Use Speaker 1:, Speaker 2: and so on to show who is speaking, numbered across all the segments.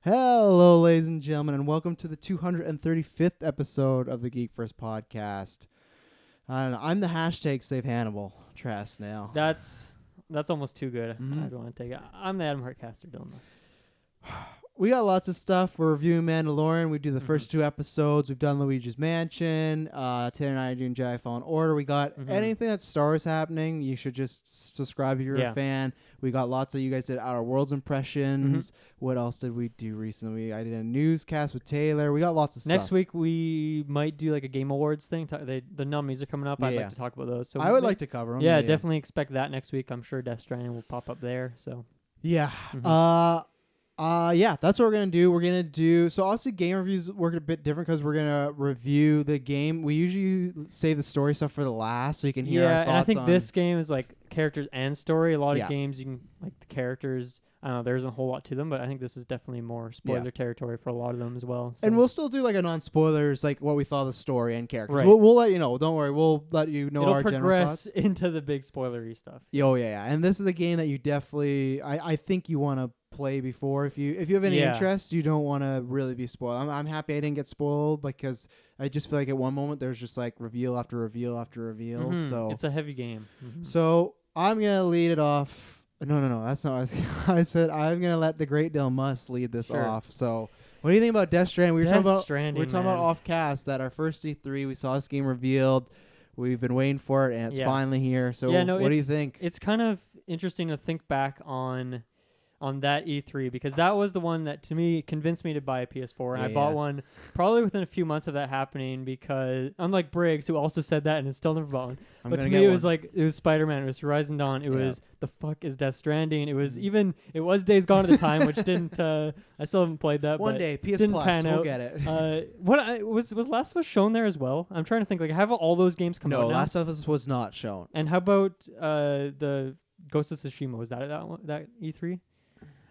Speaker 1: Hello, ladies and gentlemen, and welcome to the 235th episode of the Geek First Podcast. I don't know, I'm the hashtag Save Hannibal, Trash Snail.
Speaker 2: That's almost too good.
Speaker 1: Mhm.
Speaker 2: I don't want to take it. I'm the Adam Hartcaster doing this.
Speaker 1: We got lots of stuff. We're reviewing Mandalorian. We do the first two episodes. We've done Luigi's Mansion. Taylor and I are doing Jedi Fallen Order. We got anything that Star Wars happening. You should just subscribe if you're a fan. We got lots of you guys did Outer Worlds impressions. What else did we do recently? I did a newscast with Taylor. We got lots of stuff.
Speaker 2: Next week we might do like a Game Awards thing. The nominees are coming up. I'd like to talk about those. So
Speaker 1: I would like to cover them.
Speaker 2: Yeah, definitely expect that next week. I'm sure Death Stranding will pop up there. So
Speaker 1: yeah. That's what we're going to do. We're going to do, so obviously game reviews work a bit different because we're going to review the game. We usually save the story stuff for the last so you can hear our thoughts.
Speaker 2: And I think this game is like characters and story. A lot of games you can, like the characters, I don't know, there isn't a whole lot to them, but I think this is definitely more spoiler territory for a lot of them as well. So.
Speaker 1: And we'll still do like a non-spoilers, like what we thought of the story and characters.
Speaker 2: Right.
Speaker 1: We'll let you know. Don't worry. We'll let you know our general thoughts.
Speaker 2: It'll progress into the big spoilery stuff.
Speaker 1: Oh, yeah. And this is a game that you definitely, I think you want to play before. If you have any interest, you don't want to really be spoiled. I'm happy I didn't get spoiled because I just feel like at one moment there's just like reveal after reveal after reveal. So
Speaker 2: it's a heavy game.
Speaker 1: So I'm gonna lead it off. No, that's not what I said. I'm gonna let the great Dale Muss lead this off. So what do you think about Death Stranding? We were talking about off cast that our first E3 we saw this game revealed. We've been waiting for it and it's finally here. So what do you think?
Speaker 2: It's kind of interesting to think back on that E3 because that was the one that to me convinced me to buy a PS4 and I bought one probably within a few months of that happening because unlike Briggs who also said that and has still never bought one, but to me it was like it was Spider-Man, it was Horizon Dawn, it was the fuck is Death Stranding, it was Days Gone at the time which didn't I still haven't played that
Speaker 1: one
Speaker 2: but
Speaker 1: day PS
Speaker 2: didn't
Speaker 1: Plus
Speaker 2: pan
Speaker 1: we'll
Speaker 2: out.
Speaker 1: get it.
Speaker 2: Was Last of Us shown there as well? I'm trying to think, like have all those games come out now?
Speaker 1: No, Last of Us was not shown.
Speaker 2: And how about the Ghost of Tsushima, was that at that E3?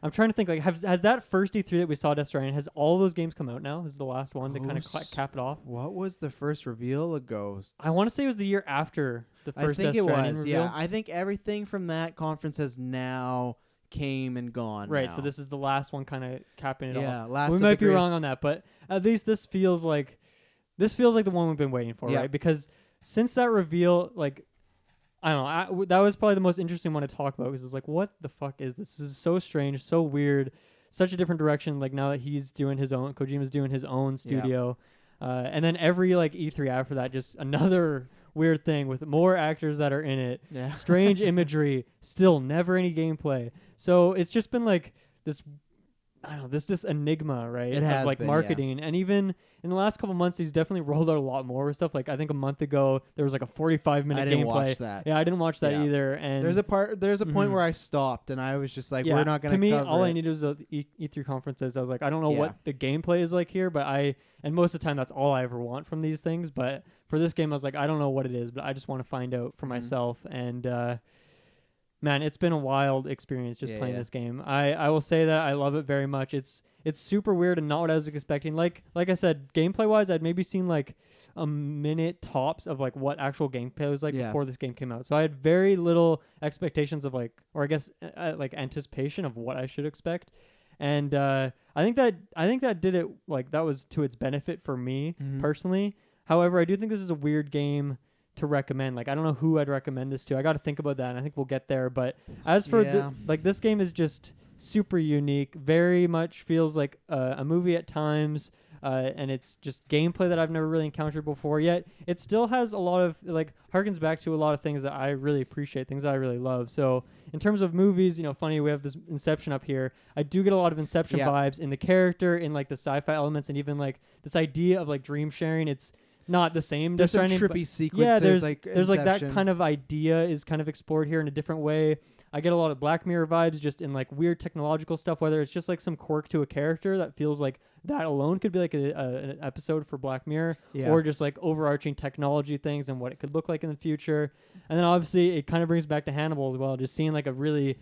Speaker 2: I'm trying to think, like, has that first E3 that we saw Death Stranding, has all those games come out now? This is the last one to kind of cap it off.
Speaker 1: What was the first reveal of Ghosts?
Speaker 2: I want to say it was the year after the first Death Stranding reveal. I think it was,
Speaker 1: yeah. I think everything from that conference has now came and gone.
Speaker 2: Right,
Speaker 1: now.
Speaker 2: so this is the last one kind of capping it off.
Speaker 1: Yeah, last
Speaker 2: we might be wrong on that, but at least this feels like the one we've been waiting for, right? Because since that reveal, like, I don't know. That was probably the most interesting one to talk about because it's like, what the fuck is this? This is so strange, so weird, such a different direction. Like now that he's doing his own, Kojima's doing his own studio, and then every like E3 after that, just another weird thing with more actors that are in it, strange imagery, still never any gameplay. So it's just been like this. I don't know, this enigma, right?
Speaker 1: It has
Speaker 2: of like
Speaker 1: been,
Speaker 2: marketing. And even in the last couple months, he's definitely rolled out a lot more stuff. Like I think a month ago, there was like a 45-minute gameplay. I didn't watch that. Yeah, I didn't watch that either. And
Speaker 1: there's a point where I stopped and I was just like, we're not going to
Speaker 2: me,
Speaker 1: cover
Speaker 2: all
Speaker 1: it.
Speaker 2: I needed was E3 conferences. I was like, I don't know what the gameplay is like here, but and most of the time that's all I ever want from these things. But for this game, I was like, I don't know what it is, but I just want to find out for myself. And, man, it's been a wild experience just playing this game. I will say that I love it very much. It's super weird and not what I was expecting. Like I said, gameplay wise, I'd maybe seen like a minute tops of like what actual gameplay was like before this game came out. So I had very little expectations of like, or I guess like anticipation of what I should expect. And I think that did it, like that was to its benefit for me personally. However, I do think this is a weird game to recommend. Like I don't know who I'd recommend this to. I got to think about that, and I think we'll get there. But as for this game is just super unique. Very much feels like a movie at times, and it's just gameplay that I've never really encountered before. Yet it still has a lot of like harkens back to a lot of things that I really appreciate, things that I really love. So in terms of movies, funny we have this Inception up here. I do get a lot of Inception vibes in the character, in like the sci-fi elements, and even like this idea of like dream sharing. It's not the same.
Speaker 1: There's some trippy sequences.
Speaker 2: Yeah, there's
Speaker 1: like
Speaker 2: that kind of idea is kind of explored here in a different way. I get a lot of Black Mirror vibes just in like weird technological stuff, whether it's just like some quirk to a character that feels like that alone could be like an episode for Black Mirror, or just like overarching technology things and what it could look like in the future. And then obviously it kind of brings back to Hannibal as well, just seeing like a really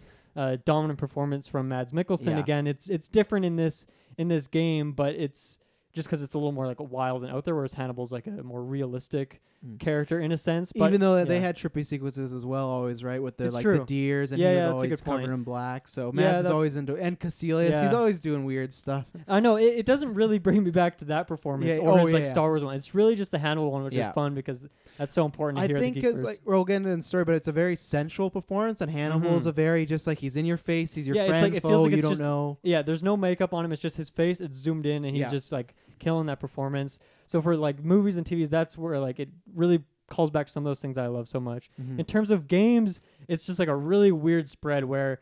Speaker 2: dominant performance from Mads Mikkelsen. Again, it's different in this game, but it's just because it's a little more like wild and out there, whereas Hannibal's like a more realistic character in a sense. But
Speaker 1: even though they had trippy sequences as well, always, right, with the the deers, and he was always covered in black. So Mads is always into, and Caecilius, he's always doing weird stuff.
Speaker 2: I know it doesn't really bring me back to that performance or his Star Wars one. It's really just the Hannibal one, which is fun because that's so important to hear.
Speaker 1: I think because we'll get into the story, but it's a very sensual performance, and Hannibal is a very just like he's in your face, he's your friend, foe, you don't know.
Speaker 2: Yeah, there's no makeup on him. It's just his face. It's zoomed in, and he's just like killing that performance. So for like movies and TVs, that's where like it really calls back some of those things I love so much. In terms of games, it's just like a really weird spread where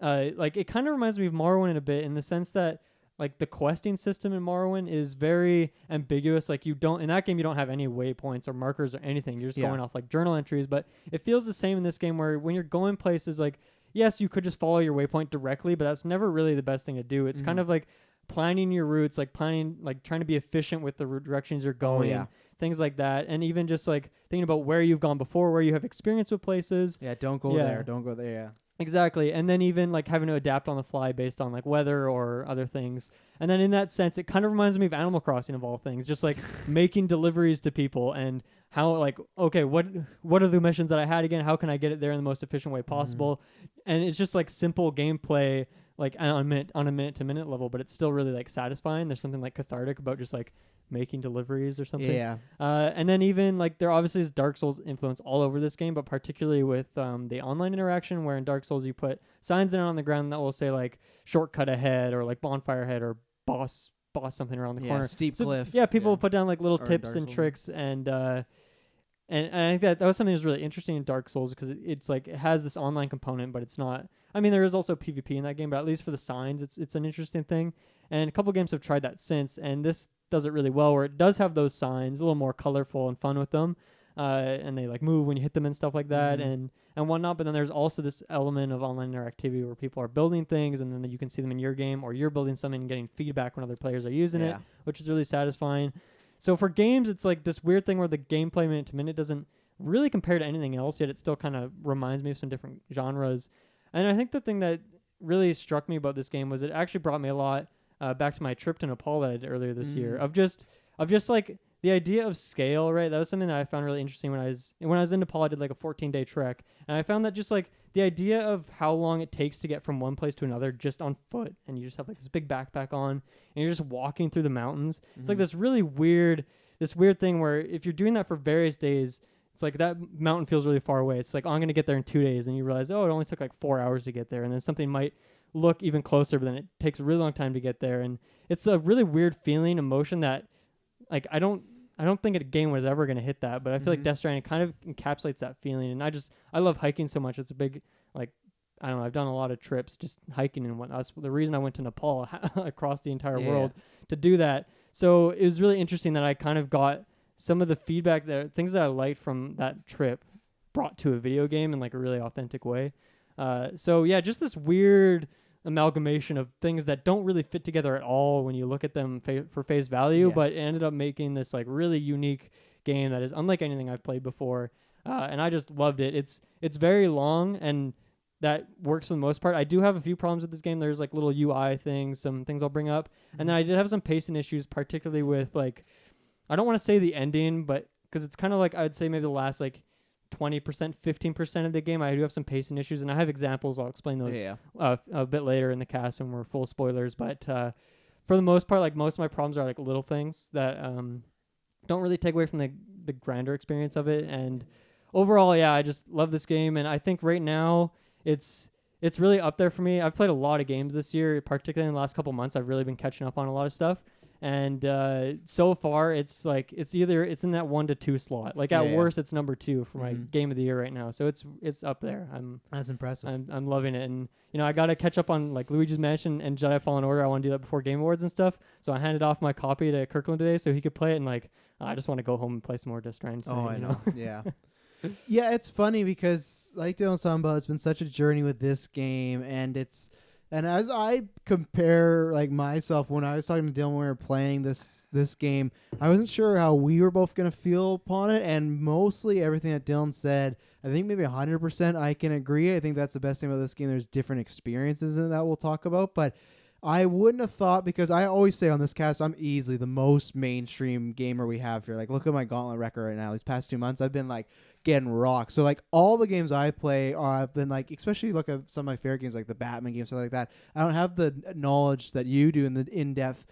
Speaker 2: like it kind of reminds me of Morrowind a bit in the sense that like the questing system in Morrowind is very ambiguous. Like you don't, in that game, you don't have any waypoints or markers or anything. You're just going off like journal entries, but it feels the same in this game where when you're going places, like, yes, you could just follow your waypoint directly, but that's never really the best thing to do. It's kind of like planning your routes, like planning, like trying to be efficient with the directions you're going, things like that. And even just like thinking about where you've gone before, where you have experience with places.
Speaker 1: Yeah, don't go there. Don't go there. Yeah.
Speaker 2: Exactly. And then even like having to adapt on the fly based on like weather or other things. And then in that sense, it kind of reminds me of Animal Crossing of all things, just like making deliveries to people and how like, okay, what are the missions that I had again? How can I get it there in the most efficient way possible? And it's just like simple gameplay, like on a minute to minute level, but it's still really like satisfying. There's something like cathartic about just like making deliveries or something.
Speaker 1: Yeah.
Speaker 2: And then even like there obviously is Dark Souls influence all over this game, but particularly with the online interaction, where in Dark Souls you put signs down on the ground that will say like shortcut ahead or like bonfire ahead or boss something around the corner.
Speaker 1: Steep cliff.
Speaker 2: Yeah, people will put down like little tips and tricks and I think that was something that was really interesting in Dark Souls because it's like it has this online component, but it's not. I mean, there is also PvP in that game, but at least for the signs, it's an interesting thing. And a couple games have tried that since, and this does it really well, where it does have those signs, a little more colorful and fun with them, and they like move when you hit them and stuff like that, and whatnot. But then there's also this element of online interactivity where people are building things, and then you can see them in your game, or you're building something and getting feedback when other players are using it, which is really satisfying. So for games, it's like this weird thing where the gameplay minute to minute doesn't really compare to anything else, yet it still kind of reminds me of some different genres. And I think the thing that really struck me about this game was it actually brought me a lot back to my trip to Nepal that I did earlier this year of just like the idea of scale, right? That was something that I found really interesting when I was in Nepal. I did like a 14-day trek, and I found that just like the idea of how long it takes to get from one place to another just on foot, and you just have like this big backpack on, and you're just walking through the mountains. It's like this really weird thing where if you're doing that for various days, it's like that mountain feels really far away. It's like, oh, I'm going to get there in 2 days, and you realize, oh, it only took like 4 hours to get there, and then something might look even closer, but then it takes a really long time to get there, and it's a really weird feeling, emotion that like I don't think a game was ever going to hit that, but I feel like Death Stranding kind of encapsulates that feeling. And I love hiking so much. It's a big, like, I don't know, I've done a lot of trips just hiking and whatnot. That's the reason I went to Nepal across the entire world to do that. So it was really interesting that I kind of got some of the feedback things that I liked from that trip brought to a video game in like a really authentic way. So yeah, just this weird amalgamation of things that don't really fit together at all when you look at them for face value, but it ended up making this like really unique game that is unlike anything I've played before, and I just loved it. It's very long, and that works for the most part. I do have a few problems with this game. There's like little UI things, some things I'll bring up, and then I did have some pacing issues, particularly with like, I don't want to say the ending, but because it's kind of like I'd say maybe the last like 20%, 15% of the game, I do have some pacing issues, and I have examples. I'll explain those a bit later in the cast when we're full spoilers. But for the most part, like most of my problems are like little things that don't really take away from the grander experience of it. And overall, yeah, I just love this game, and I think right now it's really up there for me. I've played a lot of games this year, particularly in the last couple months. I've really been catching up on a lot of stuff. And so far, it's like it's in that 1 to 2 slot. Like at worst, it's number 2 for my game of the year right now. So it's up there.
Speaker 1: That's impressive.
Speaker 2: I'm loving it, and I got to catch up on like Luigi's Mansion and Jedi Fallen Order. I want to do that before Game Awards and stuff. So I handed off my copy to Kirkland today so he could play it. And like I just want to go home and play some more Death Stranding.
Speaker 1: Oh, I know. Yeah. Yeah, it's funny because like Dylan's talking about, it's been such a journey with this game, and as I compare like myself, when I was talking to Dylan when we were playing this game, I wasn't sure how we were both going to feel upon it, and mostly everything that Dylan said, I think maybe 100% I can agree. I think that's the best thing about this game. There's different experiences in it that we'll talk about, but I wouldn't have thought, because I always say on this cast, I'm easily the most mainstream gamer we have here. Like, look at my Gauntlet record right now. These past 2 months, I've been like getting rocked. So like all the games I play I've been like, especially look at some of my favorite games like the Batman games, stuff like that. I don't have the knowledge that you do in the in-depth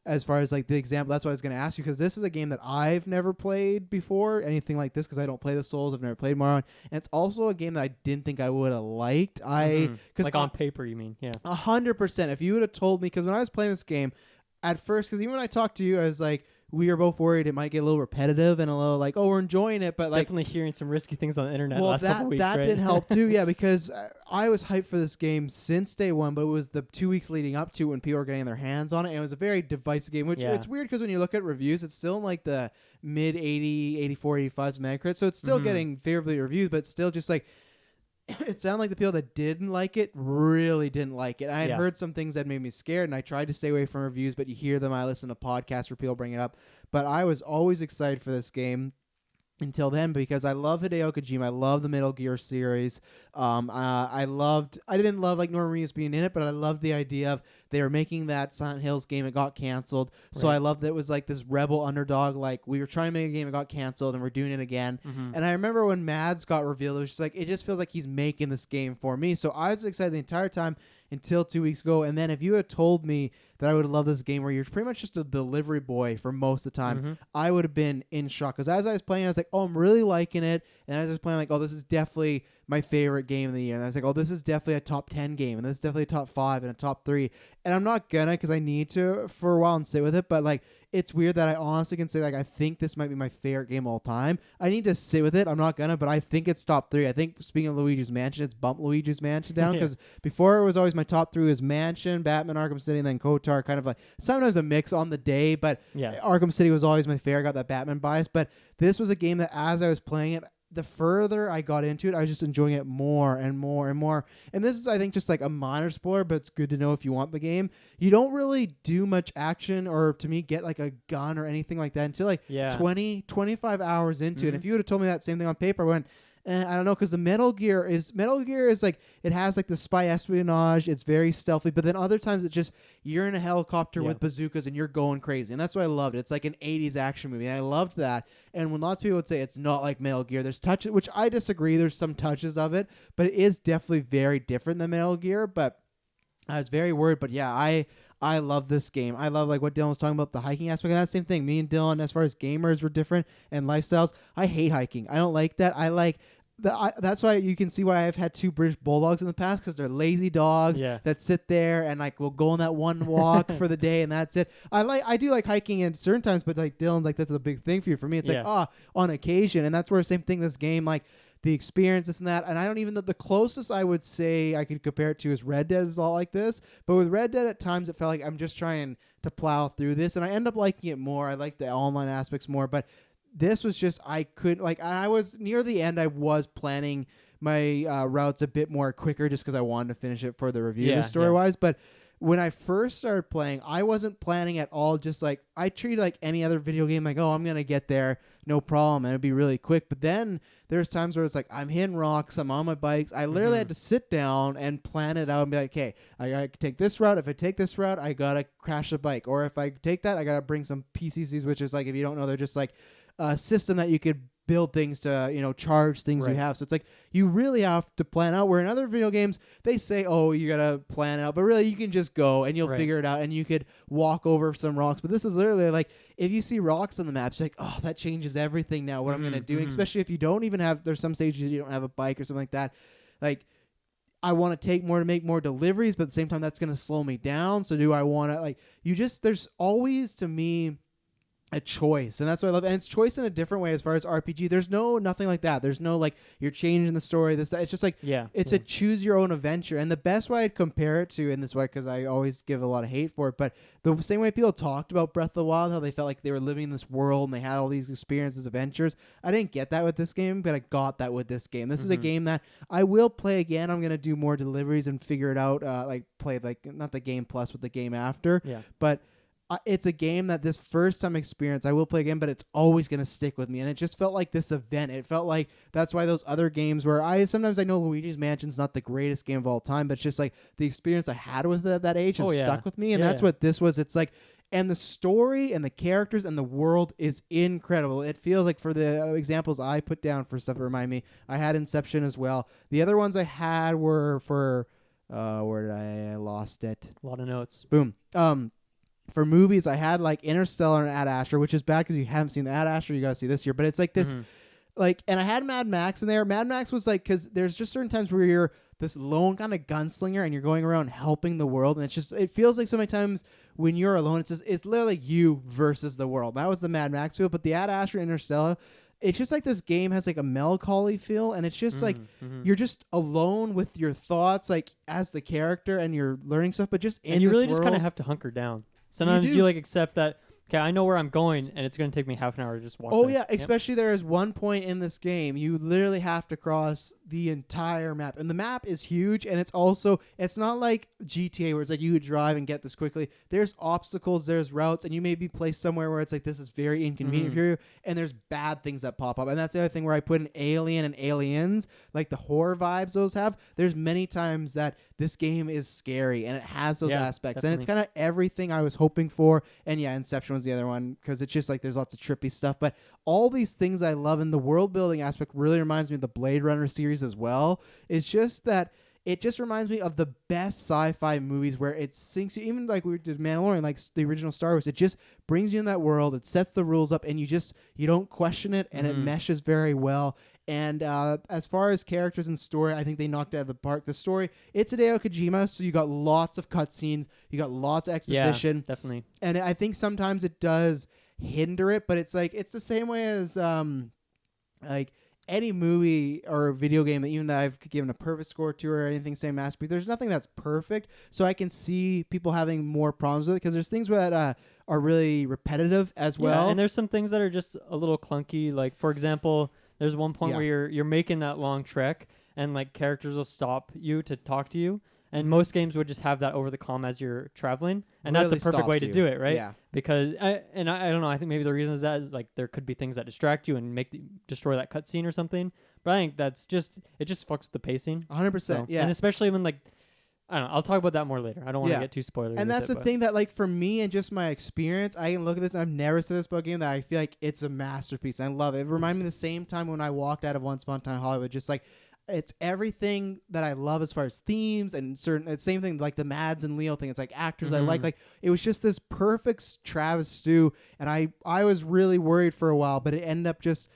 Speaker 1: as far as like the example. That's what I was going to ask you, because this is a game that I've never played before, anything like this, because I don't play the Souls. I've never played Mario, and it's also a game that I didn't think I would have liked. Because
Speaker 2: like on paper, you mean? Yeah,
Speaker 1: 100%. If you would have told me, because when I was playing this game at first, because even when I talked to you, I was like, we were both worried it might get a little repetitive and a little like, oh, we're enjoying it, but like
Speaker 2: definitely hearing some risky things on the internet.
Speaker 1: Well,
Speaker 2: last couple weeks,
Speaker 1: that
Speaker 2: right?
Speaker 1: didn't help too, yeah, because I was hyped for this game since day one, but it was the 2 weeks leading up to when people were getting their hands on it, and it was a very divisive game, which it's weird because when you look at reviews, it's still in like the mid 80, 84, 85 Metacritic, so it's still getting favorably reviewed, but still just like it sounded like the people that didn't like it really didn't like it. I had heard some things that made me scared, and I tried to stay away from reviews, but you hear them. I listen to podcasts where people bring it up. But I was always excited for this game until then, because I love Hideo Kojima. I love the Metal Gear series. I didn't love like Norman Reedus being in it, but I loved the idea of they were making that Silent Hills game. It got canceled. So I loved that it was like this rebel underdog. Like, we were trying to make a game, it got canceled, and we're doing it again. And I remember when Mads got revealed, it was just like, it just feels like he's making this game for me. So I was excited the entire time until 2 weeks ago. And then if you had told me that I would have loved this game where you're pretty much just a delivery boy for most of the time, I would have been in shock. Because as I was playing, I was like, oh, I'm really liking it. And as I was playing, I'm like, oh, this is definitely my favorite game of the year. And I was like, oh, this is definitely a top 10 game. And this is definitely a top 5 and a top 3. And I'm not gonna, because I need to for a while and sit with it. But like, it's weird that I honestly can say, like, I think this might be my favorite game of all time. I need to sit with it. I'm not gonna, but I think it's top 3. I think, speaking of Luigi's Mansion, it's bumped Luigi's Mansion down, because before it was always my top 3 was Mansion, Batman, Arkham City, and then KOTOR. Kind of like sometimes a mix on the day, but Arkham City was always my favorite. I got that Batman bias, but this was a game that as I was playing it, the further I got into it, I was just enjoying it more and more and more. And this is, I think, just like a minor spoiler, but it's good to know if you want the game. You don't really do much action, or to me, get like a gun or anything like that until like 20, 25 hours into it. And if you would have told me that same thing on paper, I went, I don't know, because the Metal Gear is like, it has like the spy espionage, it's very stealthy, but then other times it's just, you're in a helicopter with bazookas and you're going crazy, and that's why I loved it. It's like an 80s action movie, and I loved that. And when lots of people would say it's not like Metal Gear, there's touches, which I disagree, there's some touches of it, but it is definitely very different than Metal Gear. But I was very worried, but yeah, I love this game. I love like what Dylan was talking about, the hiking aspect, and that same thing. Me and Dylan, as far as gamers, were different, and lifestyles. I hate hiking. I don't like that. I like that's why you can see why I've had 2 British bulldogs in the past, because they're lazy dogs that sit there and like will go on that one walk for the day, and that's it. I do like hiking at certain times, but like Dylan, like that's a big thing for you. For me, it's like on occasion, and that's where same thing. This game, like the experience, this and that, and I don't even know, the closest I would say I could compare it to is Red Dead is all like this. But with Red Dead, at times it felt like I'm just trying to plow through this, and I end up liking it more. I like the online aspects more, but this was just, I was near the end, I was planning my routes a bit more quicker just because I wanted to finish it for the review story-wise. But when I first started playing, I wasn't planning at all. Just like, I treated like any other video game, like, oh, I'm going to get there, no problem, and it'd be really quick. But then there's times where it's like, I'm hitting rocks, I'm on my bikes. I literally had to sit down and plan it out and be like, okay, I got to take this route. If I take this route, I got to crash the bike. Or if I take that, I got to bring some PCCs, which is like, if you don't know, they're just like a system that you could build things to, charge things you have. So it's like, you really have to plan out, where in other video games, they say, oh, you got to plan out, but really you can just go and you'll figure it out, and you could walk over some rocks. But this is literally like, if you see rocks on the map, you're like, oh, that changes everything now, what I'm going to do. Especially if you don't even have, there's some stages you don't have a bike or something like that. Like, I want to take more to make more deliveries, but at the same time, that's going to slow me down. So do I want to, like, there's always, to me, a choice, and that's what I love. And it's choice in a different way as far as RPG. There's nothing like that. There's no like, you're changing the story, this, that. It's just like, it's a choose your own adventure. And the best way I'd compare it to, in this way, because I always give a lot of hate for it, but the same way people talked about Breath of the Wild, how they felt like they were living in this world and they had all these experiences, adventures. I didn't get that with this game, but I got that with this game. This is a game that I will play again. I'm gonna do more deliveries and figure it out. Play like not the game plus, but the game after. But it's a game that this first time experience I will play again, but it's always going to stick with me. And it just felt like this event. It felt like that's why those other games where sometimes I know Luigi's Mansion's not the greatest game of all time, but it's just like the experience I had with it at that age has stuck with me. And that's what this was. It's like, and the story and the characters and the world is incredible. It feels like, for the examples I put down for stuff to remind me, I had Inception as well. The other ones I had were for, where did I lost it?
Speaker 2: A lot of notes.
Speaker 1: Boom. For movies, I had like Interstellar and Ad Astra, which is bad because you haven't seen the Ad Astra. You got to see this year. But it's like this, like, and I had Mad Max in there. Mad Max was like, because there's just certain times where you're this lone kind of gunslinger and you're going around helping the world. And it's just, it feels like so many times when you're alone, it's literally you versus the world. That was the Mad Max feel. But the Ad Astra, Interstellar, it's just like this game has like a melancholy feel, and it's just like you're just alone with your thoughts, like as the character, and you're learning stuff, but just in
Speaker 2: and you really
Speaker 1: this
Speaker 2: just kind
Speaker 1: world,
Speaker 2: of have to hunker down. Sometimes you like accept that, okay, I know where I'm going, and it's going to take me half an hour to just walk.
Speaker 1: Oh, yeah, especially there is one point in this game, you literally have to cross the entire map. And the map is huge, and it's not like GTA where it's like you could drive and get this quickly. There's obstacles, there's routes, and you may be placed somewhere where it's like this is very inconvenient for you, and there's bad things that pop up. And that's the other thing where I put in Alien and Aliens, like the horror vibes those have. There's many times that this game is scary, and it has those aspects.
Speaker 2: Definitely.
Speaker 1: And it's kind of everything I was hoping for. And yeah, Inception was the other one, because it's just like there's lots of trippy stuff. But all these things I love, and the world building aspect really reminds me of the Blade Runner series as well. It's just that it just reminds me of the best sci-fi movies where it sinks you, even like we did Mandalorian, like the original Star Wars. It just brings you in that world. It sets the rules up, and you don't question it, and it meshes very well. And as far as characters and story, I think they knocked it out of the park. The story, it's Hideo Kojima, so you got lots of cutscenes, you got lots of exposition.
Speaker 2: Yeah, definitely.
Speaker 1: And I think sometimes it does hinder it, but it's like it's the same way as like any movie or video game that even that I've given a perfect score to or anything, same masterpiece. There's nothing that's perfect, so I can see people having more problems with it because there's things that are really repetitive as well.
Speaker 2: Yeah, and there's some things that are just a little clunky. Like for example, there's one point where you're making that long trek, and like characters will stop you to talk to you. And most games would just have that over the comm as you're traveling, and
Speaker 1: really
Speaker 2: that's a perfect way to do it, right?
Speaker 1: Yeah.
Speaker 2: Because I don't know. I think maybe the reason is that is like there could be things that distract you and destroy that cutscene or something. But I think it just fucks with the pacing.
Speaker 1: 100%. Yeah.
Speaker 2: And especially when like I don't know. I'll talk about that more later. I don't want to get too spoilery.
Speaker 1: And that's the thing that like for me and just my experience, I can look at this and I've never said this about a game that I feel like it's a masterpiece. I love it. It reminded me of the same time when I walked out of Once Upon a Time Hollywood, just like. It's everything that I love as far as themes and certain. It's same thing like the Mads and Leo thing. It's like actors I like. Like it was just this perfect Travis stew, and I was really worried for a while, but it ended up just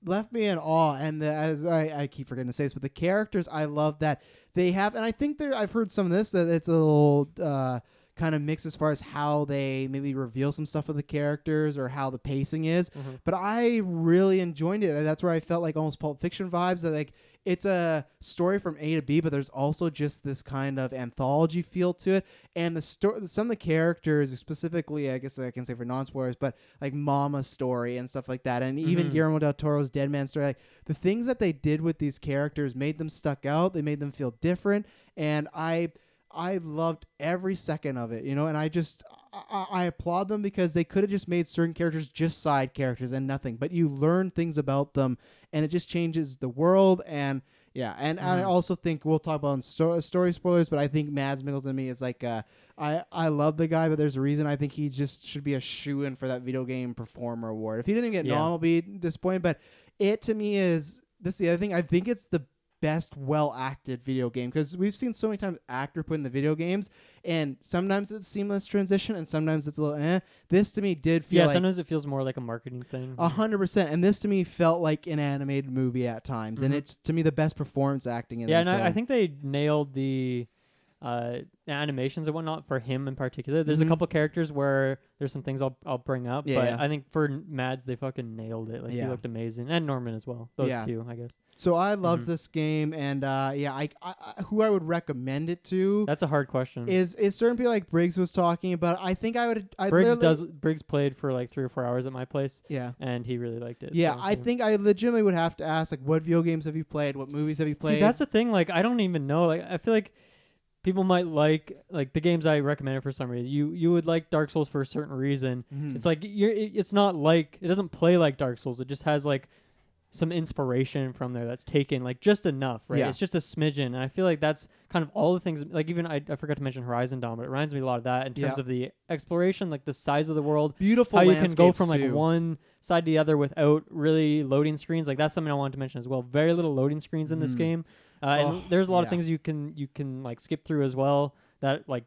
Speaker 1: left me in awe. And as I keep forgetting to say this, but the characters I love that they have, and I think I've heard some of this that it's a little kind of mix as far as how they maybe reveal some stuff of the characters or how the pacing is. But I really enjoyed it. That's where I felt like almost Pulp Fiction vibes. That like it's a story from A to B, but there's also just this kind of anthology feel to it. And some of the characters, specifically, I guess I can say for non-spoilers, but like Mama's story and stuff like that, and even Guillermo del Toro's Dead Man story, like the things that they did with these characters made them stuck out. They made them feel different, and I loved every second of it, and I applaud them because they could have just made certain characters just side characters and nothing, but you learn things about them, and it just changes the world. And yeah, and I also think we'll talk about story spoilers, but I think Mads Mikkelsen to me is like I love the guy, but there's a reason I think he just should be a shoo-in for that video game performer award. If he didn't get nominated, I'll be disappointed, but it to me is this is the other thing. I think it's the best well-acted video game, because we've seen so many times actor put in the video games, and sometimes it's seamless transition and sometimes it's a little This to me did feel like,
Speaker 2: sometimes it feels more like a marketing thing.
Speaker 1: 100%, and this to me felt like an animated movie at times, and it's to me the best performance acting in it.
Speaker 2: And I think they nailed the animations and whatnot for him in particular. There's a couple characters where there's some things I'll bring up, but I think for Mads they fucking nailed it. Like he looked amazing, and Norman as well. Those two, I guess.
Speaker 1: So I loved this game, and I who I would recommend it to.
Speaker 2: That's a hard question.
Speaker 1: Is certain people like Briggs was talking about? I think I would.
Speaker 2: Briggs played for like 3 or 4 hours at my place.
Speaker 1: Yeah,
Speaker 2: and he really liked it.
Speaker 1: Yeah, so, I think I legitimately would have to ask like, what video games have you played? What movies have you played?
Speaker 2: See, that's the thing. Like, I don't even know. Like, I feel like people might like the games I recommended for some reason. You would like Dark Souls for a certain reason.
Speaker 1: Mm-hmm.
Speaker 2: It's like it's not like it doesn't play like Dark Souls. It just has like some inspiration from there that's taken like just enough, right?
Speaker 1: Yeah.
Speaker 2: It's just a smidgen, and I feel like that's kind of all the things. Like even I forgot to mention Horizon Dawn, but it reminds me a lot of that in terms of the exploration, like the size of the world,
Speaker 1: beautiful.
Speaker 2: How you can go from like
Speaker 1: too.
Speaker 2: one side to the other without really loading screens. Like that's something I wanted to mention as well. Very little loading screens in this game, and there's a lot of things you can like skip through as well. That like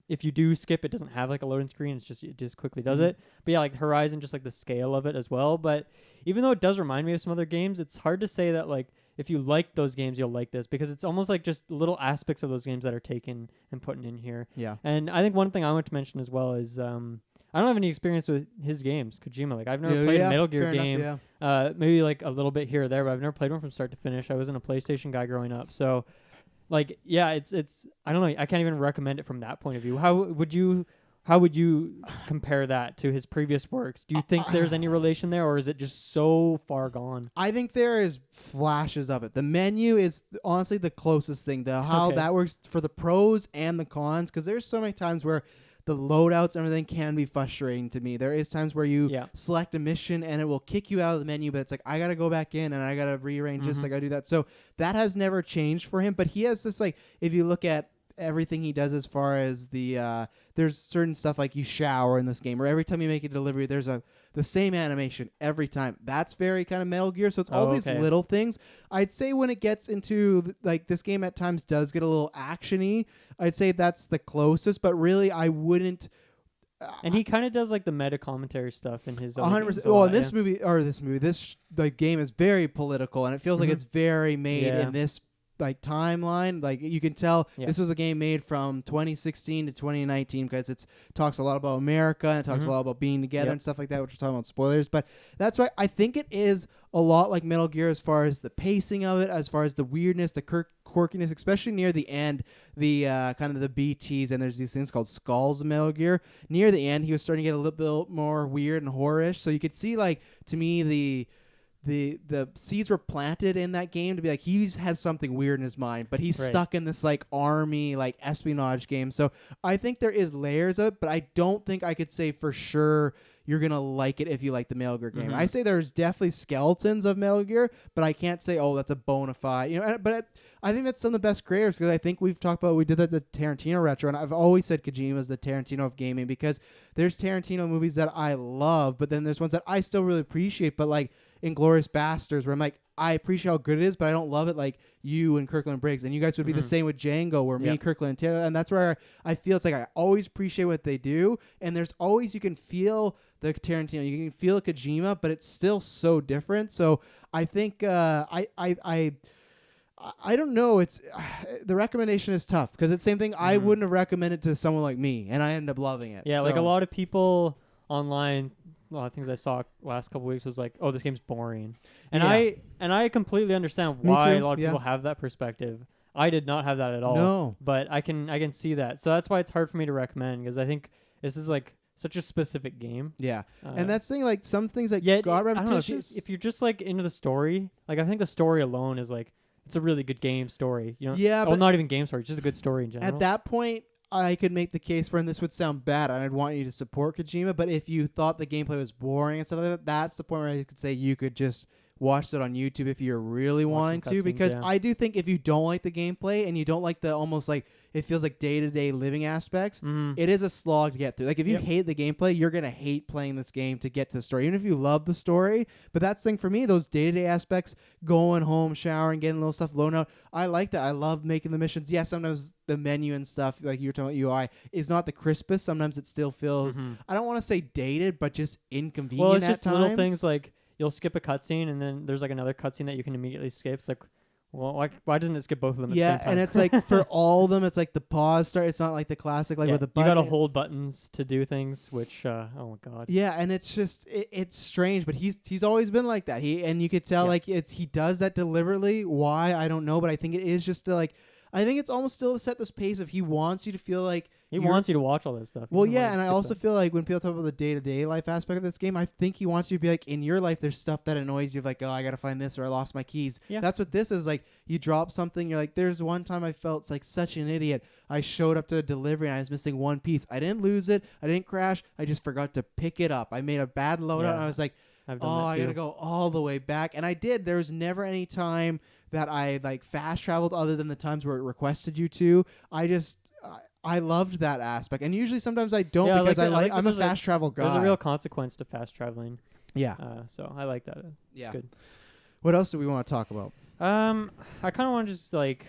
Speaker 2: if you do skip, it doesn't have like a loading screen. It just quickly does it. But yeah, like Horizon, just like the scale of it as well. But even though it does remind me of some other games, it's hard to say that like if you like those games, you'll like this, because it's almost like just little aspects of those games that are taken and put in here.
Speaker 1: Yeah.
Speaker 2: And I think one thing I want to mention as well is I don't have any experience with his games, Kojima. Like I've never played a Metal Gear game. Maybe like a little bit here or there, but I've never played one from start to finish. I wasn't a PlayStation guy growing up, so. Like, yeah, it's I don't know. I can't even recommend it from that point of view. How would you compare that to his previous works? Do you think there's any relation there, or is it just so far gone?
Speaker 1: I think there is flashes of it. The menu is honestly the closest thing to how that works for the pros and the cons, because there's so many times where the loadouts and everything can be frustrating to me. There is times where you select a mission and it will kick you out of the menu, but it's like, I got to go back in and I got to rearrange this, I got to do that. So that has never changed for him, but he has this, like, if you look at everything he does as far as the there's certain stuff like you shower in this game, or every time you make a delivery there's the same animation every time. That's very kind of Metal Gear. So it's all these little things. I'd say when it gets into like this game at times does get a little actiony. I'd say that's the closest, but really I wouldn't.
Speaker 2: And he kind of does like the meta commentary stuff in his
Speaker 1: 100%. Well, in this the game is very political, and it feels like it's very made in this like timeline. Like you can tell this was a game made from 2016 to 2019, because it talks a lot about America and it talks a lot about being together and stuff like that, which we're talking about spoilers. But that's why I think it is a lot like Metal Gear as far as the pacing of it, as far as the weirdness, the quirkiness, especially near the end, the kind of the BTs, and there's these things called skulls in Metal Gear. Near the end, he was starting to get a little bit more weird and horror-ish. So you could see, like, to me, the seeds were planted in that game to be like, he has something weird in his mind, but he's stuck in this like army like espionage game. So I think there is layers of it, but I don't think I could say for sure you're gonna like it if you like the Metal Gear game. I say there's definitely skeletons of Metal Gear, but I can't say that's a bona fide, but I think that's some of the best creators, because I think we did that the Tarantino retro, and I've always said Kojima is the Tarantino of gaming, because there's Tarantino movies that I love, but then there's ones that I still really appreciate, but like Inglourious Basterds, where I'm like, I appreciate how good it is, but I don't love it like you and Kirkland Briggs. And you guys would be the same with Django, where me, Kirkland, and Taylor. And that's where I feel it's like I always appreciate what they do. And there's always, you can feel the Tarantino, you can feel Kojima, but it's still so different. So I think I don't know. It's the recommendation is tough, because it's the same thing. I wouldn't have recommended to someone like me, and I ended up loving it.
Speaker 2: Yeah,
Speaker 1: so.
Speaker 2: Like a lot of people online, a lot of things I saw last couple weeks was like, oh, this game's boring. And I completely understand why a lot of people have that perspective. I did not have that at all.
Speaker 1: No.
Speaker 2: But I can see that. So that's why it's hard for me to recommend, because I think this is like such a specific game.
Speaker 1: Yeah. And that's the thing, like some things that got repetitious.
Speaker 2: If you're just like into the story, like I think the story alone is like, it's a really good game story.
Speaker 1: Yeah.
Speaker 2: Well, not even game story, just a good story in general.
Speaker 1: At that point, I could make the case for, and this would sound bad, and I'd want you to support Kojima, but if you thought the gameplay was boring and stuff like that, that's the point where I could say you could just watch it on YouTube if you're really wanting to, because I do think if you don't like the gameplay and you don't like the almost like it feels like day-to-day living aspects, it is a slog to get through. Like if you hate the gameplay, you're going to hate playing this game to get to the story, even if you love the story. But that's the thing for me, those day-to-day aspects, going home, showering, getting little stuff loaded out, I like that. I love making the missions. Yeah, sometimes the menu and stuff, like you were talking about UI, is not the crispest. Sometimes it still feels, I don't want to say dated, but just inconvenient at times.
Speaker 2: Well, it's just little things like you'll skip a cutscene and then there's like another cutscene that you can immediately skip. It's like, well, why doesn't it skip both of them at the same time?
Speaker 1: And it's like for all of them, it's like the pause start. It's not like the classic, like with the button.
Speaker 2: You got to hold buttons to do things, which, oh my God.
Speaker 1: Yeah, and it's just, it's strange, but he's always been like that. And you could tell like he does that deliberately. Why? I don't know, but I think it is just to like, I think it's almost still to set this pace of he wants you to feel like
Speaker 2: he wants you to watch all that stuff.
Speaker 1: Well, yeah, and I also feel like when people talk about the day-to-day life aspect of this game, I think he wants you to be like, in your life, there's stuff that annoys you, like, oh, I gotta find this, or I lost my keys.
Speaker 2: Yeah.
Speaker 1: That's what this is. Like, you drop something, you're like, there's one time I felt like such an idiot. I showed up to a delivery and I was missing one piece. I didn't lose it. I didn't crash. I just forgot to pick it up. I made a bad loadout, and I was like, I gotta go all the way back. And I did. There was never any time that I like fast traveled other than the times where it requested you to. I loved that aspect, and usually sometimes I don't because I'm a fast travel guy.
Speaker 2: There's a real consequence to fast traveling.
Speaker 1: Yeah.
Speaker 2: So I like that.
Speaker 1: Yeah.
Speaker 2: It's good.
Speaker 1: What else do we want to talk about?
Speaker 2: I kind of want to just like,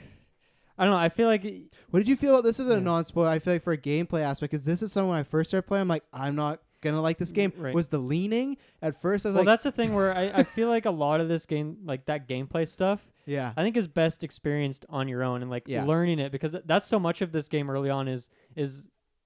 Speaker 2: I don't know. I feel like.
Speaker 1: What did you feel about this? Is a non-spoiler. I feel like for a gameplay aspect, because this is something when I first started playing, I'm like, I'm not gonna like this game.
Speaker 2: Right.
Speaker 1: Was the leaning at first? I was
Speaker 2: well, that's the thing where I feel like a lot of this game, like that gameplay stuff.
Speaker 1: Yeah.
Speaker 2: I think is best experienced on your own and like learning it, because that's so much of this game early on is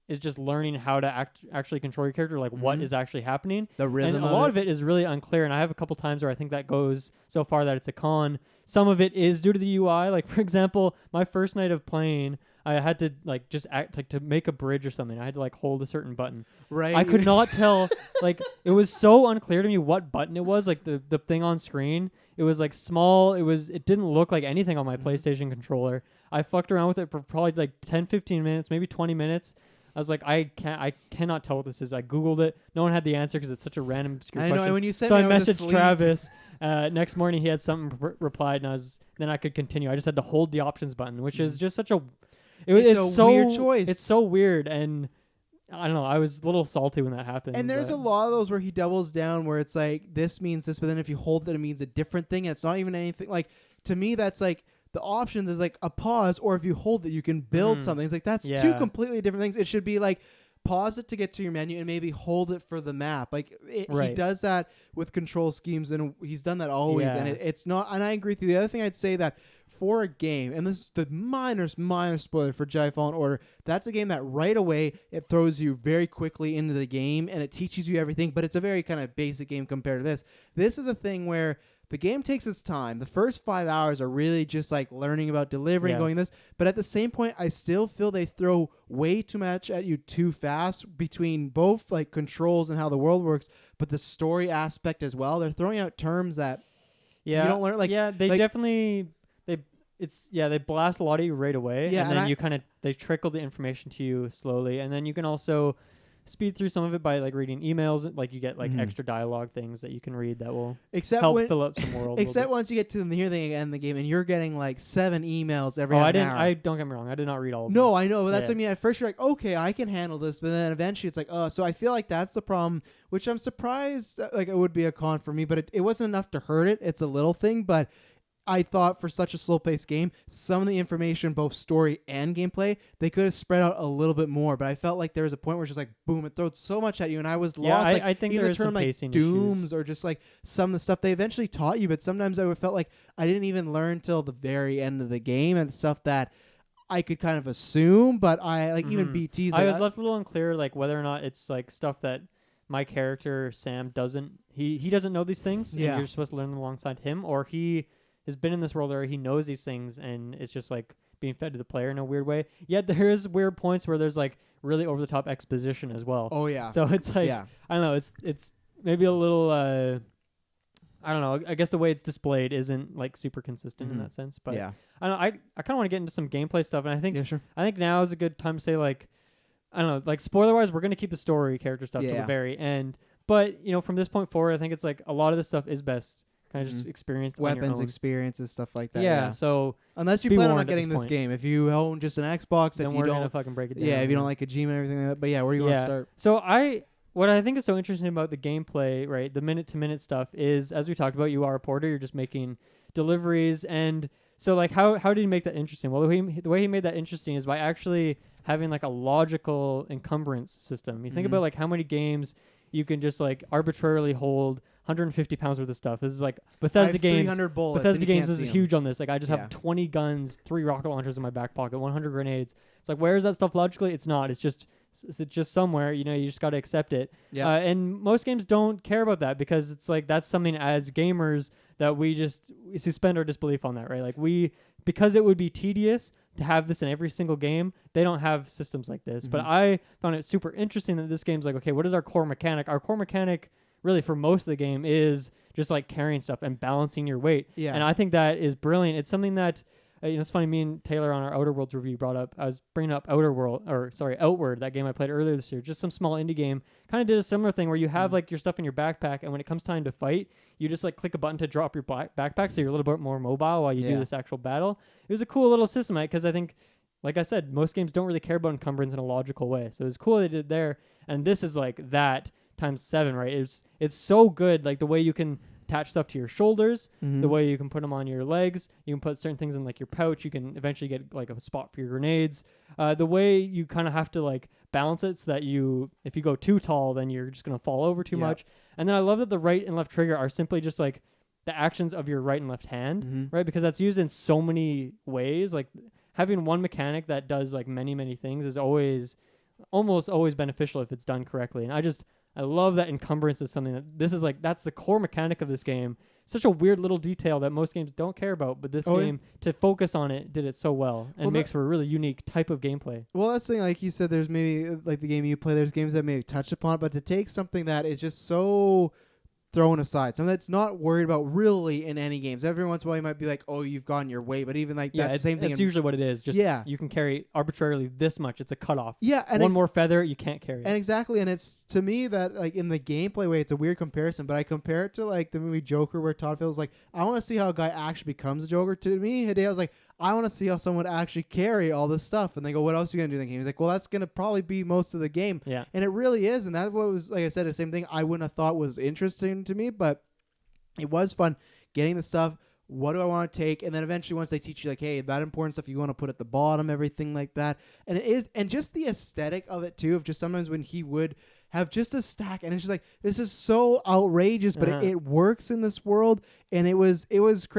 Speaker 2: just learning how to actually control your character, like what is actually happening.
Speaker 1: The rhythm.
Speaker 2: And a lot of it is really unclear, and I have a couple times where I think that goes so far that it's a con. Some of it is due to the UI. Like for example, my first night of playing, I had to like just act like to make a bridge or something. I had to like hold a certain button.
Speaker 1: Right.
Speaker 2: I could not tell. Like it was so unclear to me what button it was. Like the thing on screen, it was like small. It didn't look like anything on my PlayStation controller. I fucked around with it for probably like 10, 15 minutes, maybe 20 minutes. I was like, I cannot tell what this is. I Googled it. No one had the answer because it's such a random obscure question.
Speaker 1: I know. And when you said
Speaker 2: so
Speaker 1: I
Speaker 2: messaged
Speaker 1: asleep.
Speaker 2: Travis. Next morning he had something replied, and then I could continue. I just had to hold the options button, which is just such a. It's a so
Speaker 1: weird choice.
Speaker 2: It's so weird, and I don't know. I was a little salty when that happened.
Speaker 1: And there's a lot of those where he doubles down, where it's like this means this, but then if you hold it means a different thing, and it's not even anything. Like to me, that's like the options is like a pause, or if you hold it, you can build something. It's like that's two completely different things. It should be like pause it to get to your menu and maybe hold it for the map. Like he does that with control schemes, and he's done that always. And it's not. And I agree with you. The other thing I'd say that. For a game, and this is the minor spoiler for Jedi Fallen Order, that's a game that right away it throws you very quickly into the game and it teaches you everything, but it's a very kind of basic game compared to this. This is a thing where the game takes its time. The first 5 hours are really just like learning about delivering, going this, but at the same point, I still feel they throw way too much at you too fast between both like controls and how the world works, but the story aspect as well. They're throwing out terms that you don't learn. Like
Speaker 2: they definitely. They blast a lot of you right away, and then they trickle the information to you slowly, and then you can also speed through some of it by like reading emails. Like you get like extra dialogue things that you can read that will help fill up some world.
Speaker 1: Except once you get to near the end of the game, and you're getting like 7 emails every hour.
Speaker 2: I don't get me wrong. I did not read all of them.
Speaker 1: No, I know, but that's what I mean. At first, you're like, okay, I can handle this, but then eventually, it's like, oh. So I feel like that's the problem, which I'm surprised. Like it would be a con for me, but it wasn't enough to hurt it. It's a little thing, but. I thought for such a slow-paced game, some of the information, both story and gameplay, they could have spread out a little bit more. But I felt like there was a point where it's just like, boom, it throws so much at you, and I was lost. Like,
Speaker 2: I think there is some pacing
Speaker 1: dooms
Speaker 2: issues.
Speaker 1: Or just like some of the stuff they eventually taught you. But sometimes I felt like I didn't even learn till the very end of the game, and stuff that I could kind of assume. But I like even BTs.
Speaker 2: I was left a little unclear, like whether or not it's like stuff that my character Sam doesn't. He doesn't know these things. And you're supposed to learn them alongside him, or he has been in this world where he knows these things and it's just like being fed to the player in a weird way. Yet there is weird points where there's like really over the top exposition as well.
Speaker 1: Oh yeah.
Speaker 2: So it's like I don't know. It's maybe a little. I don't know. I guess the way it's displayed isn't like super consistent in that sense. But I don't know. I kind of want to get into some gameplay stuff, and I think I think now is a good time to say like I don't know. Like spoiler wise, we're gonna keep the story character stuff to the very end. But you know, from this point forward, I think it's like a lot of this stuff is best. Kind of just experienced
Speaker 1: weapons, experiences, stuff like that.
Speaker 2: Yeah, so
Speaker 1: unless you plan on not getting this game, if you own just an Xbox,
Speaker 2: then
Speaker 1: if you
Speaker 2: we're
Speaker 1: don't
Speaker 2: gonna fucking break it down.
Speaker 1: Yeah, if you don't like Kojima and everything like that. But where do you want to start?
Speaker 2: So what I think is so interesting about the gameplay, right, the minute-to-minute stuff is, as we talked about, you are a porter. You're just making deliveries, and so like how did he make that interesting? Well, the way he made that interesting is by actually having like a logical encumbrance system. You think about like how many games you can just like arbitrarily hold 150 pounds worth of stuff. This is like Bethesda games.
Speaker 1: 300 bullets.
Speaker 2: Bethesda games is huge on this. Like I just have 20 guns, 3 rocket launchers in my back pocket, 100 grenades. It's like, where is that stuff logically? It's not. It's just It's just somewhere, you just got to accept it.
Speaker 1: Yeah.
Speaker 2: And most games don't care about that because it's like that's something as gamers that we suspend our disbelief on that, right? Like because it would be tedious to have this in every single game, they don't have systems like this. But I found it super interesting that this game's like, okay, what is our core mechanic? Our core mechanic really for most of the game is just like carrying stuff and balancing your weight.
Speaker 1: Yeah.
Speaker 2: And I think that is brilliant. It's something that it's funny, me and Taylor on our Outer Worlds review brought up, I was bringing up Outward, that game I played earlier this year, just some small indie game, kind of did a similar thing where you have like your stuff in your backpack, and when it comes time to fight, you just like click a button to drop your backpack so you're a little bit more mobile while you do this actual battle. It was a cool little system, because I think, like I said, most games don't really care about encumbrance in a logical way, so it was cool they did there, and this is like that times 7, right? It's so good, like the way you can attach stuff to your shoulders, the way you can put them on your legs, you can put certain things in like your pouch, you can eventually get like a spot for your grenades, the way you kind of have to like balance it so that if you go too tall, then you're just going to fall over too much. And then I love that the right and left trigger are simply just like the actions of your right and left hand, right? Because that's used in so many ways. Like having one mechanic that does like many things is almost always beneficial if it's done correctly. And I love that encumbrance is something that's the core mechanic of this game. Such a weird little detail that most games don't care about, but this game, to focus on it, did it so well and makes for a really unique type of gameplay.
Speaker 1: Well, that's the thing, like you said, there's maybe, like the game you play, there's games that maybe touch upon it, but to take something that is just so thrown aside, something that's not worried about really in any games. Every once in a while you might be like, oh, you've gone your way, but even like that's the same thing.
Speaker 2: That's usually what it is. Just you can carry arbitrarily this much. It's a cutoff.
Speaker 1: Yeah, and
Speaker 2: one more feather, you can't carry it.
Speaker 1: And exactly, and it's to me that like in the gameplay way, it's a weird comparison, but I compare it to like the movie Joker, where Todd Phillips like, I want to see how a guy actually becomes a Joker. To me, Hideo, I was like, I want to see how someone actually carry all this stuff. And they go, what else are you going to do in the game? He's like, well, that's going to probably be most of the game.
Speaker 2: Yeah.
Speaker 1: And it really is. And that's what was, like I said, the same thing I wouldn't have thought was interesting to me, but it was fun getting the stuff. What do I want to take? And then eventually once they teach you like, hey, that important stuff you want to put at the bottom, everything like that. And it is, and just the aesthetic of it too, of just sometimes when he would have just a stack, and it's just like, this is so outrageous, but it works in this world. And it was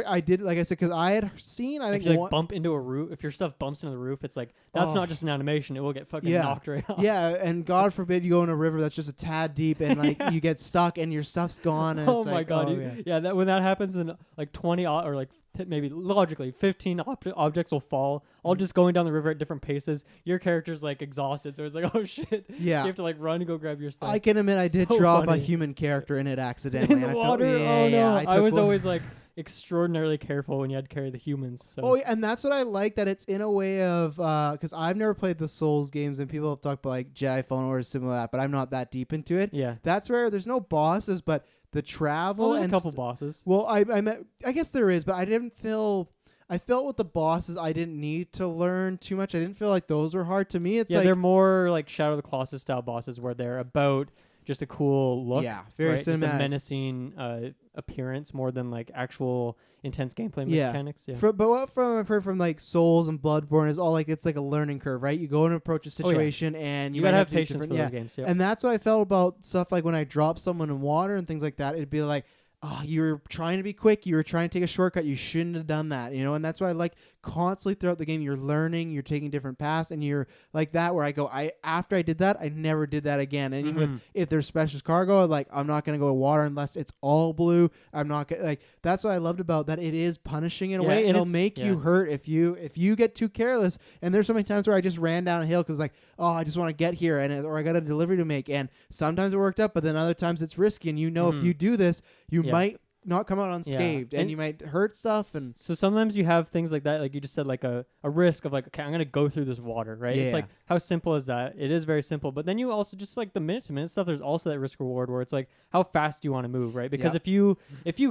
Speaker 1: I did, like I said, because I had seen, I think,
Speaker 2: if you like bump into a roof, if your stuff bumps into the roof, it's like, that's not just an animation, it will get fucking knocked right off.
Speaker 1: Yeah, and God forbid you go in a river that's just a tad deep, and like you get stuck and your stuff's gone. And
Speaker 2: oh
Speaker 1: it's
Speaker 2: my
Speaker 1: like,
Speaker 2: God. When that happens, then like 20 or like maybe logically 15 objects will fall, all just going down the river at different paces. Your character's like exhausted, so it's like, oh shit.
Speaker 1: Yeah.
Speaker 2: So you have to like run and go grab your stuff.
Speaker 1: I can admit I did drop a human character in it accidentally.
Speaker 2: In the water? I was always like extraordinarily careful when you had to carry the humans. So.
Speaker 1: Oh, yeah, and that's what I like, that it's in a way of, because I've never played the Souls games, and people have talked about like Jedi Fallen Order or similar to that, but I'm not that deep into it.
Speaker 2: Yeah.
Speaker 1: That's where there's no bosses, but the travel
Speaker 2: there's
Speaker 1: and
Speaker 2: a couple bosses.
Speaker 1: Well, I guess there is, but I didn't feel. I felt with the bosses I didn't need to learn too much. I didn't feel like those were hard. To me, it's like
Speaker 2: they're more like Shadow of the Colossus style bosses, where they're about just a cool look.
Speaker 1: Yeah, very
Speaker 2: right?
Speaker 1: cinematic.
Speaker 2: Just a menacing appearance more than like actual intense gameplay mechanics. Yeah.
Speaker 1: But what I've heard from like Souls and Bloodborne is all like, it's like a learning curve, right? You go and approach a situation, and
Speaker 2: you gotta have patience for those games. Yeah.
Speaker 1: And that's what I felt about stuff like when I drop someone in water and things like that. It'd be like, oh, you were trying to be quick. You were trying to take a shortcut. You shouldn't have done that, And that's why I like constantly throughout the game, you're learning, you're taking different paths, and you're like that where I go, after I did that, I never did that again. And even with, if there's specialist cargo, like, I'm not going to go to water unless it's all blue. I'm not going to, like, that's what I loved about that. It is punishing in a way. It'll make you hurt if you get too careless. And there's so many times where I just ran down a hill because like, oh, I just want to get here, or I got a delivery to make. And sometimes it worked out, but then other times it's risky. And if you do this, you might not come out unscathed, and you might hurt stuff. And
Speaker 2: so sometimes you have things like that, like you just said, like a risk of like, okay, I'm gonna go through this water, right? It's like, how simple is that? It is very simple. But then you also just like the minute to minute stuff, there's also that risk reward where it's like, how fast do you want to move, right? Because if you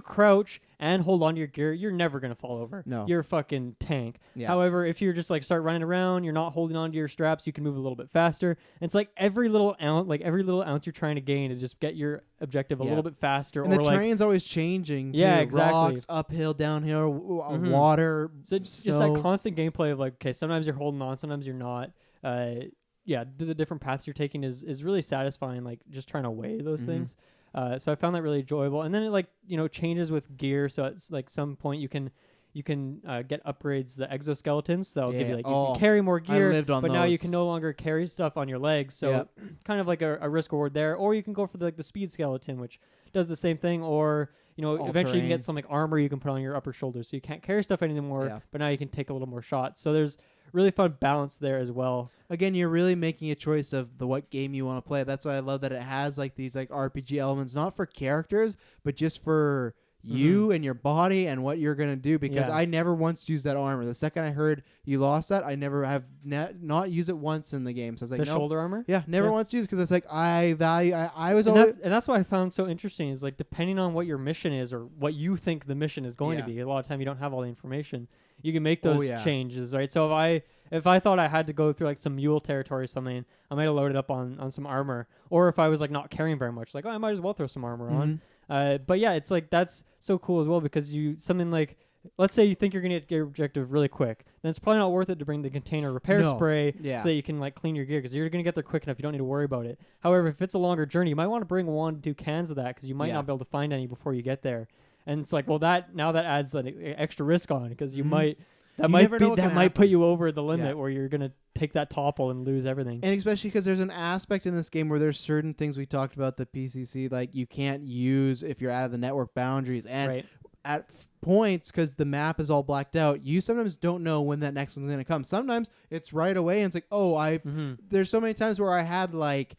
Speaker 2: crouch and hold on to your gear, you're never gonna fall over.
Speaker 1: No,
Speaker 2: you're a fucking tank. However, if you're just like start running around, you're not holding on to your straps, you can move a little bit faster. And it's like every little ounce you're trying to gain to just get your objective a little bit faster.
Speaker 1: And the terrain's always changing too.
Speaker 2: Yeah, exactly.
Speaker 1: Rocks, uphill, downhill, water.
Speaker 2: So just that constant gameplay of like, okay, sometimes you're holding on, sometimes you're not. The different paths you're taking is really satisfying, like just trying to weigh those things. So I found that really enjoyable. And then it like, changes with gear. So it's like some point you can you can get upgrades, the exoskeletons. So that'll give you like you
Speaker 1: Oh,
Speaker 2: can carry more gear,
Speaker 1: I lived on
Speaker 2: but now you
Speaker 1: those.
Speaker 2: can no longer carry stuff on your legs. So kind of like a risk reward there. Or you can go for the speed skeleton, which does the same thing. Or eventually you can get some like armor you can put on your upper shoulders, so you can't carry stuff anymore. But now you can take a little more shots. So there's really fun balance there as well.
Speaker 1: Again, you're really making a choice of what game you want to play. That's why I love that it has like these like RPG elements, not for characters, but just for you and your body and what you're going to do, because I never once used that armor. The second I heard you lost that, I never have not used it once in the game. So I was like,
Speaker 2: the shoulder armor?
Speaker 1: Yeah, never once used, because it's like I was
Speaker 2: and
Speaker 1: always...
Speaker 2: and that's what I found so interesting is like depending on what your mission is or what you think the mission is going to be, a lot of time you don't have all the information. You can make those changes, right? So if I thought I had to go through like some mule territory or something, I might have loaded up on some armor. Or if I was like not carrying very much, like, I might as well throw some armor on. But yeah, it's like that's so cool as well, because something like, let's say you think you're going to get your objective really quick, then it's probably not worth it to bring the container repair spray so that you can like clean your gear, because you're going to get there quick enough. You don't need to worry about it. However, if it's a longer journey, you might want to bring 1 to 2 cans of that, because you might not be able to find any before you get there. And it's like, well, that adds like extra risk on, because you might... That might put you over the limit where you're going to take that topple and lose everything.
Speaker 1: And especially because there's an aspect in this game where there's certain things we talked about, the PCC, like you can't use if you're out of the network boundaries. And at points, because the map is all blacked out, you sometimes don't know when that next one's going to come. Sometimes it's right away, and it's like, there's so many times where I had like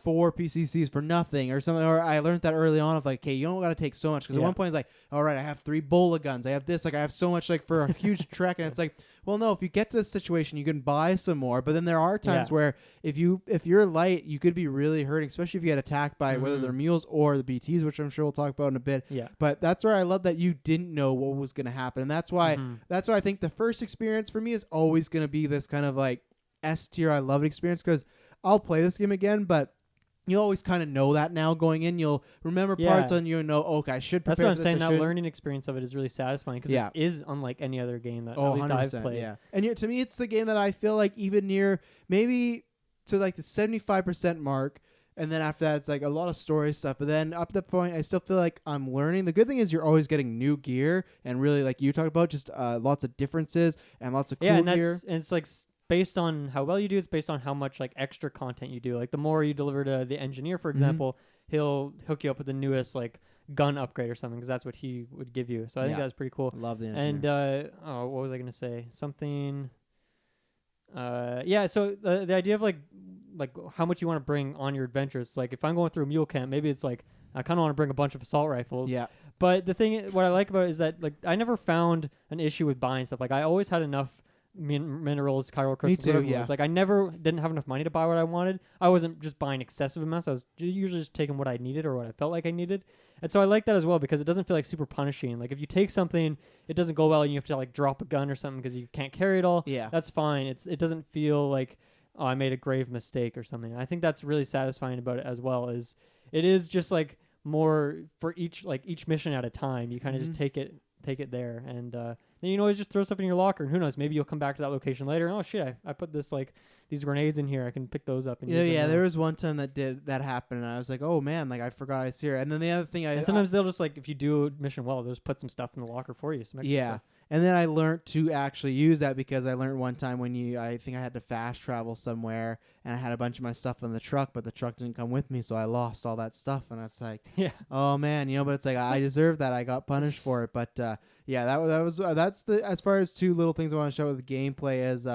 Speaker 1: 4 PCCs for nothing or something, or I learned that early on of like, okay, you don't got to take so much, because at one point it's like, all right, I have 3 bola guns, I have this, like I have so much like for a huge trek, and it's like, well, no, if you get to this situation, you can buy some more. But then there are times where if you're light, you could be really hurting, especially if you get attacked by whether they're mules or the BTs, which I'm sure we'll talk about in a bit. But that's where I love that you didn't know what was going to happen, and that's why I think the first experience for me is always going to be this kind of like S tier I love it experience, because I'll play this game again, but you always kind of know that now going in. You'll remember parts on you and know, okay, I should prepare.
Speaker 2: That's what I'm
Speaker 1: for
Speaker 2: saying.
Speaker 1: this,
Speaker 2: That learning experience of it is really satisfying, because it is unlike any other game that at least I've played.
Speaker 1: Yeah. And to me, it's the game that I feel like even near maybe to like the 75% mark. And then after that, it's like a lot of story stuff. But then up to the point, I still feel like I'm learning. The good thing is you're always getting new gear, and really, like you talked about, just lots of differences and lots of cool gear.
Speaker 2: And it's like based on how well you do, it's based on how much like extra content you do. Like the more you deliver to the engineer, for example, he'll hook you up with the newest like gun upgrade or something, because that's what he would give you. So I think that's pretty cool.
Speaker 1: I love the engineer.
Speaker 2: And what was I going to say? Something. So the idea of like how much you want to bring on your adventures. Like if I'm going through a mule camp, maybe it's like I kind of want to bring a bunch of assault rifles.
Speaker 1: Yeah.
Speaker 2: But the thing, what I like about it is that like I never found an issue with buying stuff. Like I always had enough minerals, chiral crystals.
Speaker 1: Me too. Yeah.
Speaker 2: Like I never didn't have enough money to buy what I wanted. I wasn't just buying excessive amounts. I was usually just taking what I needed or what I felt like I needed. And so I like that as well, because it doesn't feel like super punishing. Like if you take something, it doesn't go well, and you have to like drop a gun or something because you can't carry it all.
Speaker 1: Yeah.
Speaker 2: That's fine. It doesn't feel like, oh, I made a grave mistake or something. And I think that's really satisfying about it as well. Is it is just like more for each mission at a time. You kind of just take it there, and then you can always just throw stuff in your locker, and who knows, maybe you'll come back to that location later. And, oh shit, I put this like these grenades in here. I can pick those up. And
Speaker 1: there was one time that happened, and I was like, oh man, like I forgot I was here. And then the other thing,
Speaker 2: sometimes they'll just like, if you do a mission well, they'll just put some stuff in the locker for you.
Speaker 1: And then I learned to actually use that, because I learned one time I think I had to fast travel somewhere, and I had a bunch of my stuff in the truck, but the truck didn't come with me, so I lost all that stuff. And it's like, oh man, but it's like I deserved that. I got punished for it. But that's as far as 2 little things I want to show with the gameplay is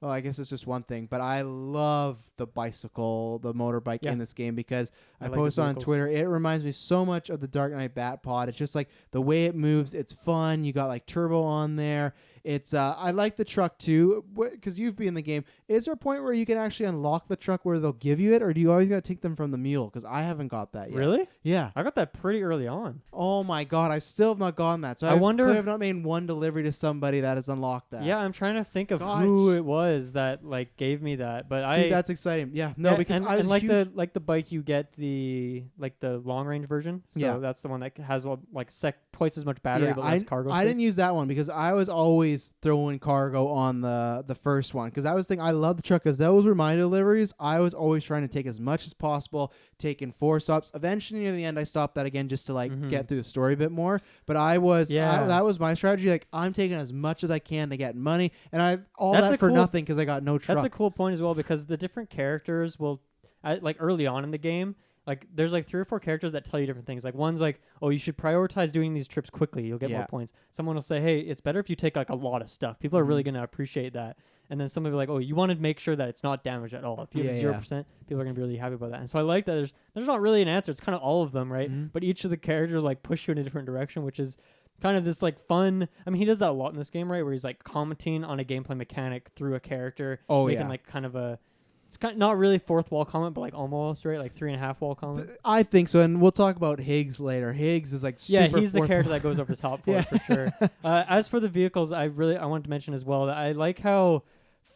Speaker 1: I guess it's just one thing, but I love the motorbike in this game, because I post on Twitter. It reminds me so much of the Dark Knight Bat Pod. It's just like the way it moves. It's fun. You got like turbo on there. It's I like the truck too, because you've been in the game. Is there a point where you can actually unlock the truck where they'll give you it, or do you always got to take them from the mule? Because I haven't got that yet.
Speaker 2: Really?
Speaker 1: Yeah.
Speaker 2: I got that pretty early on.
Speaker 1: Oh my god, I still have not gotten that. So I wonder if I've not made one delivery to somebody that has unlocked that.
Speaker 2: Yeah, I'm trying to think of who it was that like gave me that, but
Speaker 1: that's exciting. exciting. Yeah, no, because
Speaker 2: and,
Speaker 1: I was
Speaker 2: and like
Speaker 1: huge.
Speaker 2: the bike, you get the long range version. So that's the one that has like twice as much battery but less cargo
Speaker 1: I
Speaker 2: space.
Speaker 1: didn't use that one because I was always throwing cargo on the first one because I was thinking I love the truck because those were my deliveries. I was always trying to take as much as possible, taking 4 stops. Eventually, near the end, I stopped that again just to like get through the story a bit more. But that was my strategy. Like I'm taking as much as I can to get money, and that for nothing because I got no truck.
Speaker 2: That's a cool point as well because the different characters will, like early on in the game. Like, there's like 3 or 4 characters that tell you different things. Like, one's like, oh, you should prioritize doing these trips quickly. You'll get more points. Someone will say, hey, it's better if you take like a lot of stuff. People are really going to appreciate that. And then somebody will be like, oh, you want to make sure that it's not damaged at all. If you have 0%, people are going to be really happy about that. And so I like that there's not really an answer. It's kind of all of them, right? But each of the characters like push you in a different direction, which is kind of this like fun. I mean, he does that a lot in this game, right? Where he's like commenting on a gameplay mechanic through a character. Making like kind of a... It's kind of not really fourth wall comment, but like almost, right? Like 3.5 wall comment.
Speaker 1: I think so, and we'll talk about Higgs later. Higgs is like super
Speaker 2: he's the character that goes over the top for it, for sure. As for the vehicles, I wanted to mention as well that I like how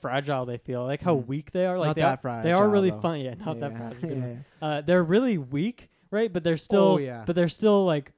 Speaker 2: fragile they feel. I like how weak they are. Like they are really fun. Yeah, not that fragile. They're really weak, right? But they're still like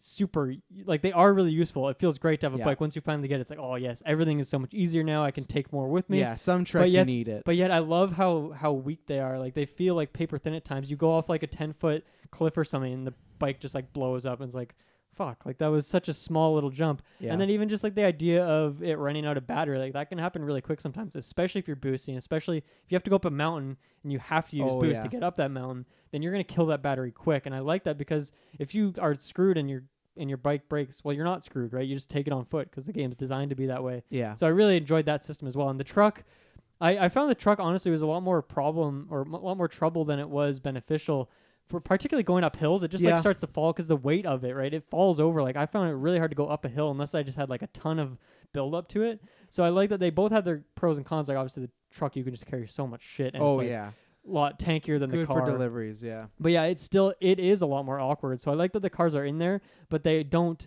Speaker 2: super, like they are really useful. It feels great to have a bike. Once you finally get it, it's like, oh yes, everything is so much easier now. I can take more with me.
Speaker 1: Yeah, some treks you need it.
Speaker 2: But yet I love how weak they are. Like they feel like paper thin at times. You go off like a 10-foot cliff or something and the bike just like blows up and it's like, fuck, like that was such a small little jump. And then even just like the idea of it running out of battery, like that can happen really quick sometimes, especially if you're boosting, especially if you have to go up a mountain and you have to use boost to get up that mountain, then you're going to kill that battery quick. And I like that because if you are screwed and your bike breaks, well, you're not screwed, right? You just take it on foot because the game's designed to be that way. Yeah. So I really enjoyed that system as well. And the truck, I found the truck honestly was a lot more problem or a lot more trouble than it was beneficial. For particularly going up hills, it just like starts to fall because the weight of it, right? It falls over. Like I found it really hard to go up a hill unless I just had like a ton of build up to it. So I like that they both have their pros and cons. Like obviously the truck, you can just carry so much shit. And it's like a lot tankier than the car.
Speaker 1: Good for deliveries, yeah.
Speaker 2: But yeah, it is a lot more awkward. So I like that the cars are in there, but they don't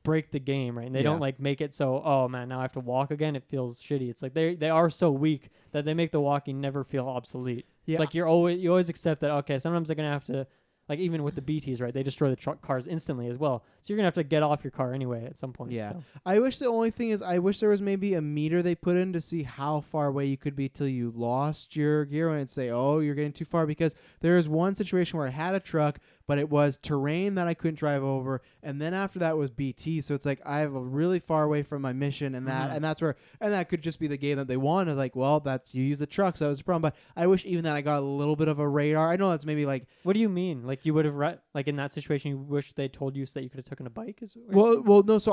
Speaker 2: break the game, right? And they don't like make it so, oh man, now I have to walk again. It feels shitty. It's like they are so weak that they make the walking never feel obsolete. Yeah. It's like you always accept that, okay, sometimes they're gonna have to, like even with the BTs, right? They destroy the cars instantly as well. So you're going to have to get off your car anyway at some point.
Speaker 1: Yeah.
Speaker 2: So.
Speaker 1: I wish the only thing is I wish there was maybe a meter they put in to see how far away you could be till you lost your gear and it'd say, oh, you're getting too far. Because there was one situation where I had a truck, but it was terrain that I couldn't drive over. And then after that was BT. So it's like I have a really far away from my mission and that and that's where and that could just be the game that they wanted. Like, well, that's you use the truck, so that was the problem. But I wish even that I got a little bit of a radar. I know that's maybe like
Speaker 2: what do you mean? Like you would have like in that situation you wish they told you so that you could have taken a bike?
Speaker 1: Well, no. So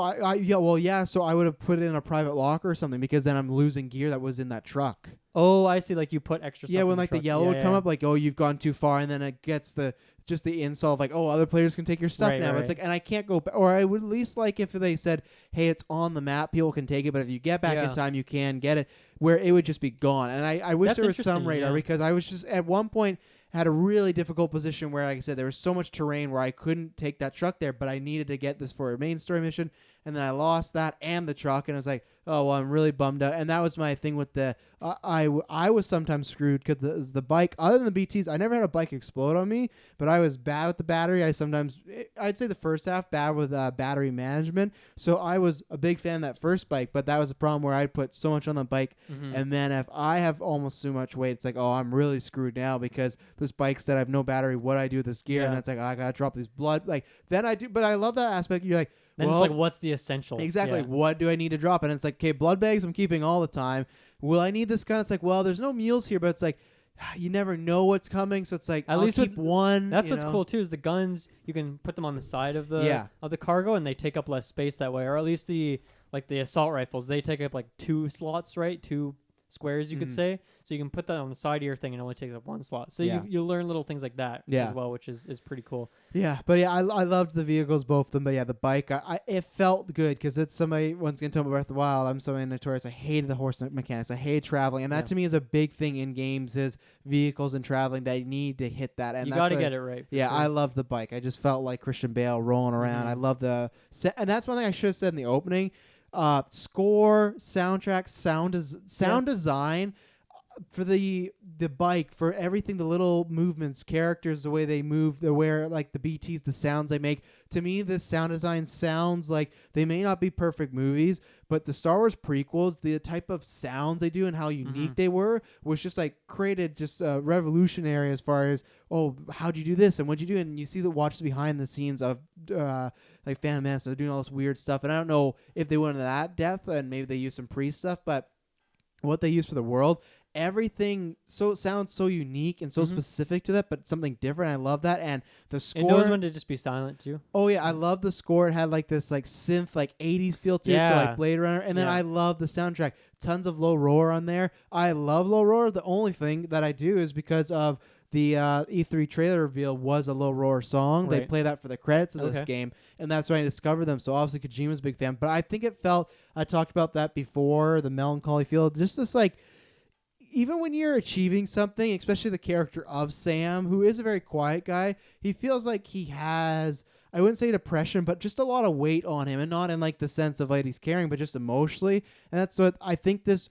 Speaker 1: So I would have put it in a private locker or something because then I'm losing gear that was in that truck.
Speaker 2: Oh, I see. Like you put extra.
Speaker 1: Yeah,
Speaker 2: stuff
Speaker 1: when
Speaker 2: in
Speaker 1: like
Speaker 2: the
Speaker 1: the yellow would come up, like, oh, you've gone too far, and then it gets the insult of like, oh, other players can take your stuff now. But it's like, and I can't go back. Or I would at least like if they said, hey, it's on the map, people can take it, but if you get back in time, you can get it. Where it would just be gone. And I wish there was some radar because I was just at one point had a really difficult position where, like I said, there was so much terrain where I couldn't take that truck there, but I needed to get this for a main story mission, and then I lost that and the truck, and I was like, oh, well, I'm really bummed out. And that was my thing with the I was sometimes screwed because the bike, other than the BTs, I never had a bike explode on me, but I was bad with the battery. I'd say the first half, bad with battery management, so I was a big fan of that first bike, but that was a problem where I'd put so much on the bike, and then if I have almost too much weight, it's like, oh, I'm really screwed now because this bike said I have no battery. What do I do with this gear? And that's like, oh, I gotta drop this blood. Like then I do, but I love that aspect. You're like,
Speaker 2: then it's like, what's the essential?
Speaker 1: Exactly. What do I need to drop? And it's like, okay, blood bags I'm keeping all the time. Will I need this gun? It's like, well, there's no mules here, but it's like, you never know what's coming. So it's like, at least keep one.
Speaker 2: That's what's cool too, is the guns, you can put them on the side of the cargo and they take up less space that way. Or at least the assault rifles, they take up like 2 slots, right? 2 squares, you could say. So you can put that on the side of your thing and it only takes up 1 slot. So you learn little things like that as well, which is pretty cool.
Speaker 1: Yeah, but I loved the vehicles, both of them. But yeah, the bike, it felt good because it's somebody, once again, talking about Breath of the Wild, I'm somebody notorious. I hated the horse mechanics. I hate traveling. And that to me is a big thing in games is vehicles and traveling. They need to hit that. And
Speaker 2: you got to get it right.
Speaker 1: Yeah, sure. I love the bike. I just felt like Christian Bale rolling around. I love the set. And that's one thing I should have said in the opening. Score, soundtrack, sound design. for the bike, for everything, the little movements, characters, the way they move, the where like the BTs, the sounds they make. To me, this sound design sounds like they may not be perfect movies, but the Star Wars prequels, the type of sounds they do and how unique they were was just like created just revolutionary as far as, oh, how'd you do this and what'd you do? And you see the watch behind the scenes of like Phantom Menace, they're doing all this weird stuff. And I don't know if they went into that depth and maybe they used some pre stuff, but what they use for the world, everything sounds so unique and so specific to that, but something different. I love that. And the score,
Speaker 2: it knows when to just be silent too.
Speaker 1: Oh yeah, I love the score. It had like this like synth like 80s feel to it, so like Blade Runner. And then I love the soundtrack. Tons of low roar on there. I love low roar. The only thing that I do is because of the E3 trailer reveal was a low roar song. They play that for the credits of this game, and that's when I discovered them. So obviously Kojima's a big fan, but I think it felt, I talked about that before, the melancholy feel, just this like, even when you're achieving something, especially the character of Sam, who is a very quiet guy, he feels like he has, I wouldn't say depression, but just a lot of weight on him, and not in like the sense of like he's caring, but just emotionally. And that's what I think this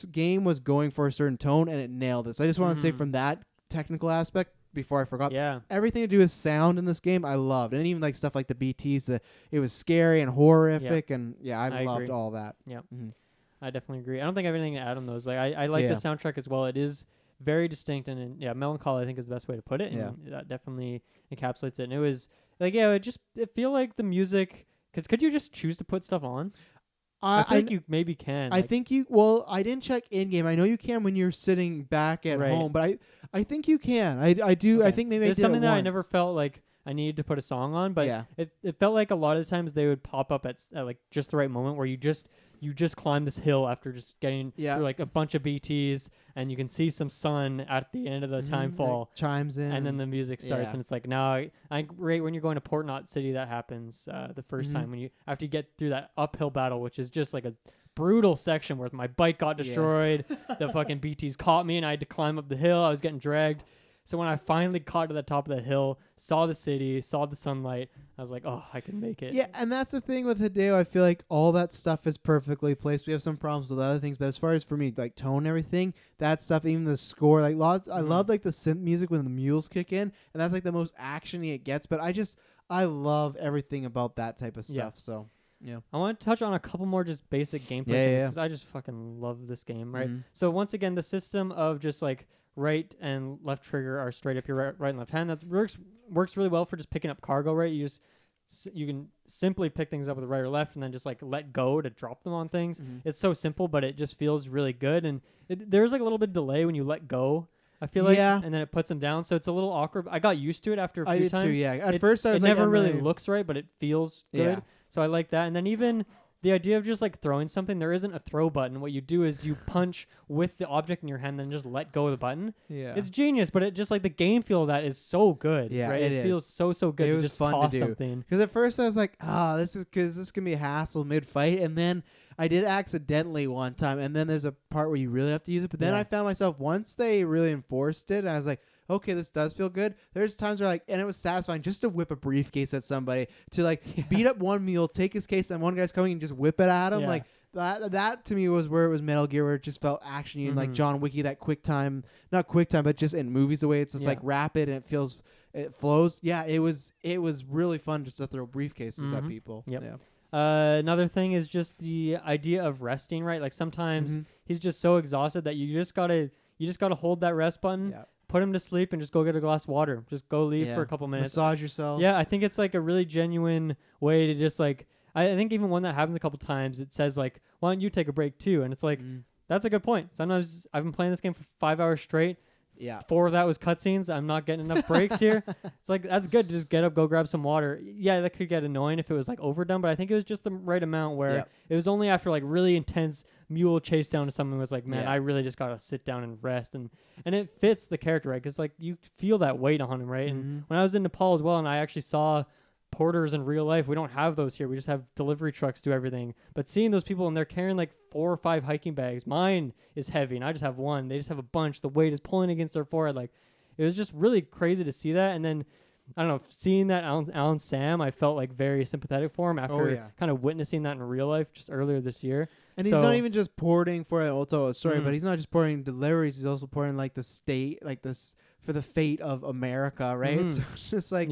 Speaker 1: game was going for, a certain tone, and it nailed it. So I just want to say from that technical aspect, before I forgot, everything to do with sound in this game I loved, and even like stuff like the BTs, it was scary and horrific, and I loved agree. All that.
Speaker 2: I definitely agree. I don't think I have anything to add on those. Like I like the soundtrack as well. It is very distinct, and melancholy I think is the best way to put it, and that definitely encapsulates it. And it was like it feel like the music, because could you just choose to put stuff on? I think you maybe can.
Speaker 1: I think you. Well, I didn't check in game. I know you can when you're sitting back at home, but I think you can. I do. Okay. I think maybe
Speaker 2: there's
Speaker 1: I did
Speaker 2: something that
Speaker 1: once.
Speaker 2: I never felt like I needed to put a song on, but it felt like a lot of the times they would pop up at like just the right moment where you just climb this hill after just getting through like a bunch of BTs, and you can see some sun at the end of the time fall.
Speaker 1: It chimes in,
Speaker 2: and then the music starts, and it's like now right when you're going to Port Knot City, that happens the first time when after you get through that uphill battle, which is just like a brutal section where my bike got destroyed, the fucking BTs caught me, and I had to climb up the hill. I was getting dragged. So when I finally caught to the top of the hill, saw the city, saw the sunlight, I was like, oh, I can make it.
Speaker 1: Yeah, and that's the thing with Hideo. I feel like all that stuff is perfectly placed. We have some problems with other things, but as far as for me, like tone and everything, that stuff, even the score, like I love like the synth music when the mules kick in, and that's like the most action-y it gets. But I love everything about that type of stuff. So. Yeah,
Speaker 2: I want to touch on a couple more just basic gameplay things because I just fucking love this game, right? So once again, the system of just like right and left trigger are straight up your right and left hand. That works really well for just picking up cargo, right? You can simply pick things up with the right or left and then just like let go to drop them on things. It's so simple, but it just feels really good. And there's like a little bit of delay when you let go, I feel like, and then it puts them down. So it's a little awkward. I got used to it after a few times.
Speaker 1: I did too, yeah. At first I was
Speaker 2: like, it never really looks right, but it feels good. Yeah. So I like that. And then even the idea of just like throwing something, there isn't a throw button. What you do is you punch with the object in your hand, then just let go of the button. Yeah, it's genius, but it just like the game feel of that is so good. Yeah, right? It feels so good. It was just fun to do.
Speaker 1: Because at first I was like, this can be a hassle mid fight, and then I did accidentally one time, and then there's a part where you really have to use it. But then I found myself once they really enforced it, and I was like, okay, this does feel good. There's times where and it was satisfying just to whip a briefcase at somebody, to like beat up one mule, take his case, and one guy's coming and just whip it at him. Like that to me was where it was Metal Gear, where it just felt actiony and like John Wicky, that not quick time, but just in movies the way it's just like rapid and it flows. Yeah, it was really fun just to throw briefcases at people.
Speaker 2: Yep. Yeah. Another thing is just the idea of resting, right? Like sometimes he's just so exhausted that you just gotta hold that rest button. Yeah. Put him to sleep and just go get a glass of water. Just go leave for a couple minutes.
Speaker 1: Massage yourself.
Speaker 2: Yeah, I think it's like a really genuine way to just like, I think even when that happens a couple times, it says like, why don't you take a break too? And it's like, that's a good point. Sometimes I've been playing this game for 5 hours straight. Yeah. 4 of that was cutscenes. I'm not getting enough breaks here. It's like, that's good. Just get up, go grab some water. Yeah, that could get annoying if it was like overdone, but I think it was just the right amount where it was only after like really intense mule chase down to someone who was like, man, I really just got to sit down and rest. And it fits the character, right? Because like you feel that weight on him, right? And when I was in Nepal as well, and I actually saw porters in real life, we don't have those here. We just have delivery trucks do everything. But seeing those people and they're carrying like 4 or 5 hiking bags, mine is heavy and I just have one. They just have a bunch. The weight is pulling against their forehead. Like it was just really crazy to see that. And then I don't know, seeing that Alan Sam, I felt like very sympathetic for him after kind of witnessing that in real life just earlier this year.
Speaker 1: And he's not even just porting for it. Also, sorry, but he's not just porting deliveries. He's also porting like the state, like this for the fate of America, right? So it's just like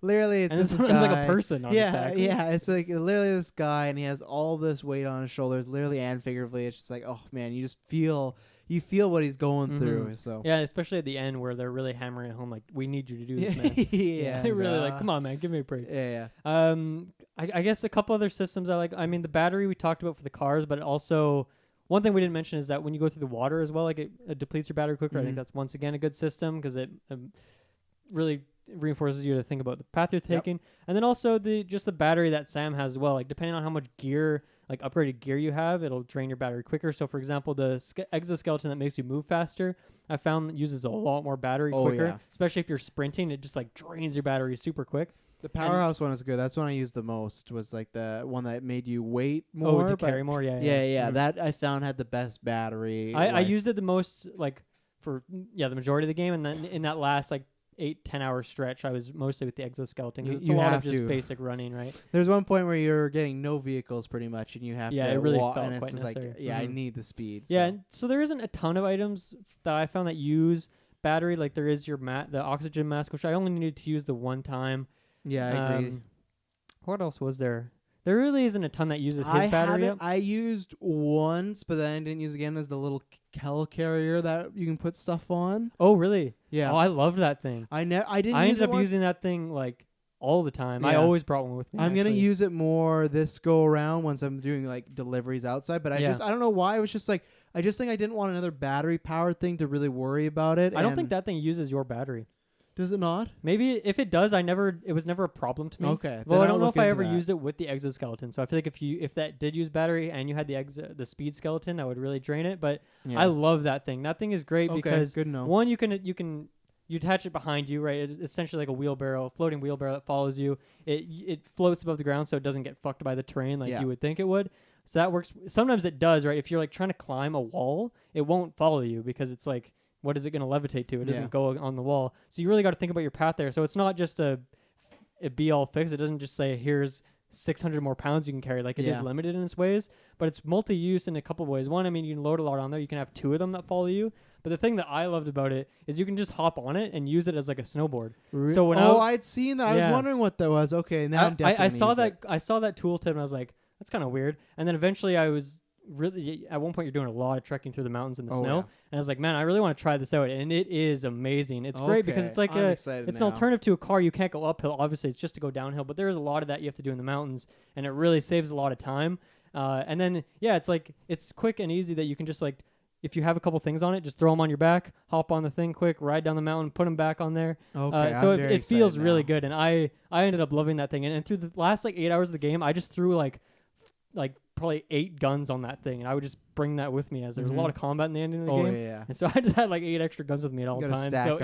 Speaker 1: literally, it's just
Speaker 2: sometimes like a person. On his back.
Speaker 1: It's like literally this guy, and he has all this weight on his shoulders, literally and figuratively. It's just like, oh man, you just feel. You feel what he's going through. So
Speaker 2: yeah, especially at the end where they're really hammering it home, like, we need you to do this, man.
Speaker 1: They're
Speaker 2: really like, come on, man, give me a break.
Speaker 1: Yeah.
Speaker 2: I guess a couple other systems I like. I mean, the battery we talked about for the cars, but also one thing we didn't mention is that when you go through the water as well, like it depletes your battery quicker. I think that's once again a good system because it really reinforces you to think about the path you're taking, and then also the battery that Sam has as well. Like depending on how much gear, like upgraded gear you have, it'll drain your battery quicker. So for example, the exoskeleton that makes you move faster, I found that uses a lot more battery quicker. Especially if you're sprinting, it just like drains your battery super quick.
Speaker 1: The powerhouse one is good. That's one I used the most. Was like the one that made you weight more,
Speaker 2: to carry more.
Speaker 1: Yeah. That I found had the best battery.
Speaker 2: I used it the most, like for the majority of the game, and then in that last like 8-10 hour stretch, I was mostly with the exoskeleton. It's a lot of just basic running, right?
Speaker 1: There's one point where you're getting no vehicles pretty much, and you have to
Speaker 2: it really
Speaker 1: walk,
Speaker 2: felt
Speaker 1: and it's
Speaker 2: quite
Speaker 1: just
Speaker 2: necessary.
Speaker 1: like I need the speed.
Speaker 2: Yeah, so there isn't a ton of items that I found that use battery. Like there is the oxygen mask, which I only needed to use the one time.
Speaker 1: Yeah, I agree.
Speaker 2: What else was there? There really isn't a ton that uses his battery up.
Speaker 1: I used once, but then I didn't use again as the little Kel carrier that you can put stuff on.
Speaker 2: Oh, really?
Speaker 1: Yeah.
Speaker 2: Oh, I loved that thing.
Speaker 1: I ended
Speaker 2: up using that thing like all the time. Yeah. I always brought one with me.
Speaker 1: I'm gonna use it more this go around once I'm doing like deliveries outside. But I don't know why. It was just like I just think I didn't want another battery powered thing to really worry about it.
Speaker 2: I don't think that thing uses your battery.
Speaker 1: Does it not?
Speaker 2: Maybe if it does, it was never a problem to me.
Speaker 1: Okay.
Speaker 2: Well, I don't know if I ever used it with the exoskeleton. So I feel like if that did use battery and you had the speed skeleton, that would really drain it. But I love that thing. That thing is great because
Speaker 1: good to know.
Speaker 2: One, you attach it behind you, right? It's essentially like a floating wheelbarrow that follows you. It floats above the ground so it doesn't get fucked by the terrain like you would think it would. So that works. Sometimes it does, right? If you're like trying to climb a wall, it won't follow you because it's like, what is it going to levitate to? It doesn't go on the wall. So you really got to think about your path there. So it's not just a be all fixed. It doesn't just say, here's 600 more pounds you can carry. Like it is limited in its ways, but it's multi-use in a couple of ways. One, I mean, you can load a lot on there. You can have 2 of them that follow you. But the thing that I loved about it is you can just hop on it and use it as like a snowboard. So when
Speaker 1: I'd seen that. I was wondering what that was. Okay, now I'm definitely
Speaker 2: I saw that tooltip and I was like, that's kind of weird. And then eventually I was really, at one point you're doing a lot of trekking through the mountains in the snow, and I was like, man, I really want to try this out, and it is amazing. It's great because it's like it's an alternative to a car. You can't go uphill, obviously it's just to go downhill, but there is a lot of that you have to do in the mountains, and it really saves a lot of time. And then it's like it's quick and easy that you can just like, if you have a couple things on it, just throw them on your back, hop on the thing quick, ride down the mountain, put them back on there. So it feels really good, and I ended up loving that thing. And through the last like 8 hours of the game, I just threw like probably 8 guns on that thing, and I would just bring that with me as there's a lot of combat in the ending of the game. And so I just had like 8 extra guns with me at all times. So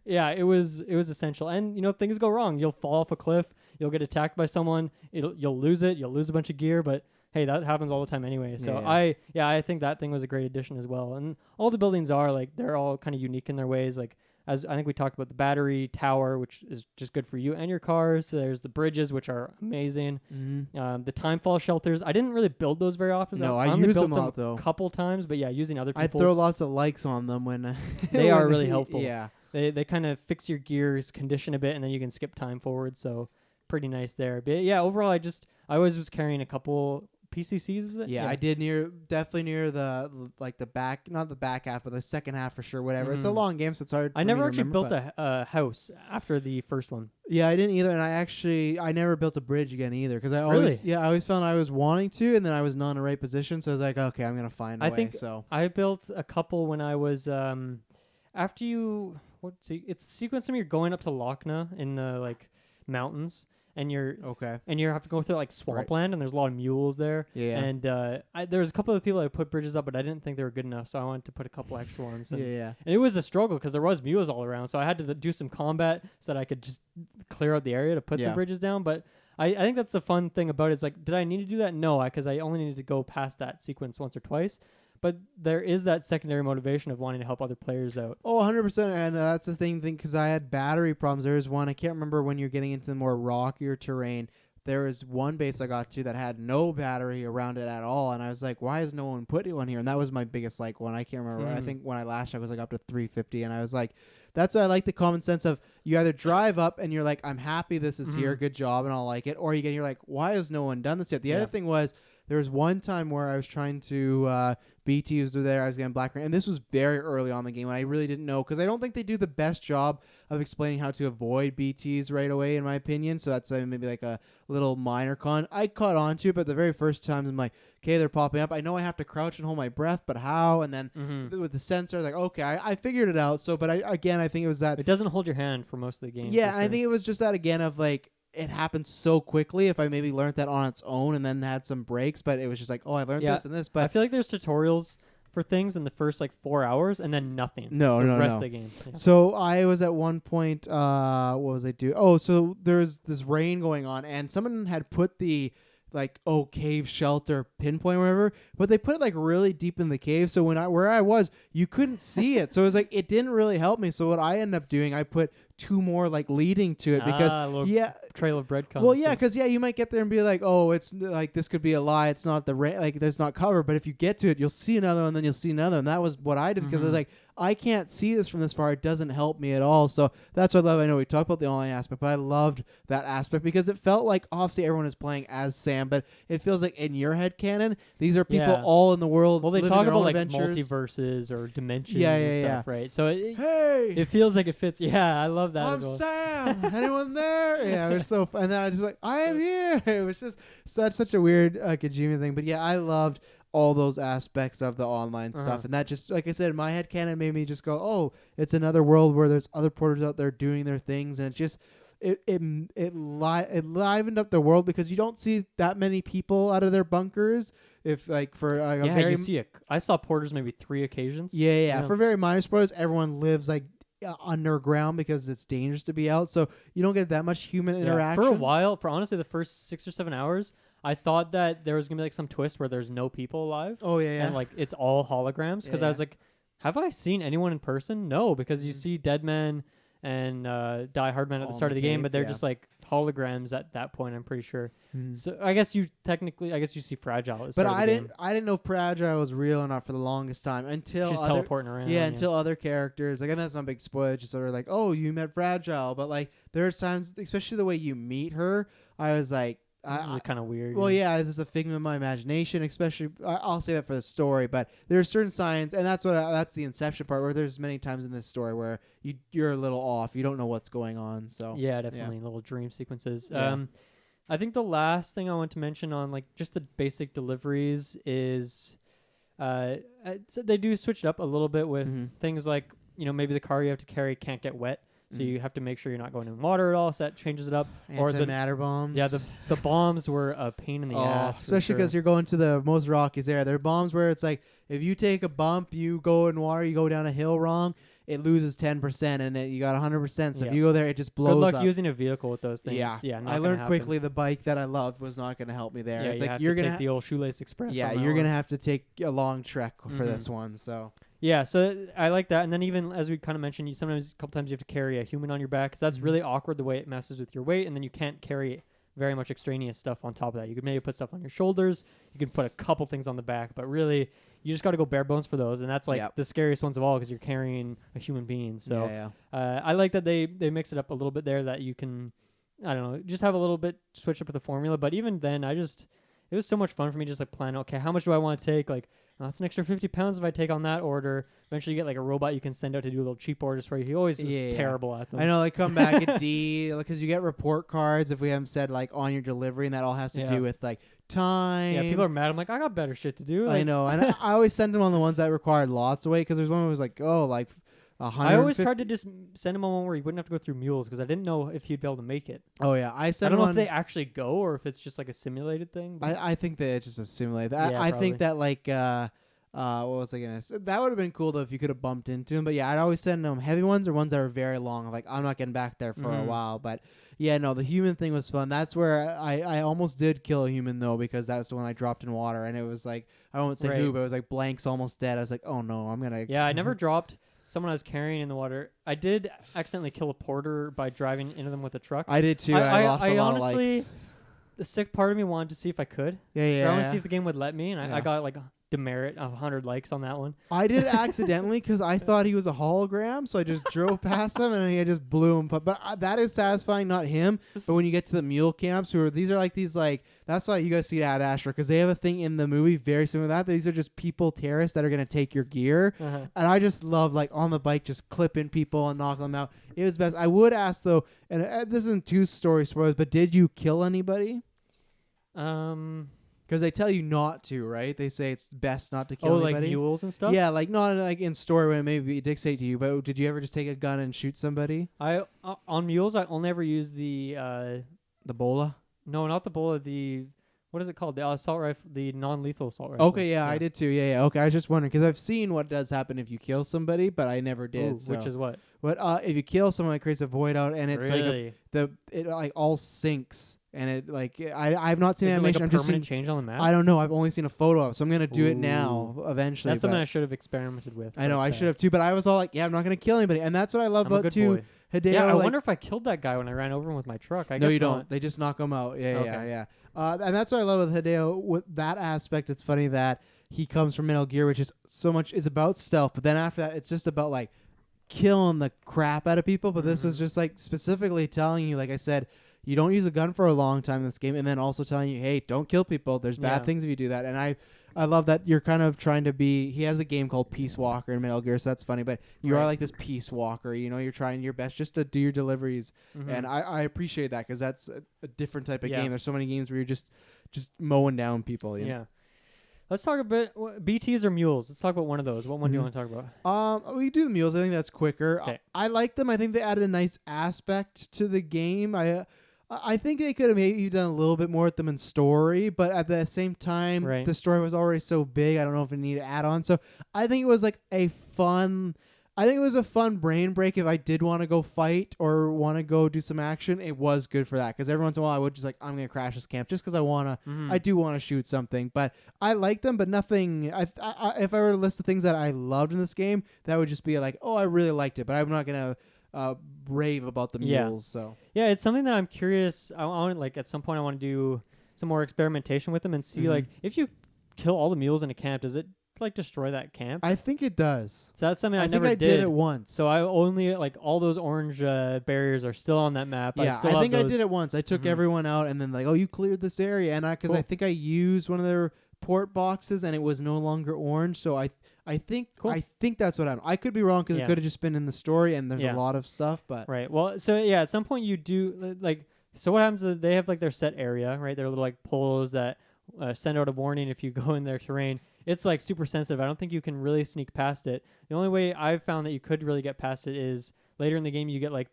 Speaker 2: it was essential. And things go wrong. You'll fall off a cliff. You'll get attacked by someone. You'll lose it. You'll lose a bunch of gear, but hey, that happens all the time anyway. So I think that thing was a great addition as well. And all the buildings are like, they're all kind of unique in their ways. Like, as I think we talked about, the battery tower, which is just good for you and your cars. So there's the bridges, which are amazing. The timefall shelters. I didn't really build those very often.
Speaker 1: No, I used them a lot though.
Speaker 2: A couple times, but using other people's.
Speaker 1: I throw lots of likes on them when
Speaker 2: they are really helpful.
Speaker 1: Yeah,
Speaker 2: they kind of fix your gears, condition a bit, and then you can skip time forward. So pretty nice there. But yeah, overall, I always was carrying a couple PCCs.
Speaker 1: Yeah, I did definitely near the back, not the back half, but the second half for sure. Whatever. It's a long game, so it's hard.
Speaker 2: I never actually built a house after the first one.
Speaker 1: Yeah, I didn't either, and I never built a bridge again either because I always found I was wanting to, and then I was not in the right position, so I was like, okay, I'm gonna find a way. So
Speaker 2: I built a couple when I was after you. It's sequence when you're going up to Lochna in the like mountains. And you have to go through like swampland, and there's a lot of mules there. Yeah. And there's a couple of people that put bridges up, but I didn't think they were good enough, so I wanted to put a couple extra ones. And, and it was a struggle because there was mules all around, so I had to do some combat so that I could just clear out the area to put some bridges down. But I think that's the fun thing about it. It's like, did I need to do that? No, because I only needed to go past that sequence once or twice. but there is that secondary motivation of wanting to help other players out.
Speaker 1: Oh, 100%. And that's the thing, because I had battery problems. There was one, I can't remember when you're getting into the more rockier terrain. There was one base I got to that had no battery around it at all. And I was like, why has no one put one here? And that was my biggest like one. I can't remember. I think when I last checked, I was like up to 350. And I was like, that's why I like the common sense of you either drive up and you're like, I'm happy this is here. Good job. And I'll like it. Or you're like, why has no one done this yet? The other thing was, there was one time where I was trying to BTs were there. I was getting black ring, and this was very early on in the game. And I really didn't know because I don't think they do the best job of explaining how to avoid BTs right away, in my opinion. So that's maybe like a little minor con. I caught on to it, but the very first times I'm like, okay, they're popping up. I know I have to crouch and hold my breath, but how? And then with the sensor, I was like, okay, I figured it out. So, but I think it was that
Speaker 2: it doesn't hold your hand for most of the game.
Speaker 1: Yeah, and I think it was just that again of like, it happened so quickly. If I maybe learned that on its own and then had some breaks, but it was just like, oh, I learned this and this. But
Speaker 2: I feel like there's tutorials for things in the first like 4 hours and then nothing.
Speaker 1: No.
Speaker 2: The rest of the game. Yeah.
Speaker 1: So I was at one point. What was I doing? Oh, so there's this rain going on, and someone had put the cave shelter pinpoint or whatever, but they put it like really deep in the cave. So where I was, you couldn't see it. So it was like it didn't really help me. So what I ended up doing, I put 2 more like leading to it because
Speaker 2: trail of breadcrumbs.
Speaker 1: Well, yeah, because you might get there and be like, oh, it's like this could be a lie. It's not there's not cover. But if you get to it, you'll see another one, then you'll see another. And that was what I did because I was like, I can't see this from this far. It doesn't help me at all. So that's what I love. I know we talked about the online aspect, but I loved that aspect because it felt like obviously everyone is playing as Sam, but it feels like in your head canon, these are people all in the world.
Speaker 2: Well, they
Speaker 1: living
Speaker 2: talk
Speaker 1: their
Speaker 2: about
Speaker 1: own
Speaker 2: like
Speaker 1: adventures.
Speaker 2: multiverses or dimensions and stuff, right? So
Speaker 1: it
Speaker 2: feels like it fits. Yeah, I love that.
Speaker 1: I'm
Speaker 2: as well.
Speaker 1: Sam. Anyone there? Yeah, it was so fun. And then I was just like, I am here. It was just that's such a weird Kojima thing. But yeah, I loved all those aspects of the online stuff, and that just, like I said, my headcanon made me just go, oh, it's another world where there's other porters out there doing their things, and it just it livened up the world because you don't see that many people out of their bunkers. If like for
Speaker 2: you see it. I saw porters maybe 3 occasions.
Speaker 1: Yeah. For very minor spoilers, everyone lives like underground because it's dangerous to be out, so you don't get that much human interaction.
Speaker 2: For a while, for honestly the first 6 or 7 hours, I thought that there was gonna be like some twist where there's no people alive.
Speaker 1: Oh yeah.
Speaker 2: And like it's all holograms because I was like, have I seen anyone in person? No, because you see Dead Men and Die Hard Men at the start of the game, but they're just like holograms at that point, I'm pretty sure. So I guess you see Fragile.
Speaker 1: But I didn't know if Fragile was real or not for the longest time until
Speaker 2: she's teleporting around.
Speaker 1: Yeah, until other characters. Like, and that's not a big spoiler. Just sort of like, oh, you met Fragile, but like there's times, especially the way you meet her, I was like,
Speaker 2: this is kind of weird.
Speaker 1: Well, yeah, is this a figment of my imagination? Especially, I'll say that for the story, but there's certain signs, and that's the Inception part, where there's many times in this story where you're a little off, you don't know what's going on. So
Speaker 2: yeah, definitely little dream sequences.
Speaker 1: Yeah.
Speaker 2: I think the last thing I want to mention on like just the basic deliveries is, so they do switch it up a little bit with things like maybe the car you have to carry can't get wet. So you have to make sure you're not going in water at all. So that changes it up.
Speaker 1: Or the matter bombs.
Speaker 2: Yeah, the bombs were a pain in the ass.
Speaker 1: Especially because you're going to the most rockies there. There are bombs where it's like if you take a bump, you go in water, you go down a hill wrong, it loses 10%, and you got 100%. So if you go there, it just blows up.
Speaker 2: Good luck using a vehicle with those things. Yeah,
Speaker 1: I learned quickly the bike that I loved was not going to help me there.
Speaker 2: Yeah,
Speaker 1: it's
Speaker 2: like you're gonna take the old Shoelace Express.
Speaker 1: Yeah, you're gonna have to take a long trek for this one. So.
Speaker 2: Yeah, so I like that. And then even as we kind of mentioned, a couple times you have to carry a human on your back. So that's really awkward the way it messes with your weight. And then you can't carry very much extraneous stuff on top of that. You could maybe put stuff on your shoulders. You can put a couple things on the back. But really, you just got to go bare bones for those. And that's like the scariest ones of all because you're carrying a human being. So I like that they mix it up a little bit there that you can, I don't know, just have a little bit switch up with the formula. But even then, it was so much fun for me just like plan, okay, how much do I want to take? Like, that's an extra 50 pounds if I take on that order. Eventually you get like a robot you can send out to do little cheap orders for you. He always is terrible at them.
Speaker 1: I know, they come back at D because you get report cards if we haven't said like on your delivery, and that all has to do with like time.
Speaker 2: Yeah, people are mad. I'm like, I got better shit to do. Like,
Speaker 1: I know, and I always send them on the ones that required lots of weight because there's one that was like, oh, like 150.
Speaker 2: I always tried to just send him on one where he wouldn't have to go through mules because I didn't know if he'd be able to make it.
Speaker 1: Oh yeah, I
Speaker 2: don't know if they actually go or if it's just like a simulated thing.
Speaker 1: I think that it's just a simulated. I think that like What was I gonna say? That would have been cool though if you could have bumped into him. But yeah, I'd always send them heavy ones or ones that are very long. Like I'm not getting back there for a while. But yeah, no, the human thing was fun. That's where I almost did kill a human though, because that was the one I dropped in water, and it was like I don't want to say who, but it was like Blank's almost dead. I was like, oh no, I'm gonna.
Speaker 2: Yeah, I never dropped someone I was carrying in the water. I did accidentally kill a porter by driving into them with a truck.
Speaker 1: I did too. I lost a lot
Speaker 2: honestly,
Speaker 1: of likes.
Speaker 2: The sick part of me wanted to see if I could.
Speaker 1: Yeah.
Speaker 2: I want to see if the game would let me, and I got like demerit 100 likes on that one.
Speaker 1: I did accidentally because I thought he was a hologram, so I just drove past him and I just blew him. But that is satisfying, not him. But when you get to the mule camps, these are like that's why you guys see Ad Asher, because they have a thing in the movie very similar to that. These are just people, terrorists that are gonna take your gear, and I just love like on the bike just clipping people and knocking them out. It was best. I would ask though, and this isn't two story spoilers, but did you kill anybody? Because they tell you not to, right? They say it's best not to kill anybody.
Speaker 2: Like mules and stuff?
Speaker 1: Yeah, like not like in story when maybe it dictate to you, but did you ever just take a gun and shoot somebody?
Speaker 2: On mules, I only ever use the
Speaker 1: bola?
Speaker 2: No, not the bola. What is it called? The assault rifle, the non-lethal assault rifle.
Speaker 1: Okay, yeah, I did too. Yeah. Okay, I was just wondering because I've seen what does happen if you kill somebody, but I never did.
Speaker 2: Ooh, which is what?
Speaker 1: What if you kill someone, it creates a void out, and it's
Speaker 2: really?
Speaker 1: it like all sinks. And it like I've not seen
Speaker 2: Is
Speaker 1: animation.
Speaker 2: It like a permanent change on the map?
Speaker 1: I don't know. I've only seen a photo of it, so I'm gonna do it now eventually.
Speaker 2: That's something I should have experimented with.
Speaker 1: I know I should have too, but I was all like, yeah, I'm not gonna kill anybody, and that's what I love about too. Hideo,
Speaker 2: yeah, I wonder if I killed that guy when I ran over him with my truck.
Speaker 1: No, you don't. They just knock him out. Yeah. And that's what I love with Hideo. With that aspect, it's funny that he comes from Metal Gear, which is so much is about stealth, but then after that, it's just about like killing the crap out of people. But this was just like specifically telling you, like I said, you don't use a gun for a long time in this game, and then also telling you, hey, don't kill people. There's bad things if you do that. And I love that you're kind of trying to be. He has a game called Peace Walker in Metal Gear, so that's funny. But you are like this Peace Walker. You know, you're trying your best just to do your deliveries, and I appreciate that because that's a different type of game. There's so many games where you're just mowing down people. You know?
Speaker 2: Let's talk a bit BTs or mules. Let's talk about one of those. What one do you want to talk about?
Speaker 1: We do the mules. I think that's quicker.
Speaker 2: Okay.
Speaker 1: I like them. I think they added a nice aspect to the game. I think they could have maybe done a little bit more with them in story, but at the same time, the story was already so big. I don't know if it needed to add on. So I think it was like a fun brain break. If I did want to go fight or want to go do some action, it was good for that. Because every once in a while, I would just like, I'm going to crash this camp just because I do want to shoot something. But I like them, but nothing. If I were to list the things that I loved in this game, that would just be like, oh, I really liked it, but I'm not going to rave about the mules. So
Speaker 2: yeah, it's something that I'm curious. I want like at some point I want to do some more experimentation with them and see like if you kill all the mules in a camp, does it like destroy that camp?
Speaker 1: I think it does.
Speaker 2: So that's something I never
Speaker 1: think I did it once.
Speaker 2: So I only like all those orange barriers are still on that map.
Speaker 1: Yeah, I think I did it once. I took everyone out and then like, oh, you cleared this area, and because I think I used one of their port boxes and it was no longer orange. So I think that's what happened. I could be wrong because it could have just been in the story and there's a lot of stuff. But
Speaker 2: right. Well, so yeah, at some point you do like. So what happens is they have like their set area, right? Their little like poles that send out a warning if you go in their terrain. It's like super sensitive. I don't think you can really sneak past it. The only way I've found that you could really get past it is later in the game you get like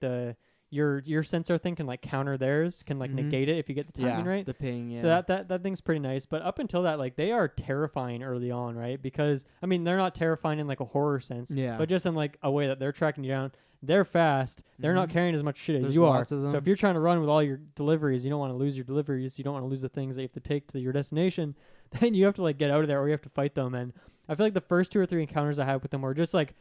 Speaker 2: your sensor thing can like counter theirs, can like negate it if you get the timing right.
Speaker 1: The ping,
Speaker 2: So that thing's pretty nice. But up until that, like they are terrifying early on, right? Because I mean they're not terrifying in like a horror sense.
Speaker 1: Yeah.
Speaker 2: But just in like a way that they're tracking you down. They're fast. They're not carrying as much shit as you are. So if you're trying to run with all your deliveries, you don't want to lose your deliveries. You don't want to lose the things that you have to take to your destination. Then you have to like get out of there or you have to fight them. And I feel like the first 2 or 3 encounters I had with them were just like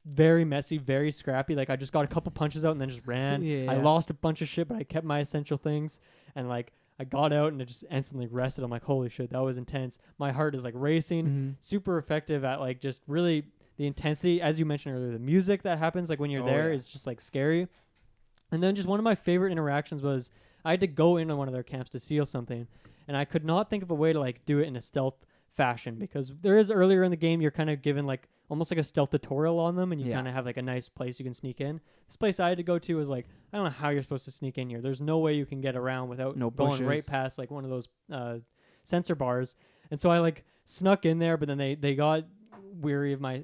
Speaker 2: very messy, very scrappy. Like I just got a couple punches out and then just ran. I lost a bunch of shit, but I kept my essential things. And like I got out and it just instantly rested. I'm like, holy shit, that was intense. My heart is like racing. Super effective at like just really the intensity, as you mentioned earlier, the music that happens like when you're there is just like scary. And then just one of my favorite interactions was I had to go into one of their camps to steal something, and I could not think of a way to like do it in a stealth fashion because there is earlier in the game you're kind of given like almost like a stealth tutorial on them, and you kind of have like a nice place you can sneak in. This place I had to go to was like I don't know how you're supposed to sneak in here. There's no way you can get around without going right past like one of those sensor bars. And so I like snuck in there, but then they got weary of my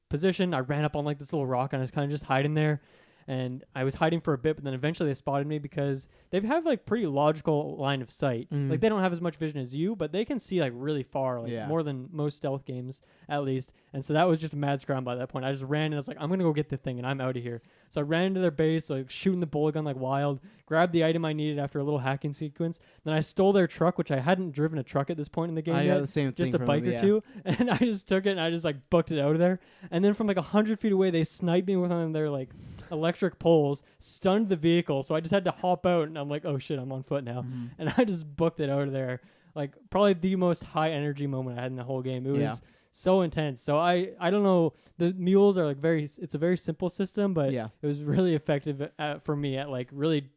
Speaker 2: position. I ran up on like this little rock and I was kind of just hiding there, and I was hiding for a bit, but then eventually they spotted me because they have like pretty logical line of sight. Like they don't have as much vision as you, but they can see like really far, like more than most stealth games at least. And so that was just a mad scramble at that point. I just ran and I was like, I'm gonna go get the thing and I'm out of here. So I ran into their base, like shooting the bullet gun like wild, grabbed the item I needed after a little hacking sequence. Then I stole their truck, which I hadn't driven a truck at this point in the game
Speaker 1: I
Speaker 2: yet.
Speaker 1: got the same
Speaker 2: just
Speaker 1: thing
Speaker 2: a bike or two, and I just took it and I just like booked it out of there. And then from like 100 feet away, they sniped me with one of their like electric poles, stunned the vehicle. So I just had to hop out, and I'm like, oh shit, I'm on foot now, and I just booked it out of there. Like probably the most high energy moment I had in the whole game. It was so intense. So I don't know. The mules are like it's a very simple system, but it was really effective for me at like really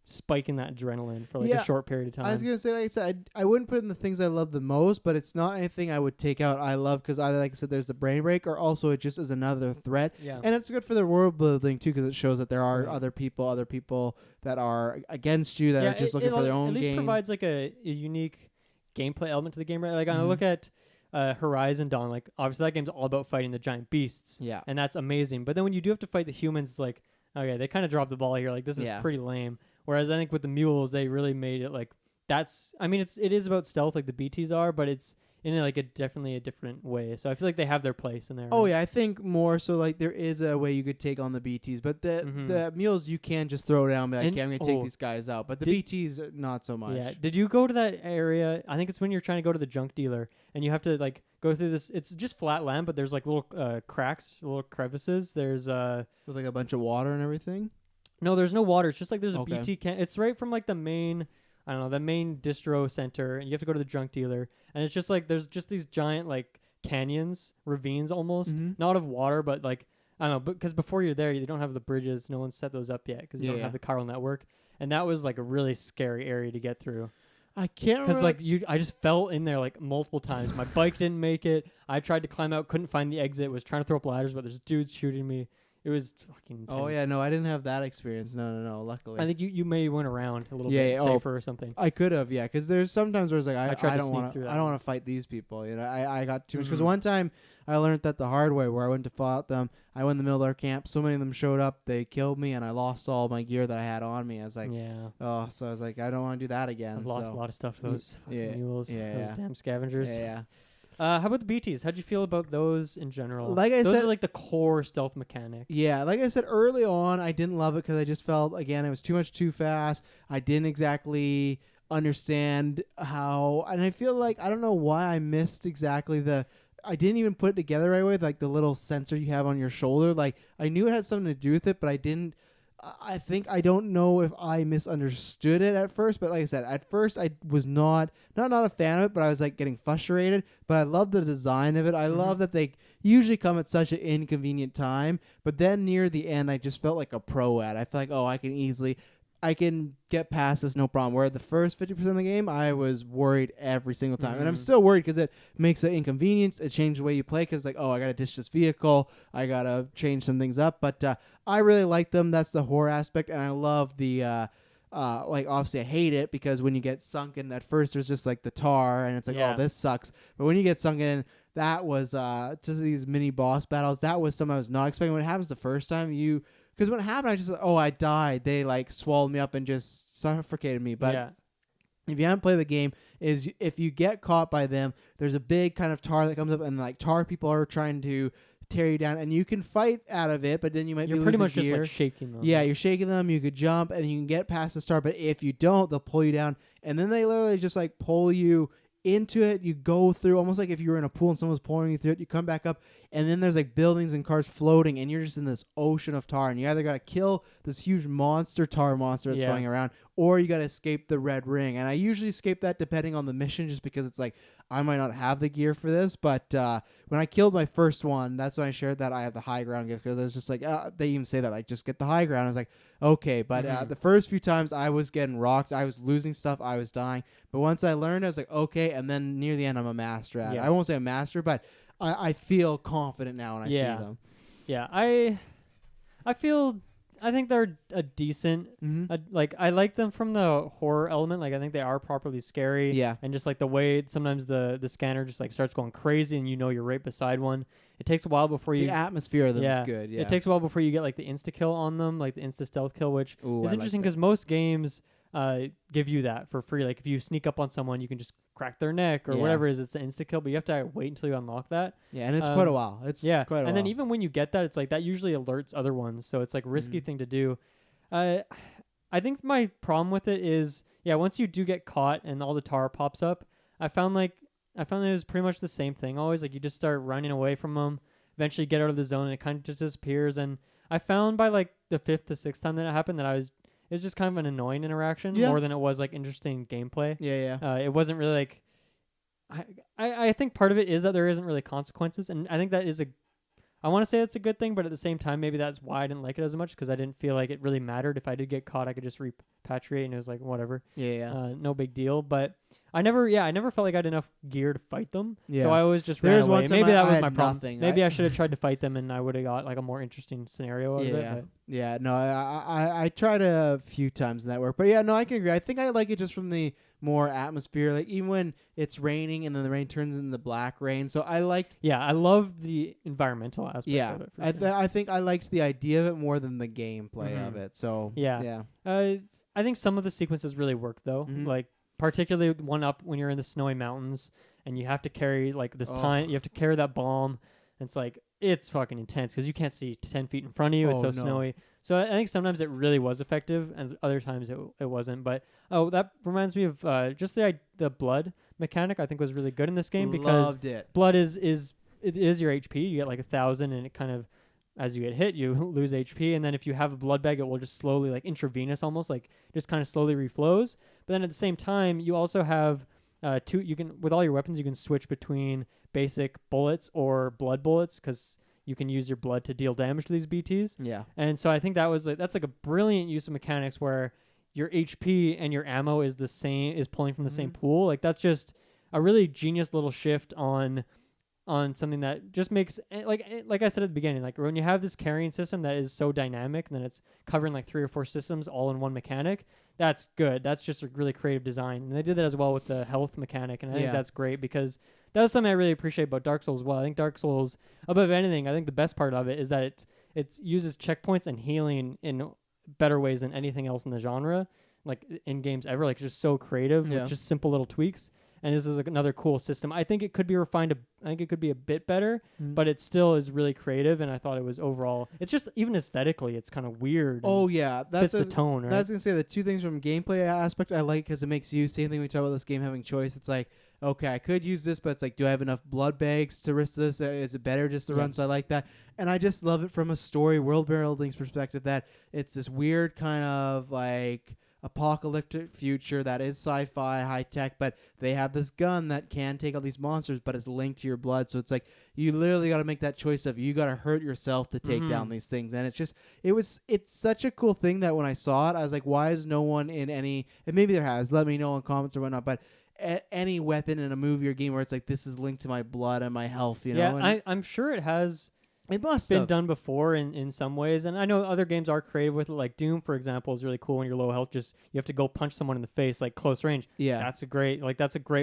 Speaker 2: spiking that adrenaline for like a short period of time.
Speaker 1: I was gonna say, like I said, I wouldn't put it in the things I love the most, but it's not anything I would take out. I love because either, like I said, there's the brain break, or also it just is another threat. Yeah, and it's good for the world building too, because it shows that there are other people that are against you that are just looking for their own
Speaker 2: gain. At least provides like a unique gameplay element to the game, right? Like I look at Horizon Dawn, like obviously that game's all about fighting the giant beasts. Yeah, and that's amazing. But then when you do have to fight the humans, it's like, okay, they kind of dropped the ball here. Like this is pretty lame. Whereas I think with the mules, they really made it like that's. I mean, it is about stealth like the BTs are, but it's in like definitely a different way. So I feel like they have their place in there.
Speaker 1: Oh yeah, I think more so like there is a way you could take on the BTs, but the mules you can just throw down. Be like, okay, I'm gonna take these guys out. But the BTs not so much.
Speaker 2: Yeah. Did you go to that area? I think it's when you're trying to go to the junk dealer and you have to like go through this. It's just flat land, but there's like little cracks, little crevices. There's
Speaker 1: with like a bunch of water and everything.
Speaker 2: No, there's no water. It's just like there's a BT can. It's right from like the main, I don't know, the main distro center, and you have to go to the junk dealer. And it's just like there's just these giant like canyons, ravines almost, not of water, but like I don't know, because before you're there, you don't have the bridges. No one's set those up yet because you don't have the chiral network. And that was like a really scary area to get through.
Speaker 1: I can't remember.
Speaker 2: Because like I just fell in there like multiple times. My bike didn't make it. I tried to climb out, couldn't find the exit. Was trying to throw up ladders, but there's dudes shooting me. It was fucking intense.
Speaker 1: Oh, yeah, no, I didn't have that experience. No, luckily.
Speaker 2: I think you may went around a little bit safer or something.
Speaker 1: I could have, yeah, because there's sometimes where it's like, I don't want to fight these people. You know, I got too much. Because one time I learned that the hard way where I went to fight them. I went in the middle of their camp. So many of them showed up. They killed me, and I lost all my gear that I had on me. I was like, so I was like, I don't want to do that again.
Speaker 2: I've lost a lot of stuff to those fucking mules, those damn scavengers.
Speaker 1: Yeah.
Speaker 2: How about the BTs? How'd you feel about those in general?
Speaker 1: Like I said,
Speaker 2: those are like the core stealth mechanic.
Speaker 1: Yeah, like I said early on, I didn't love it because I just felt, again, it was too much too fast. I didn't exactly understand how, and I feel like, I don't know why I missed exactly I didn't even put it together right away, like the little sensor you have on your shoulder. Like, I knew it had something to do with it, but I didn't. I don't know if I misunderstood it at first, but like I said, at first I was not a fan of it, but I was like getting frustrated. But I love the design of it. I love that they usually come at such an inconvenient time, but then near the end, I just felt like a pro at it. I feel like, I can get past this, no problem. Where the first 50% of the game, I was worried every single time. And I'm still worried because it makes an inconvenience. It changed the way you play because, like, I got to ditch this vehicle. I got to change some things up. But I really like them. That's the horror aspect. And I love the, like, obviously I hate it because when you get sunken, at first there's just, like, the tar. And it's like, oh, this sucks. But when you get sunken, that was, just these mini boss battles, that was something I was not expecting. When it happens the first time, because when it happened, I just I died. They like swallowed me up and just suffocated me. But if you haven't played the game, if you get caught by them, there's a big kind of tar that comes up, and like tar people are trying to tear you down, and you can fight out of it, but then you might be
Speaker 2: pretty
Speaker 1: losing
Speaker 2: much
Speaker 1: gear.
Speaker 2: just like shaking them.
Speaker 1: Yeah, you're shaking them. You could jump, and you can get past the star. But if you don't, they'll pull you down, and then they literally just like pull you into it. You go through almost like if you were in a pool and someone was pulling you through it. You come back up, and then there's like buildings and cars floating, and you're just in this ocean of tar, and you either got to kill this huge tar monster that's going around, or you got to escape the red ring. And I usually escape that depending on the mission, just because it's like I might not have the gear for this. But when I killed my first one, that's when I shared that I have the high ground gift, because it was just like they even say that, like, just get the high ground. I was like, okay. But the first few times I was getting rocked, I was losing stuff, I was dying. But once I learned, I was like, okay. And then near the end, I'm a master at it. I won't say a master, but I feel confident now when I see them.
Speaker 2: Yeah, I I think they're a decent. Like I like them from the horror element. Like I think they are properly scary.
Speaker 1: Yeah.
Speaker 2: And just like the way sometimes the scanner just like starts going crazy and you're right beside one. It takes a while before you.
Speaker 1: The atmosphere of them is good. Yeah.
Speaker 2: It takes a while before you get like the insta kill on them, like the insta stealth kill, which is interesting because most games give you that for free. Like if you sneak up on someone, you can just crack their neck or whatever it is. It's an insta kill, but you have to wait until you unlock that.
Speaker 1: Yeah, and it's quite a while. It's quite a while.
Speaker 2: And then even when you get that, it's like that usually alerts other ones, so it's like a risky thing to do. I think my problem with it is once you do get caught and all the tar pops up, I found it was pretty much the same thing always. Like you just start running away from them, eventually get out of the zone, and it kind of just disappears. And I found by like the 5th to 6th time that it happened that it was just kind of an annoying interaction more than it was like interesting gameplay. It wasn't really like I think part of it is that there isn't really consequences, and I think that is I want to say it's a good thing, but at the same time, maybe that's why I didn't like it as much, because I didn't feel like it really mattered. If I did get caught, I could just repatriate, and it was like, whatever. No big deal. But I never felt like I had enough gear to fight them. So I always just ran away. Maybe that was my problem. Maybe I should have tried to fight them, and I would have got like a more interesting scenario out of it.
Speaker 1: Yeah, no, I tried a few times and that worked. But no, I can agree. I think I like it just from the more atmosphere, like even when it's raining and then the rain turns into black rain. So I liked.
Speaker 2: Yeah, I love the environmental aspect of it.
Speaker 1: I think I liked the idea of it more than the gameplay of it. So
Speaker 2: I think some of the sequences really work though. Like particularly one up when you're in the snowy mountains and you have to carry like this time. You have to carry that bomb. And it's like it's fucking intense because you can't see 10 feet in front of you. It's so snowy. So I think sometimes it really was effective, and other times it wasn't. But that reminds me of just the blood mechanic. I think was really good in this game because blood is your HP. You get like 1,000, and it kind of as you get hit, you lose HP. And then if you have a blood bag, it will just slowly like intravenous, almost like just kind of slowly reflows. But then at the same time, you also have you can with all your weapons you can switch between basic bullets or blood bullets because you can use your blood to deal damage to these BTs. Yeah. And so I think that's like a brilliant use of mechanics where your HP and your ammo is pulling from the same pool. Like that's just a really genius little shift on something that just makes like I said at the beginning, like when you have this carrying system that is so dynamic and then it's covering like 3 or 4 systems all in one mechanic, that's good. That's just a really creative design. And they did that as well with the health mechanic, and I think that's great because that's something I really appreciate about Dark Souls as well. I think Dark Souls, above anything, I think the best part of it is that it uses checkpoints and healing in better ways than anything else in the genre, like in games ever. Like just so creative with just simple little tweaks. And this is like another cool system. I think it could be refined. I think it could be a bit better, but it still is really creative. And I thought it was overall. It's just even aesthetically, it's kind of weird.
Speaker 1: Oh yeah,
Speaker 2: that's the tone. Right?
Speaker 1: I was gonna say the 2 things from gameplay aspect I like because it makes you same thing we talk about this game having choice. It's like okay, I could use this, but it's like, do I have enough blood bags to risk this? Is it better just to run? So I like that, and I just love it from a story world building perspective that it's this weird kind of like apocalyptic future that is sci-fi high tech, but they have this gun that can take out these monsters, but it's linked to your blood. So it's like you literally got to make that choice of you got to hurt yourself to take down these things. And it's such a cool thing that when I saw it, I was like, why is no one in any, and maybe there has, let me know in comments or whatnot, but any weapon in a movie or game where it's like this is linked to my blood and my health, you know?
Speaker 2: Yeah, I'm sure it has.
Speaker 1: It must
Speaker 2: been
Speaker 1: have
Speaker 2: done before in some ways, and I know other games are creative with it. Like Doom, for example, is really cool when you're low health. Just you have to go punch someone in the face, like close range. Yeah, that's a great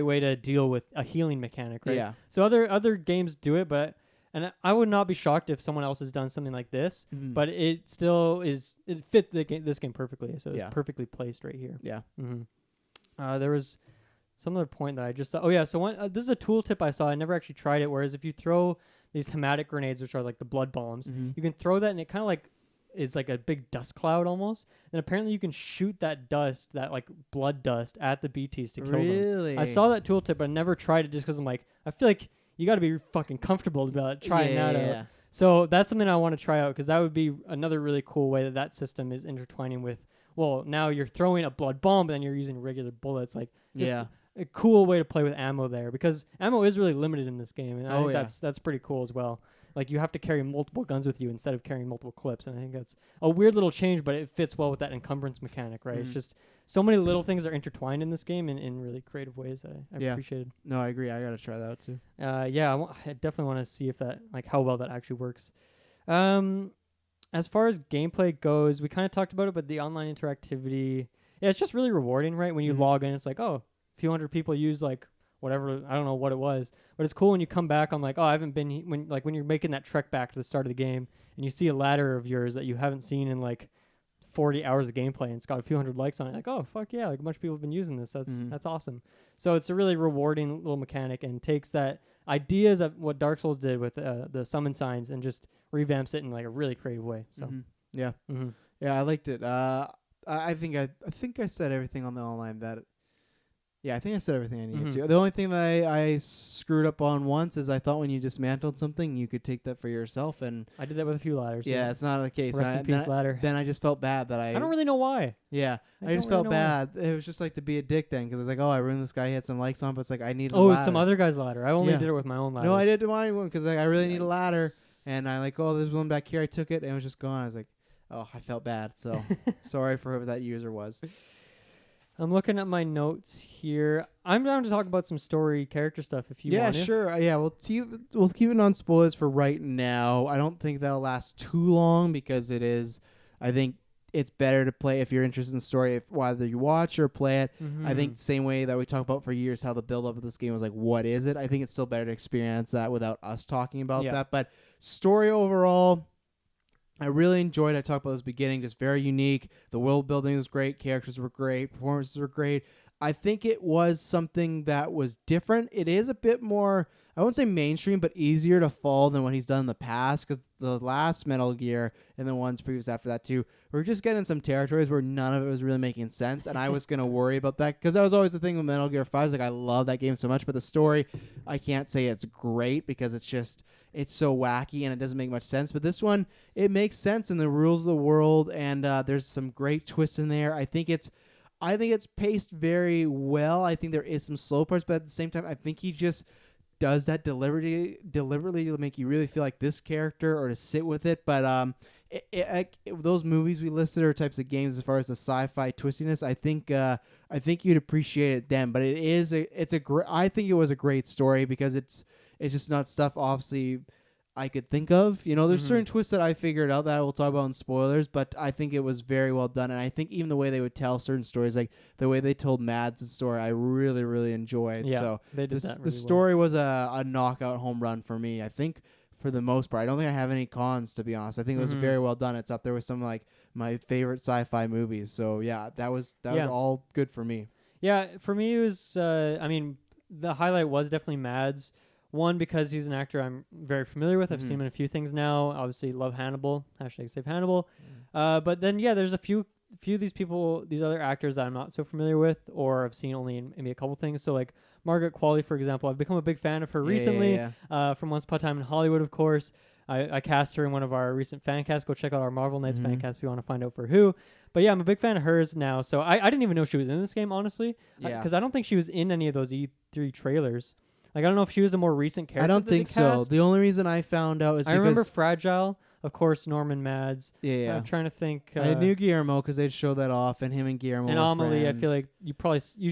Speaker 2: way to deal with a healing mechanic, right? Yeah. So other games do it, and I would not be shocked if someone else has done something like this. But it still it fit this game perfectly. So it's perfectly placed right here. Yeah. There was some other point that I just thought. Oh yeah, so this is a tooltip I saw. I never actually tried it. Whereas if you throw these hematic grenades, which are like the blood bombs, you can throw that and it kind of like is like a big dust cloud almost. And apparently you can shoot that dust, that like blood dust, at the BTs to kill them. Really? I saw that tooltip, but I never tried it just because I'm like, I feel like you got to be fucking comfortable about trying that out. So that's something I want to try out because that would be another really cool way that system is intertwining with. Well, now you're throwing a blood bomb, but then you're using regular bullets. Like a cool way to play with ammo there because ammo is really limited in this game, and I think that's pretty cool as well. Like you have to carry multiple guns with you instead of carrying multiple clips, and I think that's a weird little change, but it fits well with that encumbrance mechanic, right? It's just so many little things are intertwined in this game in really creative ways that I appreciated.
Speaker 1: No, I agree. I gotta try that out too.
Speaker 2: I definitely want to see if that how well that actually works. as far as gameplay goes, we kind of talked about it, but the online interactivity, yeah, it's just really rewarding, right? When you log in, it's like, oh, a few hundred people use like whatever, I don't know what it was, but it's cool when you come back on like, oh, I haven't been when you're making that trek back to the start of the game and you see a ladder of yours that you haven't seen in like 40 hours of gameplay and it's got a few hundred likes on it, like, oh fuck yeah, like a bunch of people have been using this. That's awesome. So it's a really rewarding little mechanic and takes that ideas of what Dark Souls did with the summon signs and just revamps it in like a really creative way. So
Speaker 1: yeah, I liked it. I think I said everything on the online that. Yeah, I think I said everything I needed to. The only thing that I screwed up on once is I thought when you dismantled something, you could take that for yourself, and
Speaker 2: I did that with a few ladders.
Speaker 1: Yeah, it's not the case.
Speaker 2: Rest in peace, ladder.
Speaker 1: Then I just felt bad that I
Speaker 2: don't really know why.
Speaker 1: Yeah, I just felt bad. It was just like to be a dick then, because it's like, oh, I ruined this guy. He had some likes on, but it's like I need.
Speaker 2: Oh, it was some other guy's ladder. I only did it with my own ladder.
Speaker 1: No, I did mine one because like, I really need a ladder, and I like, oh, there's one back here. I took it and it was just gone. I was like, oh, I felt bad. So sorry for whoever that user was.
Speaker 2: I'm looking at my notes here. I'm down to talk about some story character stuff if you want to.
Speaker 1: Yeah, sure. Yeah, we'll keep it on spoilers for right now. I don't think that'll last too long because it is. I think it's better to play if you're interested in story, if whether you watch or play it. I think the same way that we talked about for years how the build up of this game was like, what is it? I think it's still better to experience that without us talking about that. But story overall, I really enjoyed it. I talked about this beginning, just very unique. The world building was great. Characters were great. Performances were great. I think it was something that was different. It is a bit more, I won't say mainstream, but easier to follow than what he's done in the past, because the last Metal Gear and the ones previous after that too, we're just getting some territories where none of it was really making sense, and I was going to worry about that, because that was always the thing with Metal Gear 5. Like, I love that game so much, but the story, I can't say it's great, because it's so wacky and it doesn't make much sense. But this one, it makes sense in the rules of the world, and there's some great twists in there. I think it's paced very well. I think there is some slow parts, but at the same time, I think he just does that deliberately to make you really feel like this character or to sit with it. But those movies we listed are types of games as far as the sci-fi twistiness. I think you'd appreciate it then. But I think it was a great story, because it's just not stuff obviously I could think of. You know, there's certain twists that I figured out that I will talk about in spoilers, but I think it was very well done. And I think even the way they would tell certain stories, like the way they told Mads' story, I really, really enjoyed.
Speaker 2: Yeah,
Speaker 1: so
Speaker 2: they did that really
Speaker 1: the story was a knockout home run for me, I think, for the most part. I don't think I have any cons, to be honest. I think it was very well done. It's up there with some like my favorite sci-fi movies. So yeah, that was all good for me.
Speaker 2: Yeah, for me it was, I mean, the highlight was definitely Mads. One, because he's an actor I'm very familiar with. I've seen him in a few things now. Obviously, love Hannibal. #save Hannibal. But then, yeah, there's a few of these people, these other actors that I'm not so familiar with, or I've seen only in maybe a couple things. So, like Margaret Qualley, for example, I've become a big fan of her recently. From Once Upon a Time in Hollywood, of course. I cast her in one of our recent fan casts. Go check out our Marvel Knights fan cast if you want to find out for who. But yeah, I'm a big fan of hers now. So I didn't even know she was in this game, honestly. Because I don't think she was in any of those E3 trailers. Like, I don't know if she was a more recent character.
Speaker 1: I don't think so. The only reason I found out is because I
Speaker 2: remember Fragile, of course, Norman Mads.
Speaker 1: Yeah.
Speaker 2: I'm trying to think.
Speaker 1: I knew Guillermo because they'd show that off, and him and Guillermo
Speaker 2: and
Speaker 1: were
Speaker 2: Amelie,
Speaker 1: friends.
Speaker 2: I feel like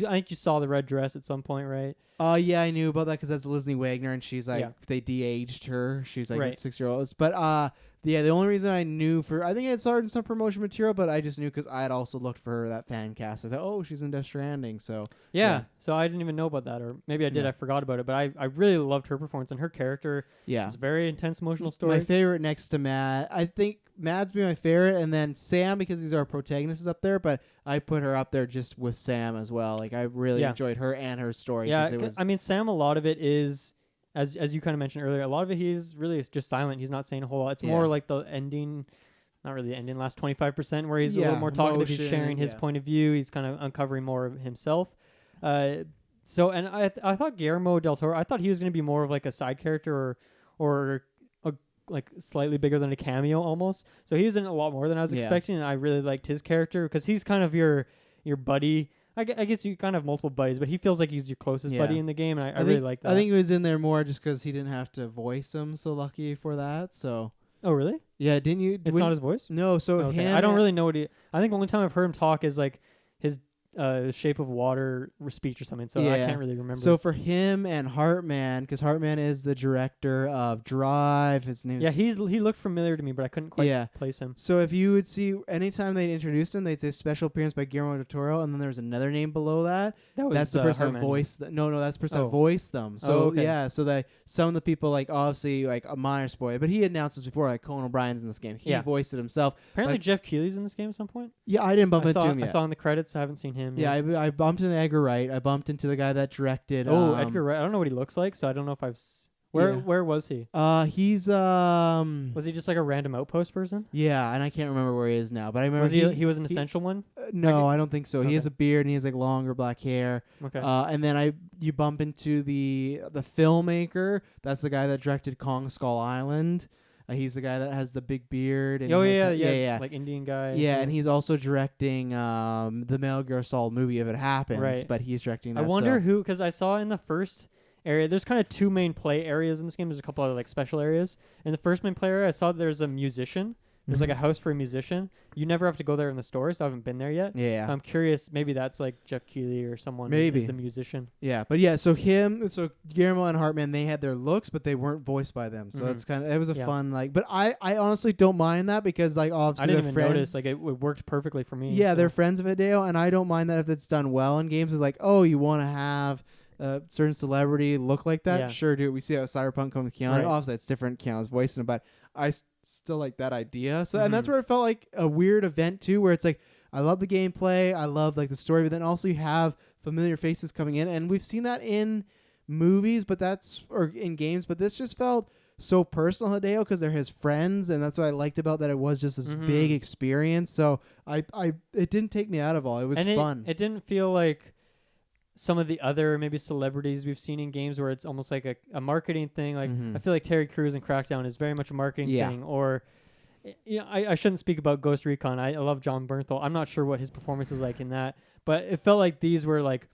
Speaker 2: I think you saw the red dress at some point, right?
Speaker 1: Yeah, I knew about that because that's Lizzie Wagner, and she's like, they de-aged her. She's like a 6-year-old. But yeah, the only reason I knew I think I saw her in some promotion material, but I just knew because I had also looked for her, that fan cast. I thought, oh, she's in Death Stranding. So
Speaker 2: yeah, so I didn't even know about that, or maybe I did. I forgot about it, but I really loved her performance and her character. Yeah, it's a very intense, emotional story.
Speaker 1: My favorite next to Matt, I think Matt's be my favorite, and then Sam, because these are our protagonists up there. But I put her up there just with Sam as well. Like, I really enjoyed her and her story.
Speaker 2: Yeah, I mean, Sam, a lot of it is. As you kind of mentioned earlier, a lot of it he's really just silent. He's not saying a whole lot. It's more like the ending, not really the ending, last 25% where he's a little more talkative. He's sharing his point of view. He's kind of uncovering more of himself. So, and I thought Guillermo del Toro, I thought he was going to be more of like a side character or like slightly bigger than a cameo almost. So he was in a lot more than I was expecting, and I really liked his character because he's kind of your buddy. I guess you kind of have multiple buddies, but he feels like he's your closest buddy in the game, and I really like that.
Speaker 1: I think he was in there more just because he didn't have to voice him, so lucky for that. So.
Speaker 2: Oh, really?
Speaker 1: Yeah, didn't you?
Speaker 2: It's not his voice?
Speaker 1: No, so
Speaker 2: I don't really know what I think the only time I've heard him talk is like Shape of Water speech or something. So I can't really remember.
Speaker 1: So for him and Hartman, because Hartman is the director of Drive, his name.
Speaker 2: He looked familiar to me, but I couldn't quite place him.
Speaker 1: So if you would see anytime they introduced him, they'd say special appearance by Guillermo del Toro, and then there's another name below that. That's the person that voiced. No, that's the person that voiced them. So so that some of the people, like obviously like a minor spoiler, but he announced this before, like Conan O'Brien's in this game. He voiced it himself.
Speaker 2: Apparently Jeff Keighley's in this game at some point.
Speaker 1: Yeah, I didn't bump into him yet.
Speaker 2: I saw in the credits. I haven't seen him.
Speaker 1: Yeah, I bumped into Edgar Wright. I bumped into the guy that directed.
Speaker 2: Edgar Wright. I don't know what he looks like, so I don't know if I've. Where was he?
Speaker 1: He's
Speaker 2: Was he just like a random Outpost person?
Speaker 1: Yeah, and I can't remember where he is now, but I remember
Speaker 2: he was an essential one.
Speaker 1: No, I don't think so. Okay. He has a beard and he has like longer black hair.
Speaker 2: Okay.
Speaker 1: And then you bump into the filmmaker. That's the guy that directed Kong Skull Island. He's the guy that has the big beard. And
Speaker 2: yeah, like Indian guy.
Speaker 1: Yeah, and he's also directing the Metal Gear Solid movie If It Happens.
Speaker 2: Right.
Speaker 1: But he's directing that.
Speaker 2: I wonder who, because I saw in the first area, there's kind of two main play areas in this game. There's a couple other like special areas. In the first main play area, I saw there's a musician. There's like a house for a musician. You never have to go there in the store, so I haven't been there yet.
Speaker 1: Yeah.
Speaker 2: So I'm curious, maybe that's like Jeff Keighley or someone who's the musician.
Speaker 1: Yeah, but yeah, so Guillermo and Hartman, they had their looks, but they weren't voiced by them. So it's it was a fun, like, but I honestly don't mind that because, like, obviously
Speaker 2: I didn't even notice, like, it worked perfectly for me.
Speaker 1: Yeah, they're friends of Hideo, and I don't mind that if it's done well in games. It's like, oh, you want to have a certain celebrity look like that?
Speaker 2: Yeah.
Speaker 1: Sure, dude. We see how Cyberpunk comes with Keanu.
Speaker 2: Right.
Speaker 1: Obviously, it's different. Keanu's voicing him, but I still like that idea. So, and that's where it felt like a weird event too, where it's like, I love the gameplay, I love like the story, but then also you have familiar faces coming in, and we've seen that in movies, or in games, but this just felt so personal, Hideo, because they're his friends, and that's what I liked about that. It was just this big experience. So it didn't take me out of all. It was fun.
Speaker 2: It didn't feel like some of the other maybe celebrities we've seen in games where it's almost like a marketing thing. Like I feel like Terry Crews in Crackdown is very much a marketing thing. Or, you know, I shouldn't speak about Ghost Recon. I love John Bernthal. I'm not sure what his performance is like in that, but it felt like these were like,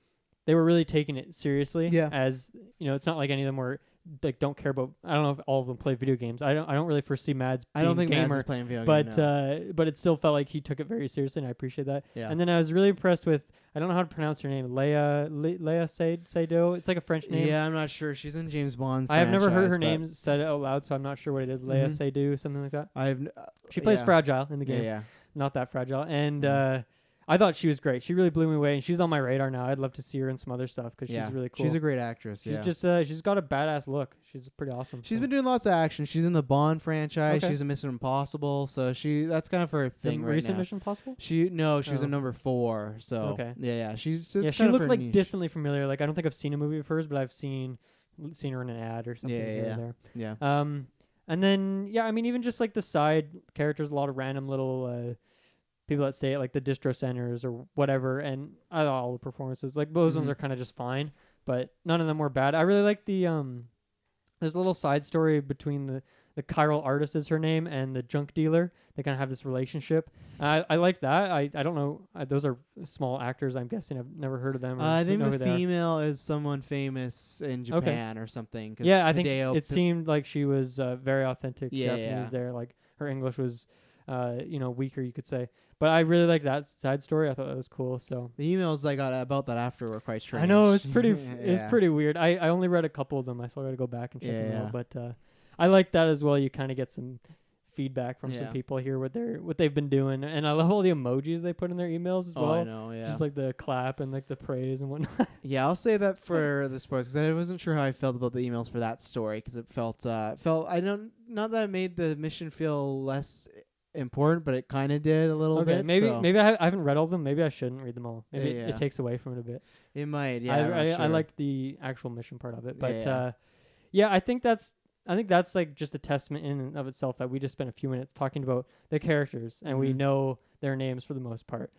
Speaker 2: they were really taking it seriously.
Speaker 1: Yeah.
Speaker 2: As, you know, it's not like any of them were like don't care about. I don't know if all of them play video games. I don't really foresee Mads being a gamer,
Speaker 1: Mads is playing video
Speaker 2: games,
Speaker 1: no.
Speaker 2: But it still felt like he took it very seriously, and I appreciate that.
Speaker 1: Yeah.
Speaker 2: And then I was really impressed with, I don't know how to pronounce her name, Leia Seydoux. It's like a French name.
Speaker 1: Yeah, I'm not sure. She's in James Bond.
Speaker 2: I have never heard her name said out loud, so I'm not sure what it is. Leia Seydoux, something like that. She plays Fragile in the game.
Speaker 1: Yeah.
Speaker 2: Not that fragile. And I thought she was great. She really blew me away, and she's on my radar now. I'd love to see her in some other stuff because she's really cool.
Speaker 1: She's a great actress.
Speaker 2: She's just she's got a badass look. She's pretty awesome.
Speaker 1: She's been doing lots of action. She's in the Bond franchise. She's in Mission Impossible. So that's kind of her thing right now.
Speaker 2: Recent Mission Impossible?
Speaker 1: She was in number 4. So she
Speaker 2: looked like distantly familiar. Like I don't think I've seen a movie of hers, but I've seen her in an ad or something here or there.
Speaker 1: Yeah.
Speaker 2: And then I mean even just like the side characters, a lot of random little people that stay at like the distro centers or whatever, and all the performances, like those ones are kind of just fine, but none of them were bad. I really like the there's a little side story between the chiral artist is her name and the junk dealer. They kind of have this relationship. I like that. I don't know. Those are small actors, I'm guessing. I've never heard of them.
Speaker 1: I think the female is someone famous in Japan or something.
Speaker 2: Yeah, I think it seemed like she was very authentic Japanese there. Like her English was weaker, you could say. But I really like that side story. I thought that was cool. So
Speaker 1: the emails I got about that after were quite strange.
Speaker 2: I know, it's pretty it's pretty weird. I only read a couple of them. I still got to go back and check them out. But I like that as well. You kind of get some feedback from some people here what they've been doing, and I love all the emojis they put in their emails as well.
Speaker 1: I know,
Speaker 2: just like the clap and like the praise and whatnot.
Speaker 1: Yeah, I'll say that for the sports because I wasn't sure how I felt about the emails for that story because it felt not that it made the mission feel less important, but it kind of did a little bit.
Speaker 2: Maybe I haven't read all of them. Maybe I shouldn't read them all. Maybe it takes away from it a bit.
Speaker 1: It might. Yeah,
Speaker 2: I liked the actual mission part of it, but I think that's like just a testament in and of itself that we just spent a few minutes talking about the characters and we know their names for the most part.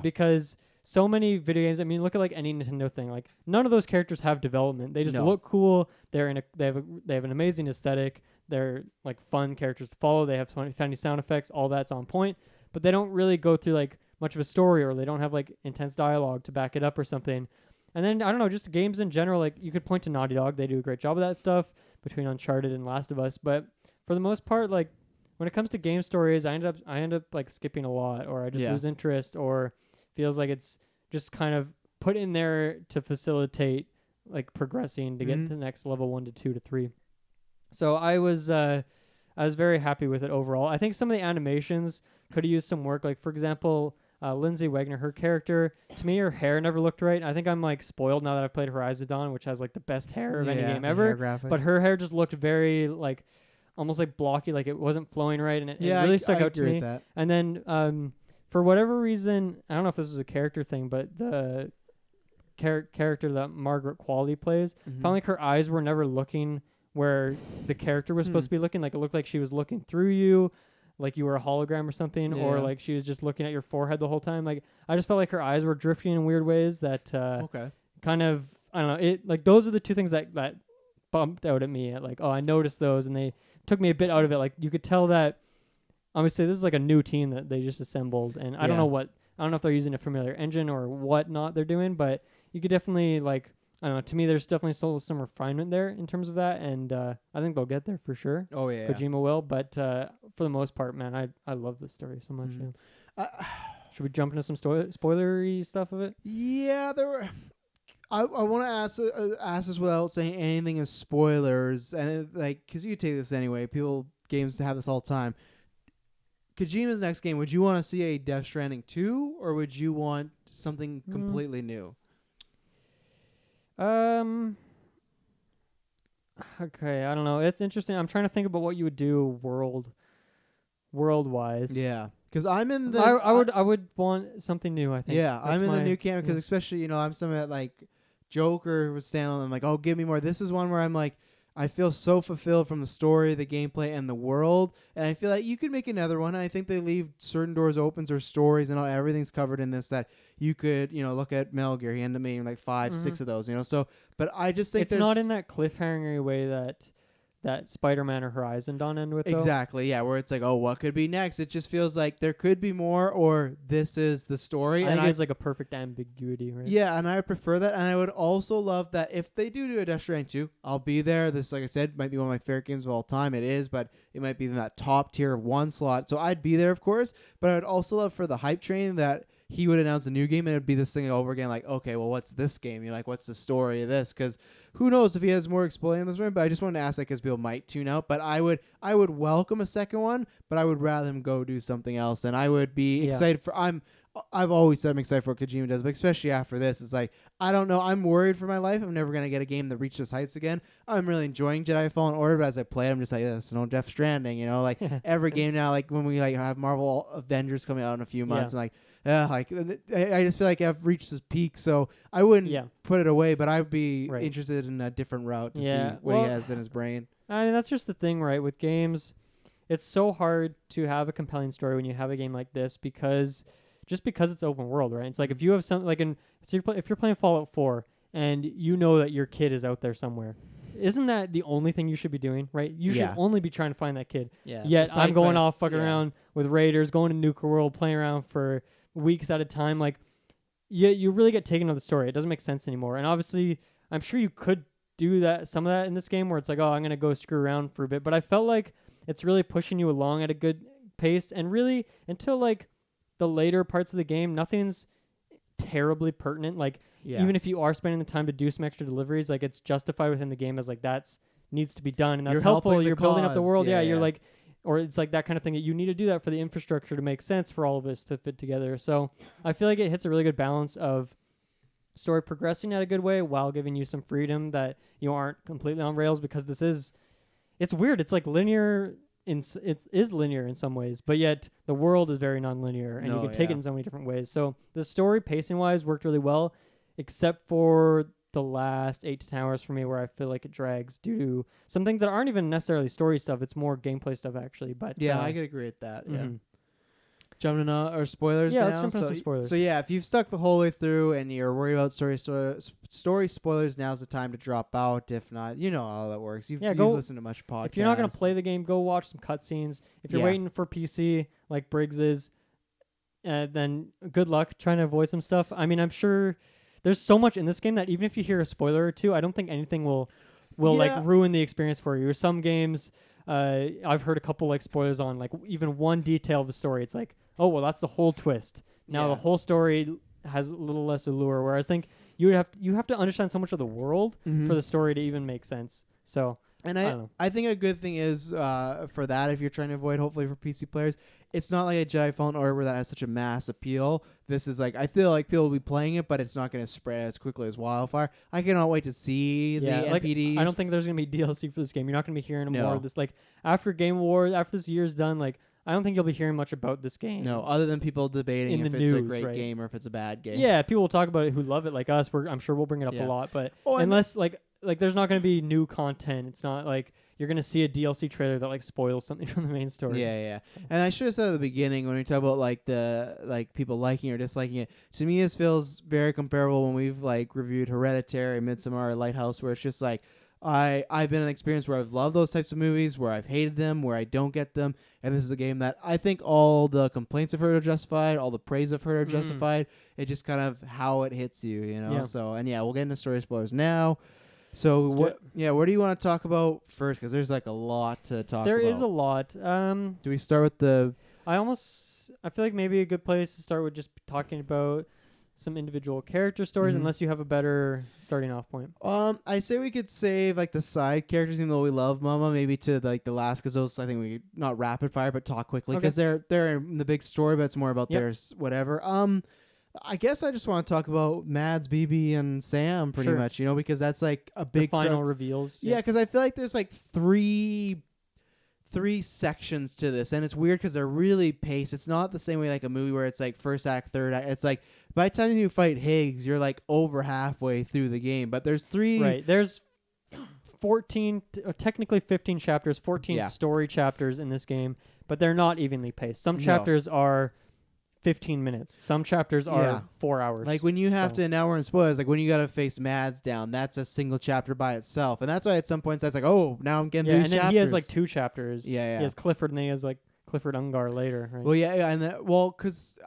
Speaker 2: Because so many video games, I mean, look at like any Nintendo thing. Like none of those characters have development. They just look cool. They have an amazing aesthetic. They're like fun characters to follow. They have funny sound effects. All that's on point. But they don't really go through like much of a story, or they don't have like intense dialogue to back it up or something. And then I don't know, just games in general. Like you could point to Naughty Dog. They do a great job of that stuff between Uncharted and Last of Us. But for the most part, like when it comes to game stories, I end up like skipping a lot, or I just lose interest, or feels like it's just kind of put in there to facilitate like progressing to get to the next level 1 to 2 to 3. So I was very happy with it overall. I think some of the animations could have used some work. Like for example, Lindsay Wagner, her character, to me, her hair never looked right. I think I'm like spoiled now that I've played Horizon Dawn, which has like the best hair of any game ever. But her hair just looked very like almost like blocky, like it wasn't flowing right, and it really stuck out to me. That. And then for whatever reason, I don't know if this is a character thing, but the character that Margaret Qualley plays, felt like her eyes were never looking where the character was supposed to be looking. Like it looked like she was looking through you, like you were a hologram or something, or like she was just looking at your forehead the whole time. Like I just felt like her eyes were drifting in weird ways that kind of, I don't know, it like those are the two things that bumped out at me. Like, oh, I noticed those and they took me a bit out of it. Like you could tell that obviously this is like a new team that they just assembled, and I don't know if they're using a familiar engine or what not they're doing, but you could definitely like, I don't know, to me there's definitely still some refinement there in terms of that, and I think they'll get there for sure.
Speaker 1: Oh yeah,
Speaker 2: Kojima will, but for the most part, man, I love this story so much. Should we jump into some spoilery stuff of it?
Speaker 1: Yeah, there were. I want to ask this without saying anything as spoilers, and because you take this anyway, games have this all the time. Kojima's next game, would you want to see a Death Stranding 2, or would you want something completely new?
Speaker 2: Okay, I don't know. It's interesting. I'm trying to think about what you would do world-wise.
Speaker 1: Yeah, because I'm in the.
Speaker 2: I would want something new. I think.
Speaker 1: Yeah, I'm in the new camp because especially I'm someone that like Joker was standing on. I'm like, oh, give me more. This is one where I'm like, I feel so fulfilled from the story, the gameplay, and the world. And I feel like you could make another one. And I think they leave certain doors open or stories and everything's covered in this that you could, look at Metal Gear. He ended up making like 5, 6 of those, So, but I just think
Speaker 2: it's not in that cliffhanger way that Spider-Man or Horizon Dawn end with.
Speaker 1: Exactly, yeah, where it's like, oh, what could be next? It just feels like there could be more, or this is the story.
Speaker 2: I think it's like a perfect ambiguity, right?
Speaker 1: Yeah, and I prefer that, and I would also love that if they do a Death Stranding 2, I'll be there. This, like I said, might be one of my favorite games of all time. It is, but it might be in that top tier 1 slot. So I'd be there, of course, but I'd also love for the hype train that he would announce a new game, and it would be this thing over again, like, okay, well, what's this game? You're like, what's the story of this? Because who knows if he has more explaining in this room, but I just wanted to ask that because people might tune out. But I would welcome a second one, but I would rather him go do something else, and I would be excited for. I've always said I'm excited for what Kojima does, but especially after this, it's like, I don't know. I'm worried for my life. I'm never going to get a game that reaches heights again. I'm really enjoying Jedi Fallen Order, but as I play it, I'm just like, it's no Death Stranding, Like every game now, like when we like have Marvel Avengers coming out in a few months, I'm like, I just feel like I've reached this peak, so I wouldn't put it away, but I'd be interested in a different route to see what he has in his brain.
Speaker 2: I mean, that's just the thing, right? With games, it's so hard to have a compelling story when you have a game like this because it's open world, right? It's like if you have something like if you're playing Fallout 4 and you know that your kid is out there somewhere, isn't that the only thing you should be doing, right? You should only be trying to find that kid. Yeah. Yet I'm going off fucking around with raiders, going to Nuka World, playing around for weeks at a time. Like, you really get taken out of the story. It doesn't make sense anymore. And obviously, I'm sure you could do some of that in this game where it's like, oh, I'm gonna go screw around for a bit. But I felt like it's really pushing you along at a good pace, and really until like the later parts of the game, nothing's terribly pertinent. Like, even if you are spending the time to do some extra deliveries, like it's justified within the game as like that's needs to be done, and that's helpful. You're building up the world. You're like, or it's like that kind of thing that you need to do that for the infrastructure to make sense for all of this to fit together. So I feel like it hits a really good balance of story progressing at a good way while giving you some freedom that you aren't completely on rails, because it's weird. It's like linear. It is linear in some ways, but yet the world is very non-linear, and you can take it in so many different ways. So the story, pacing-wise, worked really well, except for the last 8 to 10 hours for me, where I feel like it drags due to some things that aren't even necessarily story stuff. It's more gameplay stuff, actually. But
Speaker 1: I could agree with that. Yeah. Jumping into our spoilers.
Speaker 2: Yeah, let's jump into some spoilers.
Speaker 1: So if you've stuck the whole way through and you're worried about story spoilers, now's the time to drop out. If not, you know how that works. You've listened to much podcasts.
Speaker 2: If you're not going to play the game, go watch some cutscenes. If you're waiting for PC like Briggs is, then good luck trying to avoid some stuff. I mean, I'm sure there's so much in this game that even if you hear a spoiler or two, I don't think anything will like ruin the experience for you. Or some games, I've heard a couple like spoilers on like even one detail of the story. It's like, oh well, that's the whole twist. Now the whole story has a little less allure. Whereas I think you have to understand so much of the world for the story to even make sense. So.
Speaker 1: And
Speaker 2: I don't know.
Speaker 1: I think a good thing is for that, if you're trying to avoid, hopefully for PC players, it's not like a Jedi Fallen Order that has such a mass appeal. This is like, I feel like people will be playing it, but it's not going to spread as quickly as wildfire. I cannot wait to see the NPDs.
Speaker 2: I don't think there's going to be DLC for this game. You're not going to be hearing more of this. Like, after Game Awards, after this year's done, like, I don't think you'll be hearing much about this game.
Speaker 1: No, other than people debating
Speaker 2: in
Speaker 1: if
Speaker 2: the
Speaker 1: it's
Speaker 2: news,
Speaker 1: a great
Speaker 2: right.
Speaker 1: game or if it's a bad game.
Speaker 2: Yeah, people will talk about it who love it like us. I'm sure we'll bring it up a lot. But unless, like there's not going to be new content. It's not like you're going to see a DLC trailer that like spoils something from the main story.
Speaker 1: Yeah. And I should have said at the beginning when we talk about like people liking or disliking it. To me, this feels very comparable when we've like reviewed Hereditary, Midsommar, Lighthouse, where it's just like I've been in an experience where I've loved those types of movies, where I've hated them, where I don't get them, and this is a game that I think all the complaints I've heard are justified, all the praise I've heard are justified. It's just kind of how it hits you, you know. Yeah. So we'll get into story spoilers now. So where do you want to talk about first? Because there's like a lot to talk about.
Speaker 2: There is a lot.
Speaker 1: Do we start with the?
Speaker 2: I feel like maybe a good place to start with just talking about some individual character stories, unless you have a better starting off point.
Speaker 1: I say we could save like the side characters, even though we love Mama, maybe to like the last, because those I think we not rapid fire, but talk quickly because they're in the big story, but it's more about their whatever. I guess I just want to talk about Mads, BB, and Sam pretty much, you know, because that's like a big
Speaker 2: final reveals.
Speaker 1: Yeah, because I feel like there's like three sections to this, and it's weird because they're really paced. It's not the same way like a movie where it's like first act, third act. It's like by the time you fight Higgs, you're like over halfway through the game. But there's three.
Speaker 2: Right. There's 14, technically 15 chapters, 14 story chapters in this game, but they're not evenly paced. Some chapters are 15 minutes. Some chapters are 4 hours.
Speaker 1: Like when you have to, now we're in spoilers, like when you got to face Mads down, that's a single chapter by itself. And that's why at some points I was like, oh, now I'm getting these chapters.
Speaker 2: And then he has like 2 chapters.
Speaker 1: Yeah.
Speaker 2: He has Clifford and then he has like Clifford Ungar later. Right?
Speaker 1: Well, because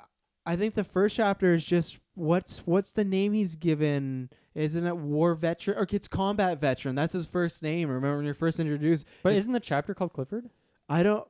Speaker 1: I think the first chapter is just what's the name he's given? Isn't it war veteran? Or it's combat veteran. That's his first name. Remember when you're first introduced?
Speaker 2: But isn't the chapter called Clifford?
Speaker 1: I don't.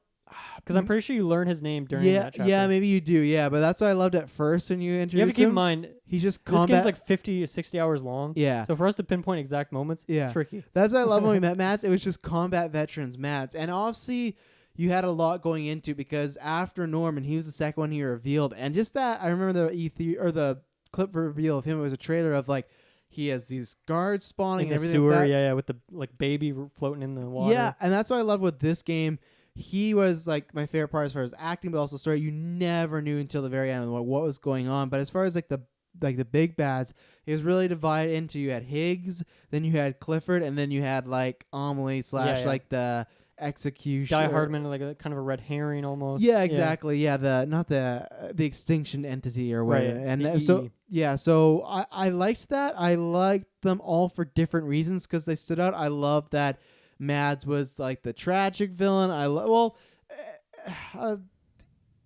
Speaker 2: Because I'm pretty sure you learn his name during that chapter.
Speaker 1: Yeah, maybe you do. Yeah, but that's what I loved at first when you introduced him.
Speaker 2: You have to keep in mind,
Speaker 1: he's just
Speaker 2: this game's like 50 or 60 hours long.
Speaker 1: Yeah.
Speaker 2: So for us to pinpoint exact moments, tricky.
Speaker 1: That's what I love when we met Mads. It was just combat veterans, Mads. And obviously, you had a lot going into because after Norman, he was the second one he revealed. And just that, I remember the E3 or the clip reveal of him. It was a trailer of like, he has these guards spawning
Speaker 2: in
Speaker 1: and
Speaker 2: the
Speaker 1: everything.
Speaker 2: Sewer, with the like baby floating in the water.
Speaker 1: Yeah, and that's what I love with this game. He was like my favorite part as far as acting, but also story. You never knew until the very end what was going on. But as far as like the big bads, it was really divided into you had Higgs, then you had Clifford, and then you had like Amelie / like the execution.
Speaker 2: Die Hardman, like a kind of a red herring almost.
Speaker 1: Yeah, exactly. Yeah, the extinction entity or whatever.
Speaker 2: Right.
Speaker 1: And so I liked that. I liked them all for different reasons because they stood out. I loved that Mads was like the tragic villain.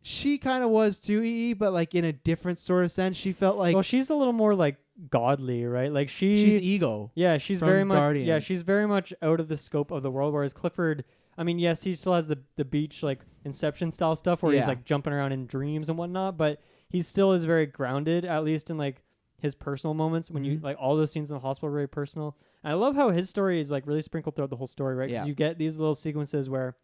Speaker 1: She kind of was too, but like in a different sort of sense. She felt like
Speaker 2: she's a little more like godly, right? Like
Speaker 1: she's ego.
Speaker 2: Yeah, she's very much.
Speaker 1: Guardians.
Speaker 2: Yeah, she's very much out of the scope of the world. Whereas Clifford, I mean, yes, he still has the beach like Inception style stuff where he's like jumping around in dreams and whatnot, but he still is very grounded, at least in like his personal moments when you like all those scenes in the hospital are very personal. And I love how his story is like really sprinkled throughout the whole story, right? Because you get these little sequences where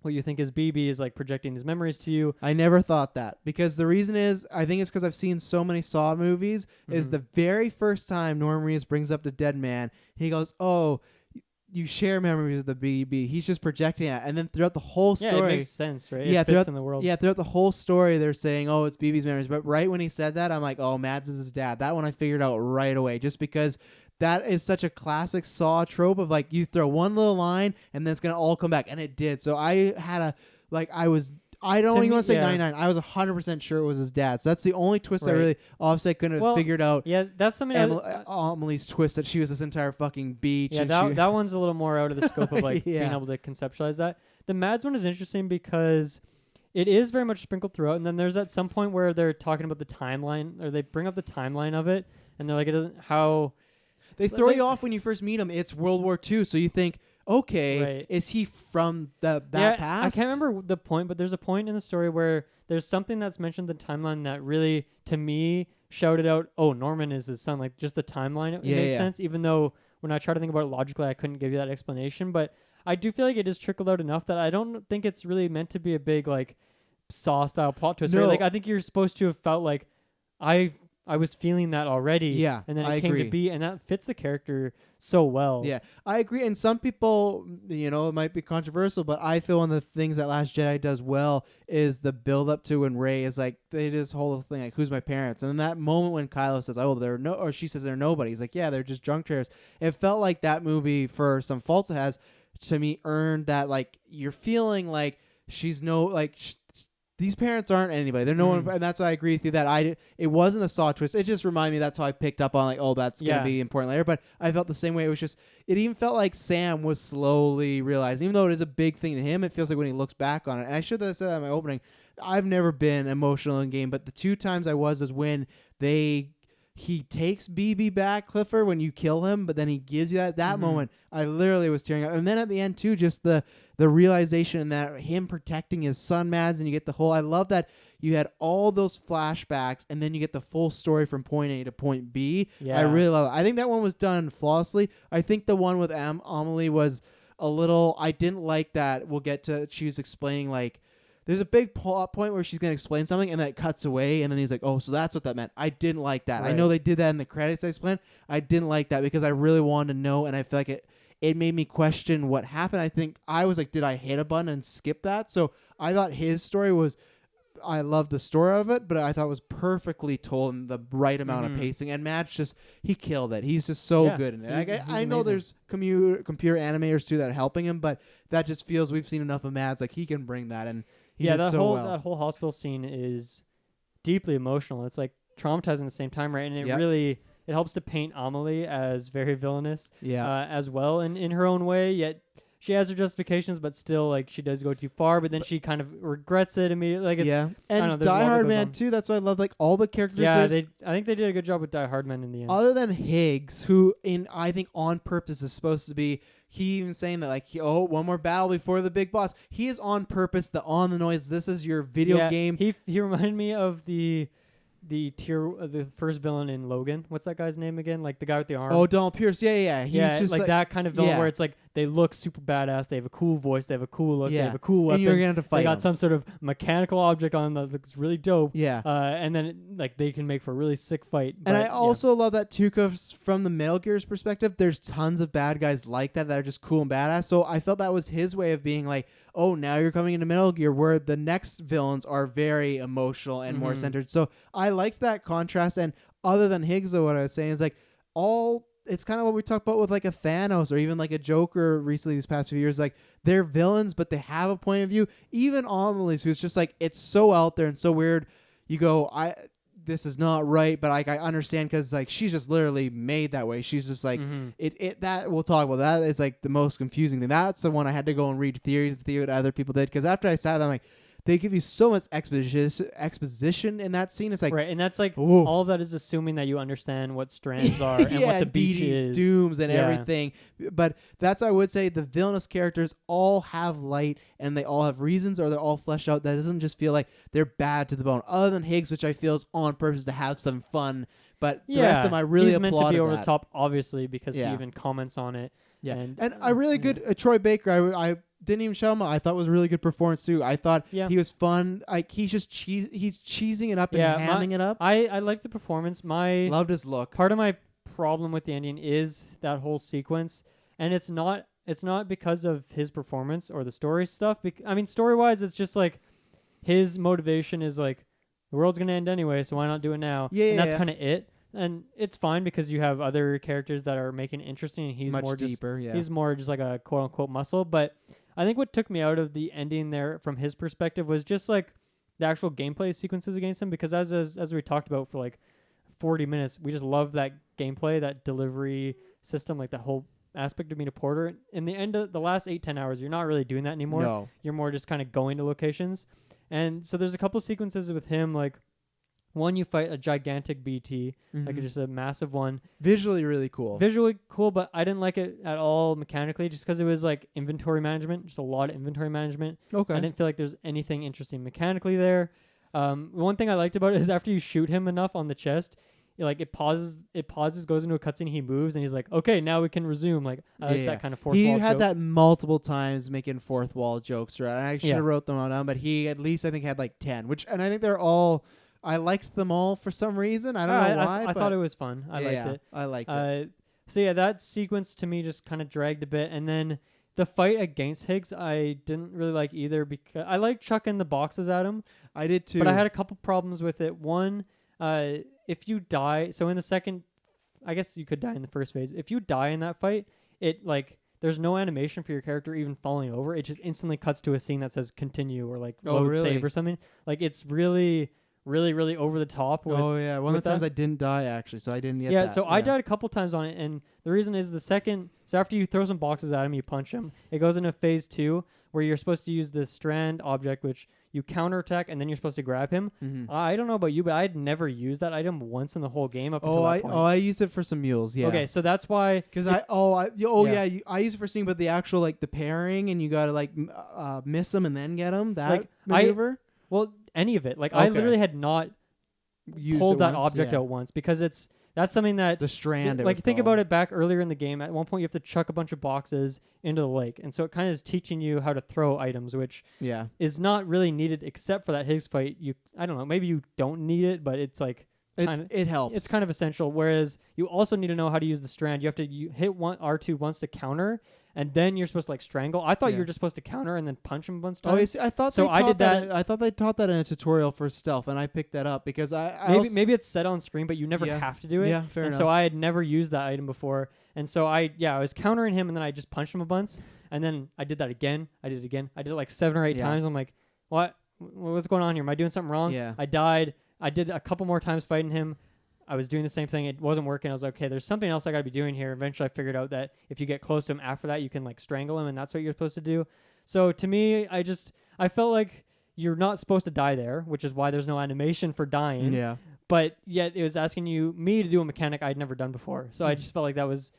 Speaker 2: what you think is BB is like projecting these memories to you.
Speaker 1: I never thought that because the reason is I think it's because I've seen so many Saw movies. Is the very first time Norman Reedus brings up the dead man, he goes, "Oh, you share memories of the BB." He's just projecting it, and then throughout the whole story,
Speaker 2: it makes sense, right? It fits in the world.
Speaker 1: Yeah, throughout the whole story, they're saying, "Oh, it's BB's memories," but right when he said that, I'm like, "Oh, Mads is his dad." That one I figured out right away, just because that is such a classic Saw trope of like you throw one little line and then it's gonna all come back, and it did. So I had a like I don't even want to say 99. I was 100% sure it was his dad. So that's the only twist I really obviously couldn't have figured out.
Speaker 2: Yeah, that's something.
Speaker 1: Amelie's twist that she was this entire fucking beach.
Speaker 2: Yeah, that one's a little more out of the scope of like being able to conceptualize that. The Mads one is interesting because it is very much sprinkled throughout, and then there's at some point where they're talking about the timeline, or they bring up the timeline of it, and they're like, it doesn't how.
Speaker 1: They throw you off when you first meet him. It's World War II, so you think, okay, is he from that past?
Speaker 2: I can't remember the point, but there's a point in the story where there's something that's mentioned in the timeline that really, to me, shouted out, "Oh, Norman is his son." Like just the timeline, it makes sense. Even though when I try to think about it logically, I couldn't give you that explanation. But I do feel like it is trickled out enough that I don't think it's really meant to be a big like Saw style plot twist.
Speaker 1: No.
Speaker 2: Right? Like I think you're supposed to have felt like I was feeling that already.
Speaker 1: Yeah,
Speaker 2: and then
Speaker 1: I
Speaker 2: it came
Speaker 1: agree.
Speaker 2: to be, and that fits the character so well.
Speaker 1: Yeah, I agree. And some people, it might be controversial, but I feel one of the things that Last Jedi does well is the build up to when Rey is like, they do this whole thing like, who's my parents? And then that moment when Kylo says, oh, they're no, or she says they're nobody. He's like, yeah, they're just drunk trailers. It felt like that movie, for some faults it has, to me, earned that, like, you're feeling like she's these parents aren't anybody. They're no one, and that's why I agree with you that it wasn't a Saw twist. It just reminded me, that's how I picked up on, like, oh, that's going to be important later. But I felt the same way. It was just, it even felt like Sam was slowly realizing, even though it is a big thing to him, it feels like when he looks back on it. And I should have said that in my opening, I've never been emotional in game, but the 2 times I was is when he takes BB back, Clifford, when you kill him, but then he gives you that moment. I literally was tearing up. And then at the end, too, just the realization that him protecting his son, Mads, and you get the whole, I love that you had all those flashbacks, and then you get the full story from point A to point B. Yeah. I really love it. I think that one was done flawlessly. I think the one with Amelie was a little, I didn't like that. We'll get to, she was explaining, like, there's a big plot point where she's going to explain something, and then it cuts away, and then he's like, oh, so that's what that meant. I didn't like that. Right. I know they did that in the credits I explained. I didn't like that because I really wanted to know, and I feel like it made me question what happened. I think I was like, did I hit a button and skip that? So I thought his story was, I loved the story of it, but I thought it was perfectly told in the right amount of pacing. And Matt he killed it. He's just so good in it.
Speaker 2: He's
Speaker 1: I know there's computer animators too that are helping him, but that just feels, we've seen enough of Mads, like he can bring that, and he did
Speaker 2: that
Speaker 1: so
Speaker 2: whole
Speaker 1: well.
Speaker 2: That whole hospital scene is deeply emotional. It's like traumatizing at the same time, right? And it really, it helps to paint Amelie as very villainous as well in her own way, yet she has her justifications, but still, like, she does go too far, but then she kind of regrets it immediately. Like, it's,
Speaker 1: and Die Hard Man too. That's why I love, like, all the characters.
Speaker 2: Yeah, I think they did a good job with Die Hard Man in the end.
Speaker 1: Other than Higgs, who I think on purpose is supposed to be, he even saying that, like, one more battle before the big boss. He is on purpose. On the noise. This is your video game.
Speaker 2: He reminded me of the first villain in Logan. What's that guy's name again? Like the guy with the arm.
Speaker 1: Oh, Donald Pierce. Yeah. He's just
Speaker 2: like that kind of villain where it's like they look super badass. They have a cool voice. They have a cool look. They have a cool weapon.
Speaker 1: And you're gonna have to fight.
Speaker 2: They got some sort of mechanical object on them that looks really dope.
Speaker 1: Yeah.
Speaker 2: And then like they can make for a really sick fight.
Speaker 1: And I also love that too, cause from the Metal Gear's perspective, there's tons of bad guys like that are just cool and badass. So I felt that was his way of being like, oh, now you're coming into Metal Gear, where the next villains are very emotional and more centered. So I liked that contrast. And other than Higgs, though, what I was saying is like it's kind of what we talked about with like a Thanos or even like a Joker recently these past few years. Like, they're villains, but they have a point of view. Even Amelie's, who's just like, it's so out there and so weird. You go, this is not right, but like I understand, because like she's just literally made that way. She's just like that. We'll talk about that. Is like the most confusing thing. That's the one I had to go and read theories what other people did, because after I saw that, I'm like, they give you so much exposition in that scene. It's like,
Speaker 2: right, and that's like all of that is assuming that you understand what strands are and what the beach is,
Speaker 1: dooms and everything. But that's, I would say, the villainous characters all have light and they all have reasons, or they're all fleshed out. That doesn't just feel like they're bad to the bone. Other than Higgs, which I feel is on purpose to have some fun. But the rest of them, I really applauded.
Speaker 2: He's meant to be over
Speaker 1: that.
Speaker 2: The top, obviously, because he even comments on it.
Speaker 1: Yeah, and a really good Troy Baker. I didn't even show him. I thought was a really good performance too. I thought he was fun. Like, he's just he's cheesing it up and hamming it up.
Speaker 2: I like the performance.
Speaker 1: Loved his look.
Speaker 2: Part of my problem with the ending is that whole sequence, and it's not because of his performance or the story stuff. I mean, story wise, it's just like his motivation is like, the world's gonna end anyway, so why not do it now? And that's kind of it. And it's fine because you have other characters that are making it interesting. And he's
Speaker 1: much
Speaker 2: more
Speaker 1: deeper.
Speaker 2: He's more just like a quote unquote muscle. But I think what took me out of the ending there from his perspective was just like the actual gameplay sequences against him. Because as we talked about for like 40 minutes, we just love that gameplay, that delivery system, like the whole aspect of being a porter. In the end of the last 8-10 hours, you're not really doing that anymore.
Speaker 1: No.
Speaker 2: You're more just kind of going to locations. And so there's a couple sequences with him, like, one, you fight a gigantic BT, like just a massive one.
Speaker 1: Visually really cool.
Speaker 2: But I didn't like it at all mechanically, just because it was like inventory management, just a lot of inventory management.
Speaker 1: Okay.
Speaker 2: I didn't feel like there's anything interesting mechanically there. One thing I liked about it is after you shoot him enough on the chest, it pauses, goes into a cutscene, he moves, and he's like, okay, now we can resume. Like, I like that kind of fourth wall joke.
Speaker 1: He had that multiple times making fourth wall jokes, right? I should have wrote them all down, but he at least, I think, had like 10, and I think they're all, I liked them all for some reason. I don't know why.
Speaker 2: I thought it was fun. I liked it.
Speaker 1: I liked it.
Speaker 2: So yeah, that sequence to me just kind of dragged a bit, and then the fight against Higgs, I didn't really like either because I like chucking the boxes at him.
Speaker 1: I did too.
Speaker 2: But I had a couple problems with it. One, if you die, so in the second, I guess you could die in the first phase. If you die in that fight, there's no animation for your character even falling over. It just instantly cuts to a scene that says continue or like load save or something. Like it's really, really, really over the top. One
Speaker 1: of the times I didn't die actually, so I didn't get that.
Speaker 2: Yeah, so I died a couple times on it, and the reason is so after you throw some boxes at him, you punch him. It goes into phase 2 where you're supposed to use the strand object, which you counterattack, and then you're supposed to grab him. Mm-hmm. I don't know about you, but I had never used that item once in the whole game up until that point.
Speaker 1: I used it for some mules, yeah.
Speaker 2: Okay, so that's why.
Speaker 1: Because I use it for seeing, but the actual like the pairing, and you gotta like miss them and then get them. That maneuver.
Speaker 2: Any of it. Like I literally had not pulled that object out once because that's something that
Speaker 1: the strand.
Speaker 2: Think about it back earlier in the game. At one point, you have to chuck a bunch of boxes into the lake, and so it kind of is teaching you how to throw items, which is not really needed except for that Higgs fight. I don't know, maybe you don't need it, but it's like
Speaker 1: it helps.
Speaker 2: It's kind of essential. Whereas you also need to know how to use the strand. You have to hit R2 once to counter. And then you're supposed to like strangle. I thought you were just supposed to counter and then punch him a bunch of times.
Speaker 1: Oh, I thought so. I did that. I thought they taught that in a tutorial for stealth, and I picked that up because
Speaker 2: maybe it's set on screen, but you never have to do it.
Speaker 1: Yeah, fair enough.
Speaker 2: So I had never used that item before, and so I was countering him, and then I just punched him a bunch, and then I did that again. I did it again. I did it like 7 or 8 times. I'm like, what's going on here? Am I doing something wrong?
Speaker 1: Yeah.
Speaker 2: I died. I did a couple more times fighting him. I was doing the same thing. It wasn't working. I was like, okay, there's something else I got to be doing here. Eventually, I figured out that if you get close to him after that, you can like strangle him, and that's what you're supposed to do. So to me, I felt like you're not supposed to die there, which is why there's no animation for dying.
Speaker 1: Yeah.
Speaker 2: But yet it was asking me to do a mechanic I'd never done before. So I just felt like that was,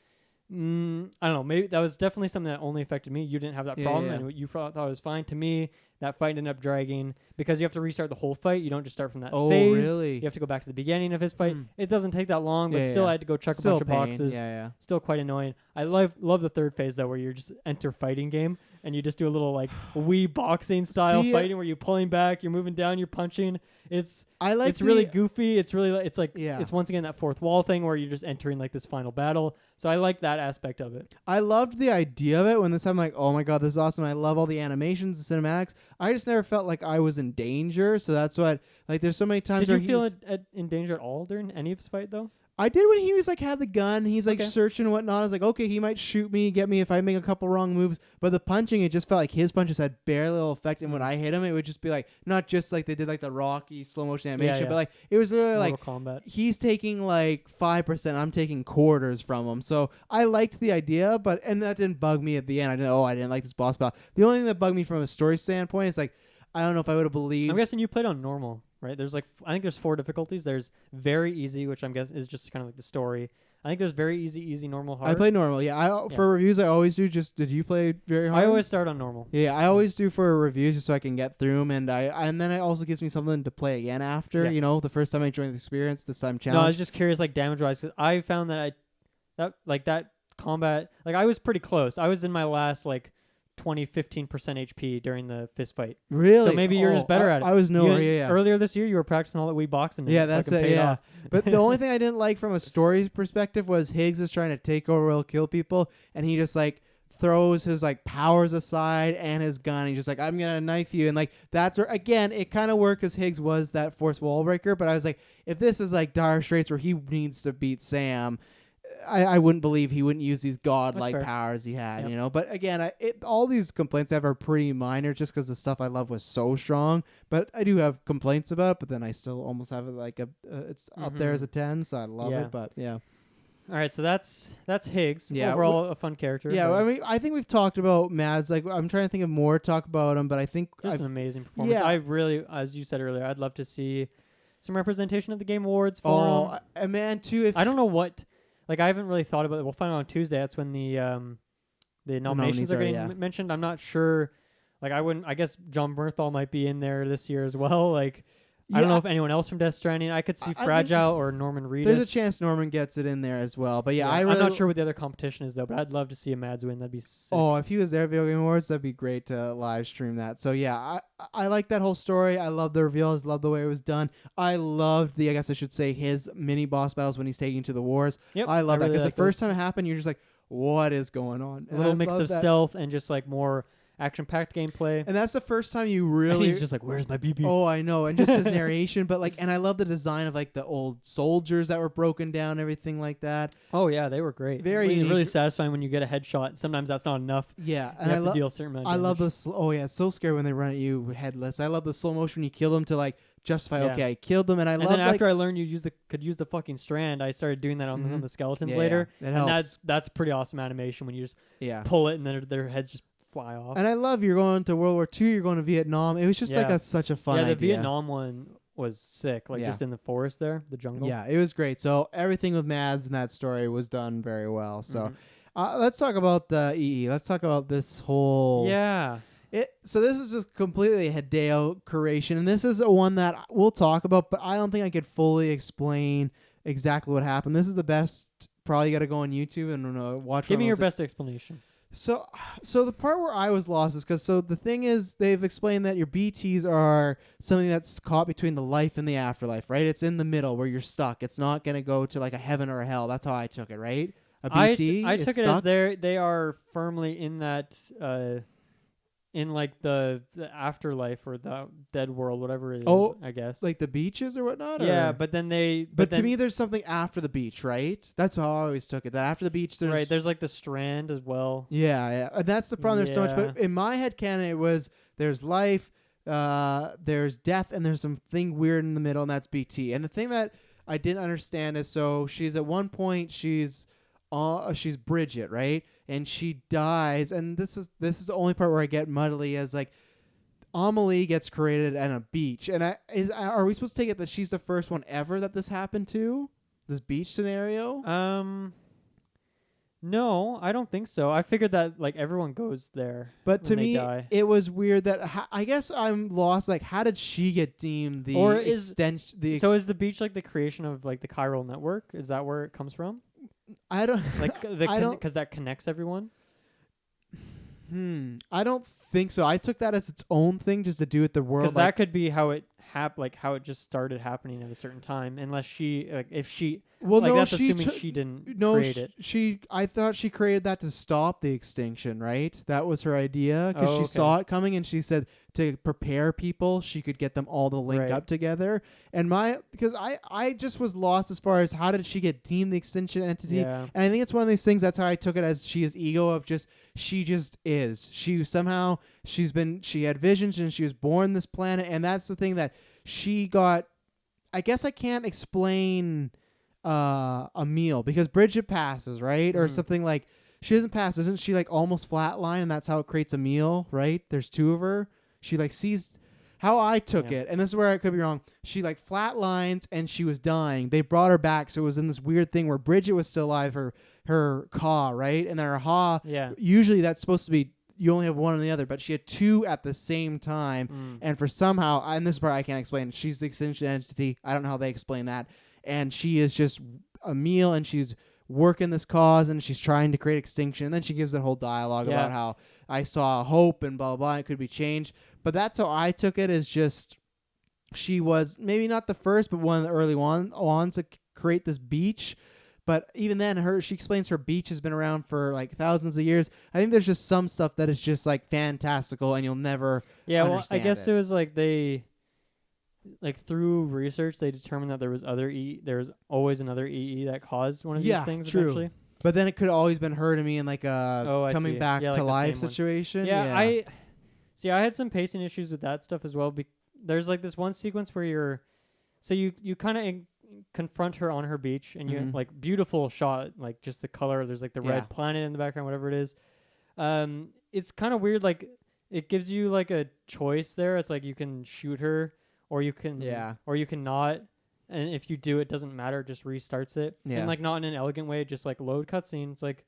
Speaker 2: I don't know, maybe that was definitely something that only affected me. You didn't have that problem, and you thought it was fine. To me, that fight ended up dragging because you have to restart the whole fight. You don't just start from that phase.
Speaker 1: Really?
Speaker 2: You have to go back to the beginning of his fight. It doesn't take that long, but still I had to go chuck a bunch of boxes.
Speaker 1: Yeah.
Speaker 2: Still quite annoying. I love the third phase, though, where you just enter fighting game, and you just do a little, like, Wii boxing style fighting where you're pulling back, you're moving down, you're punching. It's really goofy. It's once again that fourth wall thing where you're just entering, like, this final battle. So I like that aspect of it.
Speaker 1: I loved the idea of it when I'm like, oh my god, this is awesome. I love all the animations, the cinematics. I just never felt like I was in danger. So that's what, like, there's so many times.
Speaker 2: Did you feel in danger at all during any of his fight, though?
Speaker 1: I did when he was like had the gun. He's like searching and whatnot. I was like, okay, he might shoot me, get me if I make a couple wrong moves. But the punching, it just felt like his punches had barely little effect. And when I hit him, it would just be like not just like they did like the Rocky slow motion animation, but like it was really like
Speaker 2: combat.
Speaker 1: He's taking like 5%. I'm taking quarters from him. So I liked the idea, and that didn't bug me at the end. I didn't like this boss battle. The only thing that bugged me from a story standpoint is like I don't know if I would have believed.
Speaker 2: I'm guessing you played on normal. Right, there's I think there's 4 difficulties. There's very easy, which I'm guessing is just kind of like the story. I think there's very easy, normal, hard.
Speaker 1: I play normal. For reviews, I always do. Did you play very hard?
Speaker 2: I always start on normal.
Speaker 1: Yeah, I always do for reviews just so I can get through them, and then it also gives me something to play again after. Yeah. You know, the first time I joined the experience, this time challenge.
Speaker 2: No, I was just curious, like damage wise, because I found that that combat, like I was pretty close. I was in my last 15% HP during the fist fight.
Speaker 1: Really?
Speaker 2: So maybe you're just better at it.
Speaker 1: I was nowhere.
Speaker 2: Earlier this year, you were practicing all that Wii boxing.
Speaker 1: Yeah, that's it. Yeah. But the only thing I didn't like from a story perspective was Higgs is trying to take over, will kill people, and he just throws his powers aside and his gun. He's just like, I'm gonna knife you, and that's where again it kind of worked because Higgs was that force wall breaker. But I was like, if this is Dire Straits where he needs to beat Sam. I wouldn't believe he wouldn't use these godlike powers he had, you know. But again, all these complaints I have are pretty minor, just because the stuff I love was so strong. But I do have complaints about it, but then I still almost have it it's up there as a 10, so I love it. But yeah.
Speaker 2: All right, so that's Higgs.
Speaker 1: Yeah,
Speaker 2: overall a fun character.
Speaker 1: Yeah, I mean, I think we've talked about Mads. I'm trying to think of more to talk about him, but I think
Speaker 2: just an amazing performance. Yeah. I really, as you said earlier, I'd love to see some representation at the Game Awards for him.
Speaker 1: Man, too.
Speaker 2: I don't know what. I haven't really thought about it. We'll find out on Tuesday. That's when the nominations are getting mentioned. I'm not sure. I guess John Bernthal might be in there this year as well. I don't know if anyone else from Death Stranding. I could see Fragile or Norman Reedus.
Speaker 1: There's a chance Norman gets it in there as well. But yeah,
Speaker 2: I'm not sure what the other competition is though. But I'd love to see a Mads win. That'd be sick.
Speaker 1: Oh, if he was there at Video Game Awards, that'd be great to live stream that. So yeah, I like that whole story. I love the reveals. Love the way it was done. I loved I guess I should say his mini boss battles when he's taking to the wars.
Speaker 2: Yep,
Speaker 1: I love that because
Speaker 2: like
Speaker 1: the first time it happened, you're just like, what is going on?
Speaker 2: A little mix of stealth and just like more action-packed gameplay.
Speaker 1: And that's the first time you really...
Speaker 2: And he's just like, where's my BB?
Speaker 1: Oh, I know. And just his narration. But and I love the design of like the old soldiers that were broken down, everything like that.
Speaker 2: Oh, yeah, they were great. Really satisfying when you get a headshot. Sometimes that's not enough.
Speaker 1: Yeah.
Speaker 2: And you have to deal a certain amount of damage.
Speaker 1: I love the... oh, yeah. It's so scary when they run at you headless. I love the slow motion when you kill them to like justify, okay, I killed them. And
Speaker 2: then after I learned you could use the fucking strand, I started doing that on the skeletons later.
Speaker 1: Yeah, it helps.
Speaker 2: And that's pretty awesome animation when you just pull it and then their heads just fly off.
Speaker 1: And I love you're going to World War II, you're going to Vietnam. It was just like such a fun idea.
Speaker 2: The Vietnam one was sick, like just in the forest there, the jungle.
Speaker 1: Yeah, it was great. So everything with Mads in that story was done very well. So let's talk about the EE. Let's talk about this whole...
Speaker 2: Yeah.
Speaker 1: So this is just completely a Hideo creation, and this is one that we'll talk about, but I don't think I could fully explain exactly what happened. This is the best. Probably got to go on YouTube and watch.
Speaker 2: Give me your best explanation.
Speaker 1: So the part where I was lost is because the thing is they've explained that your BTs are something that's caught between the life and the afterlife, right? It's in the middle where you're stuck. It's not gonna go to like a heaven or a hell. That's how I took it, right? A BT.
Speaker 2: I took it as they are firmly in that. In like the afterlife or the dead world, whatever it is, I guess.
Speaker 1: Like the beaches or whatnot?
Speaker 2: Yeah, but then
Speaker 1: But to me, there's something after the beach, right? That's how I always took it. That after the beach, there's...
Speaker 2: Right, there's like the strand as well.
Speaker 1: Yeah. And that's the problem. There's so much. But in my head canon, it was there's life, there's death, and there's something weird in the middle, and that's BT. And the thing that I didn't understand is she's at one point, she's Bridget, right? And she dies, and this is the only part where I get muddly as like Amelie gets created at a beach, and are we supposed to take it that she's the first one ever that this happened to, this beach scenario?
Speaker 2: No, I don't think so. I figured that like everyone goes there,
Speaker 1: but to me,
Speaker 2: it
Speaker 1: was weird that I guess I'm lost. Like, how did she get deemed the extension?
Speaker 2: So is the beach like the creation of like the chiral network? Is that where it comes from?
Speaker 1: I don't
Speaker 2: like because that connects everyone.
Speaker 1: I don't think so. I took that as its own thing, just to do with the world.
Speaker 2: Because that could be how it how it just started happening at a certain time. Unless she, if she, that's assuming she didn't create it.
Speaker 1: I thought she created that to stop the extinction, right? That was her idea because she saw it coming, and she said to prepare people, she could get them all to link up together. And because I just was lost as far as how did she get deemed the extinction entity?
Speaker 2: Yeah.
Speaker 1: And I think it's one of these things. That's how I took it, as she is ego of she just is. She had visions, and she was born this planet, and that's the thing that she got. I guess I can't explain a meal because Bridget passes, right? Or something like she doesn't pass. Isn't she like almost flatline, and that's how it creates a meal, right? There's two of her. She like sees how I took it, and this is where I could be wrong. She like flatlines, and she was dying. They brought her back, so it was in this weird thing where Bridget was still alive, her Ka, right? And then her Ha, usually that's supposed to be you only have one or the other, but she had two at the same time. And for somehow, and this part I can't explain, she's the extinction entity. I don't know how they explain that. And she is just a meal, and she's working this cause, and she's trying to create extinction. And then she gives that whole dialogue about how I saw hope and blah, blah, blah. It could be changed. But that's how I took it, is just she was maybe not the first, but one of the early ones to create this beach. But even then, she explains her beach has been around for like thousands of years. I think there's just some stuff that is just like fantastical, and you'll never understand
Speaker 2: I guess it was like through research, they determined that there was always another EE that caused one of these things eventually.
Speaker 1: But then it could have always been her to me in like a coming back to life situation.
Speaker 2: Yeah, I had some pacing issues with that stuff as well. There's like this one sequence where you kind of confront her on her beach, and you like beautiful shot, like just the color. There's like the red planet in the background, whatever it is. It's kind of weird. Like it gives you like a choice there. It's like you can shoot her, or you can not. And if you do, it doesn't matter. It just restarts it. And like not in an elegant way, just like load cutscene. It's like,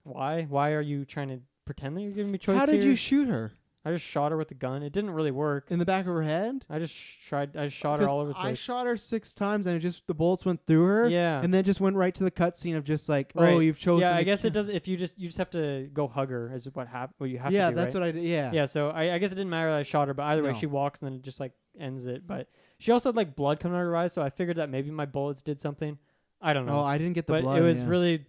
Speaker 2: why? Why are you trying to pretend that you're giving me choice?
Speaker 1: How did
Speaker 2: here?
Speaker 1: you shoot her?
Speaker 2: I just shot her with the gun. It didn't really work.
Speaker 1: In the back of her head?
Speaker 2: I just shot her all over the place.
Speaker 1: I shot her 6 times and the bullets went through her.
Speaker 2: Yeah.
Speaker 1: And then just went right to the cutscene of just like,
Speaker 2: right.
Speaker 1: oh, you've chosen.
Speaker 2: Yeah, I guess it does. If you just have to go hug her, is what you have to do.
Speaker 1: Yeah, that's
Speaker 2: right?
Speaker 1: what I did. Yeah.
Speaker 2: Yeah, so I guess it didn't matter that I shot her, but either way,
Speaker 1: No.
Speaker 2: she walks and then it just like ends it. But she also had like blood coming out of her eyes, so I figured that maybe my bullets did something. I don't know.
Speaker 1: Oh, I didn't get the
Speaker 2: but
Speaker 1: blood.
Speaker 2: it was really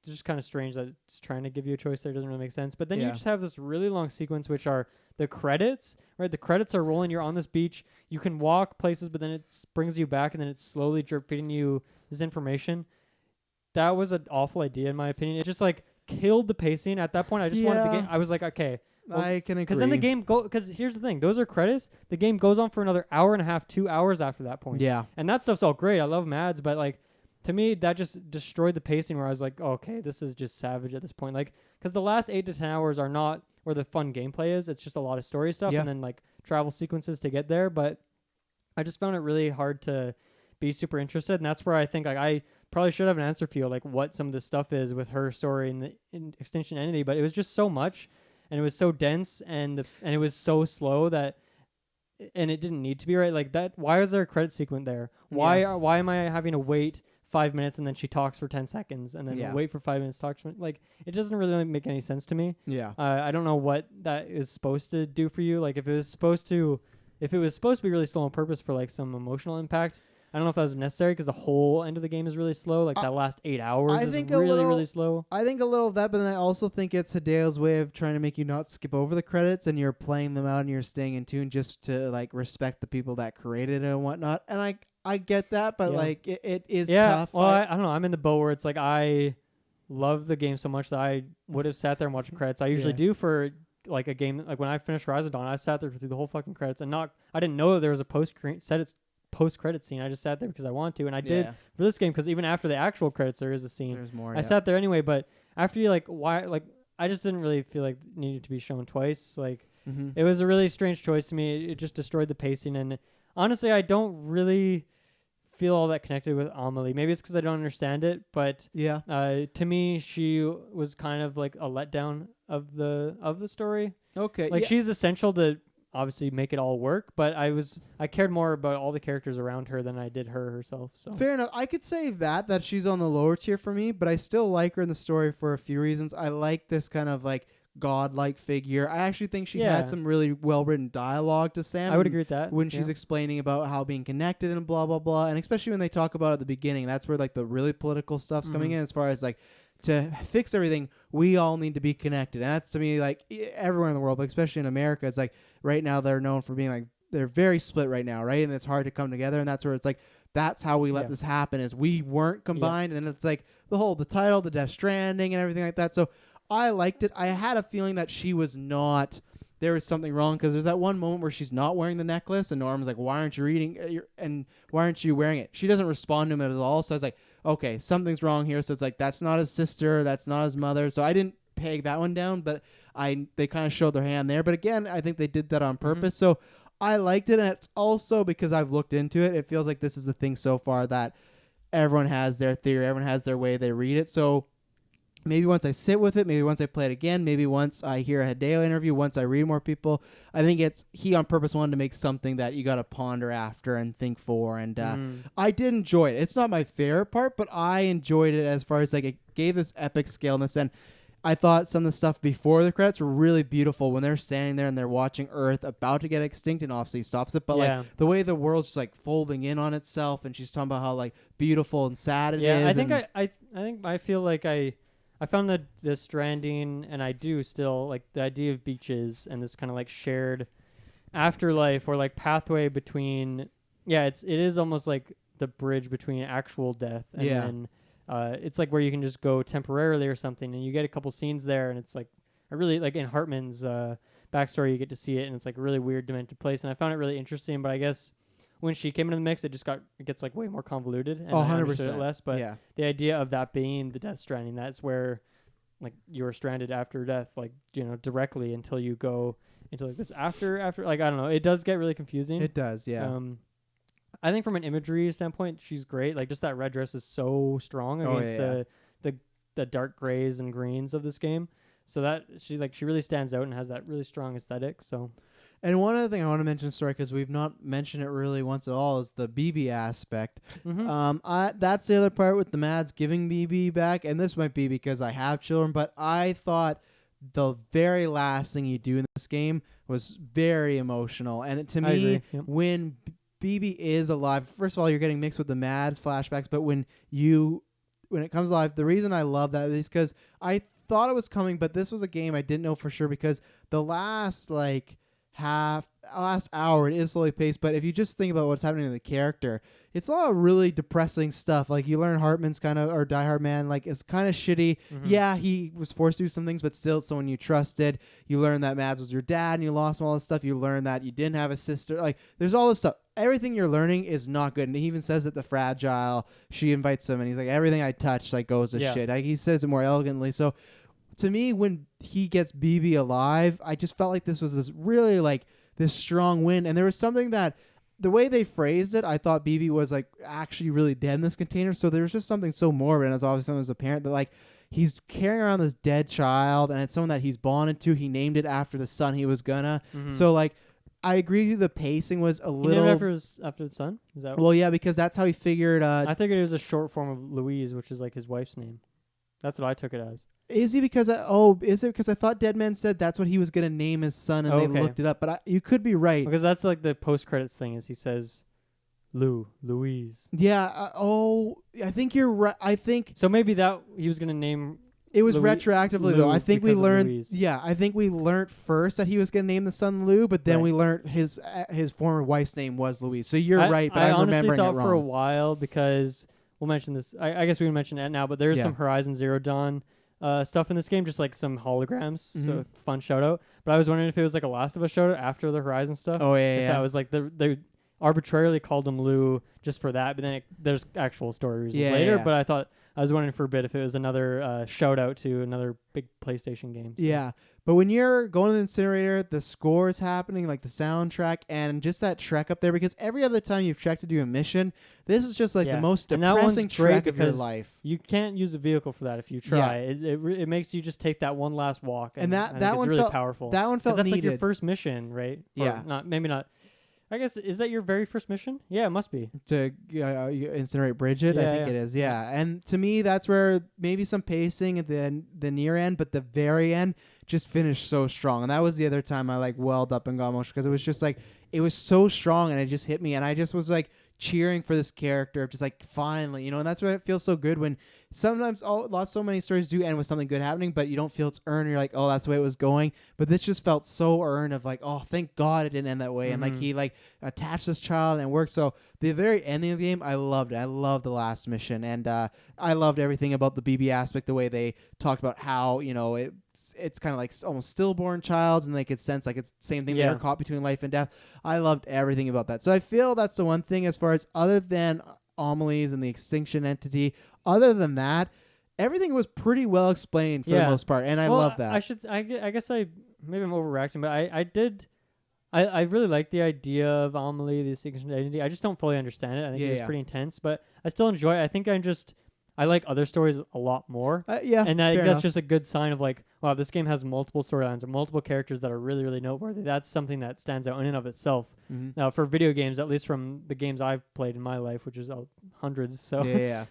Speaker 2: just kind of strange that it's trying to give you a choice there. It doesn't really make sense. But then you just have this really long sequence, which are the credits, right? The credits are rolling. You're on this beach. You can walk places, but then it brings you back, and then it's slowly drip feeding you this information. That was an awful idea, in my opinion. It just like killed the pacing. At that point, I just wanted the game. I was like, okay. Well,
Speaker 1: I can agree.
Speaker 2: Because then the game because here's the thing. Those are credits. The game goes on for another hour and a half, 2 hours after that point.
Speaker 1: Yeah.
Speaker 2: And that stuff's all great. I love Mads, but like, to me, that just destroyed the pacing where I was like, oh, okay, this is just savage at this point. Like, because the last 8 to 10 hours are not where the fun gameplay is. It's just a lot of story stuff and then like travel sequences to get there. But I just found it really hard to be super interested. And that's where I think like I probably should have an answer for you, like what some of this stuff is with her story in Extinction Entity. But it was just so much and it was so dense and it was so slow that. And it didn't need to be, right? Like that. Why is there a credit sequence there? Why am I having to wait 5 minutes and then she talks for 10 seconds and then wait for 5 minutes to talk to me? Like it doesn't really make any sense to me.
Speaker 1: Yeah.
Speaker 2: I don't know what that is supposed to do for you. Like if it was supposed to be really slow on purpose for like some emotional impact, I don't know if that was necessary because the whole end of the game is really slow. Like that last 8 hours is really slow.
Speaker 1: I think a little of that, but then I also think it's Hideo's way of trying to make you not skip over the credits and you're playing them out and you're staying in tune just to like respect the people that created it and whatnot. And I get that, but like it is tough.
Speaker 2: Well, I don't know. I'm in the boat where it's like I love the game so much that I would have sat there and watched the credits. I usually do for like a game. Like when I finished Horizon Dawn, I sat there through the whole fucking credits and I didn't know that there was a post-credit scene. I just sat there because I wanted to, and I did for this game because even after the actual credits there is a scene.
Speaker 1: There's more.
Speaker 2: I sat there anyway, but after you I just didn't really feel like it needed to be shown twice. Like it was a really strange choice to me. It just destroyed the pacing, and honestly, I don't really feel all that connected with Amelie. Maybe it's because I don't understand it, but to me, she was kind of like a letdown of the story.
Speaker 1: Okay,
Speaker 2: like she's essential to obviously make it all work, but I cared more about all the characters around her than I did her herself. So
Speaker 1: fair enough. I could say that she's on the lower tier for me, but I still like her in the story for a few reasons. I like this kind of like godlike figure. I actually think she had some really well written dialogue to Sam.
Speaker 2: I would agree with that
Speaker 1: when she's explaining about how being connected and blah blah blah, and especially when they talk about at the beginning, that's where like the really political stuff's coming in as far as like. To fix everything, we all need to be connected. And that's to me like everywhere in the world, but especially in America, it's like right now they're known for being like they're very split right now, right? And it's hard to come together. And that's where it's like that's how we let this happen is we weren't combined. And it's like the title, the Death Stranding and everything like that. So I liked it. I had a feeling that she was not. There was something wrong because there's that one moment where she's not wearing the necklace and Norm's like, why aren't you reading and why aren't you wearing it? She doesn't respond to him at all. So I was like, okay, something's wrong here. So it's like, that's not his sister. That's not his mother. So I didn't peg that one down, but they kind of showed their hand there. But again, I think they did that on purpose. So I liked it. And it's also because I've looked into it. It feels like this is the thing so far that everyone has their theory. Everyone has their way they read it. So maybe once I sit with it, maybe once I play it again, maybe once I hear a Hideo interview, once I read more people, I think he on purpose wanted to make something that you got to ponder after and think for. And I did enjoy it. It's not my favorite part, but I enjoyed it as far as like it gave this epic scaleness. And I thought some of the stuff before the credits were really beautiful when they're standing there and they're watching Earth about to get extinct and obviously stops it. But like the way the world's just like folding in on itself and she's talking about how like beautiful and sad it is.
Speaker 2: Yeah, I think I feel like I found the Stranding, and I do still like the idea of beaches and this kind of like shared afterlife or like pathway between. Yeah, it is almost like the bridge between actual death and then it's like where you can just go temporarily or something, and you get a couple scenes there, and it's like I really like in Hartman's backstory you get to see it, and it's like a really weird demented place, and I found it really interesting. But I guess when she came into the mix, it gets like way more convoluted and 100% I understood it less. But the idea of that being the Death Stranding, that's where like you're stranded after death, like directly until you go into like this after like I don't know. It does get really confusing.
Speaker 1: It does, yeah.
Speaker 2: I think from an imagery standpoint, she's great. Like just that red dress is so strong against the dark grays and greens of this game. So that she really stands out and has that really strong aesthetic. So.
Speaker 1: And one other thing I want to mention, sorry, because we've not mentioned it really once at all, is the BB aspect. That's the other part with the Mads giving BB back, and this might be because I have children, but I thought the very last thing you do in this game was very emotional. And to me, when BB is alive, first of all, you're getting mixed with the Mads flashbacks, but when it comes alive, the reason I love that is because I thought it was coming, but this was a game I didn't know for sure, because the last hour it is slowly paced, but if you just think about what's happening to the character, it's a lot of really depressing stuff. Like, you learn Hartman's or Die Hard Man, like, is kind of shitty. Yeah, he was forced to do some things, but still it's someone you trusted. You learn that Mads was your dad and you lost him, all this stuff. You learn that you didn't have a sister. Like, there's all this stuff. Everything you're learning is not good. And he even says that the Fragile, she invites him and he's like, everything I touch goes to shit. Like, he says it more elegantly. So to me, when he gets BB alive, I just felt like this was this really this strong win. And there was something that the way they phrased it, I thought BB was actually really dead in this container. So there was just something so morbid, and as obviously as a parent, that he's carrying around this dead child, and it's someone that he's bonded to. He named it after the son he was gonna. So I agree with the pacing was a little.
Speaker 2: He named it after the son? Is that
Speaker 1: well, yeah, because that's how he figured.
Speaker 2: I figured it was a short form of Louise, which is his wife's name. That's what I took it as.
Speaker 1: Is it because I thought Dead Man said that's what he was gonna name his son, and they looked it up, but you could be right,
Speaker 2: because that's the post credits thing is he says Louise.
Speaker 1: Yeah. I think you're right. I think
Speaker 2: so. Maybe that he was gonna name.
Speaker 1: It was retroactively though. I think we learned. Yeah, I think we learned first that he was gonna name the son Lou, but then we learned his former wife's name was Louise. So you're right, but I'm remembering it wrong.
Speaker 2: I honestly thought for a while, because we'll mention this. I guess we can mention it now, but there's some Horizon Zero Dawn stuff in this game, just some holograms. So fun shout out. But I was wondering if it was a Last of Us shout out after the Horizon stuff.
Speaker 1: Oh yeah,
Speaker 2: that was they arbitrarily called him Lou just for that, but then there's actual story reasons later. But I was wondering for a bit if it was another shout out to another big PlayStation game. So.
Speaker 1: Yeah. But when you're going to the incinerator, the score is happening, the soundtrack, and just that trek up there, because every other time you've trekked to do a mission, this is just the most depressing trek of your life.
Speaker 2: You can't use a vehicle for that if you try. It makes you just take that one last walk, and that one really powerful.
Speaker 1: That one felt
Speaker 2: needed.
Speaker 1: That's
Speaker 2: your first mission, right?
Speaker 1: Yeah.
Speaker 2: Or maybe not. I guess, is that your very first mission? Yeah, it must be.
Speaker 1: To incinerate Bridget? I think it is, yeah. And to me, that's where maybe some pacing at the near end, but the very end just finished so strong. And that was the other time I welled up and got emotional, because it was just it was so strong, and it just hit me. And I just was cheering for this character, just finally, and that's why it feels so good when sometimes so many stories do end with something good happening, but you don't feel it's earned. You're oh, that's the way it was going. But this just felt so earned of oh, thank God it didn't end that way. And he attached this child and it worked. So the very ending of the game, I loved it. I loved the last mission, and I loved everything about the BB aspect, the way they talked about how it's kind of almost stillborn childs, and they could sense it's the same thing. They were caught between life and death. I loved everything about that. So I feel that's the one thing, as far as other than anomalies and the extinction entity. Other than that, everything was pretty well explained for the most part, and I love that.
Speaker 2: I guess maybe I'm overreacting, but I really like the idea of anomaly, the extinction entity. I just don't fully understand it. I think it's pretty intense, but I still enjoy it. I think I like other stories a lot more. And that's just a good sign of wow, this game has multiple storylines or multiple characters that are really, really noteworthy. That's something that stands out in and of itself. Now, for video games, at least from the games I've played in my life, which is hundreds, so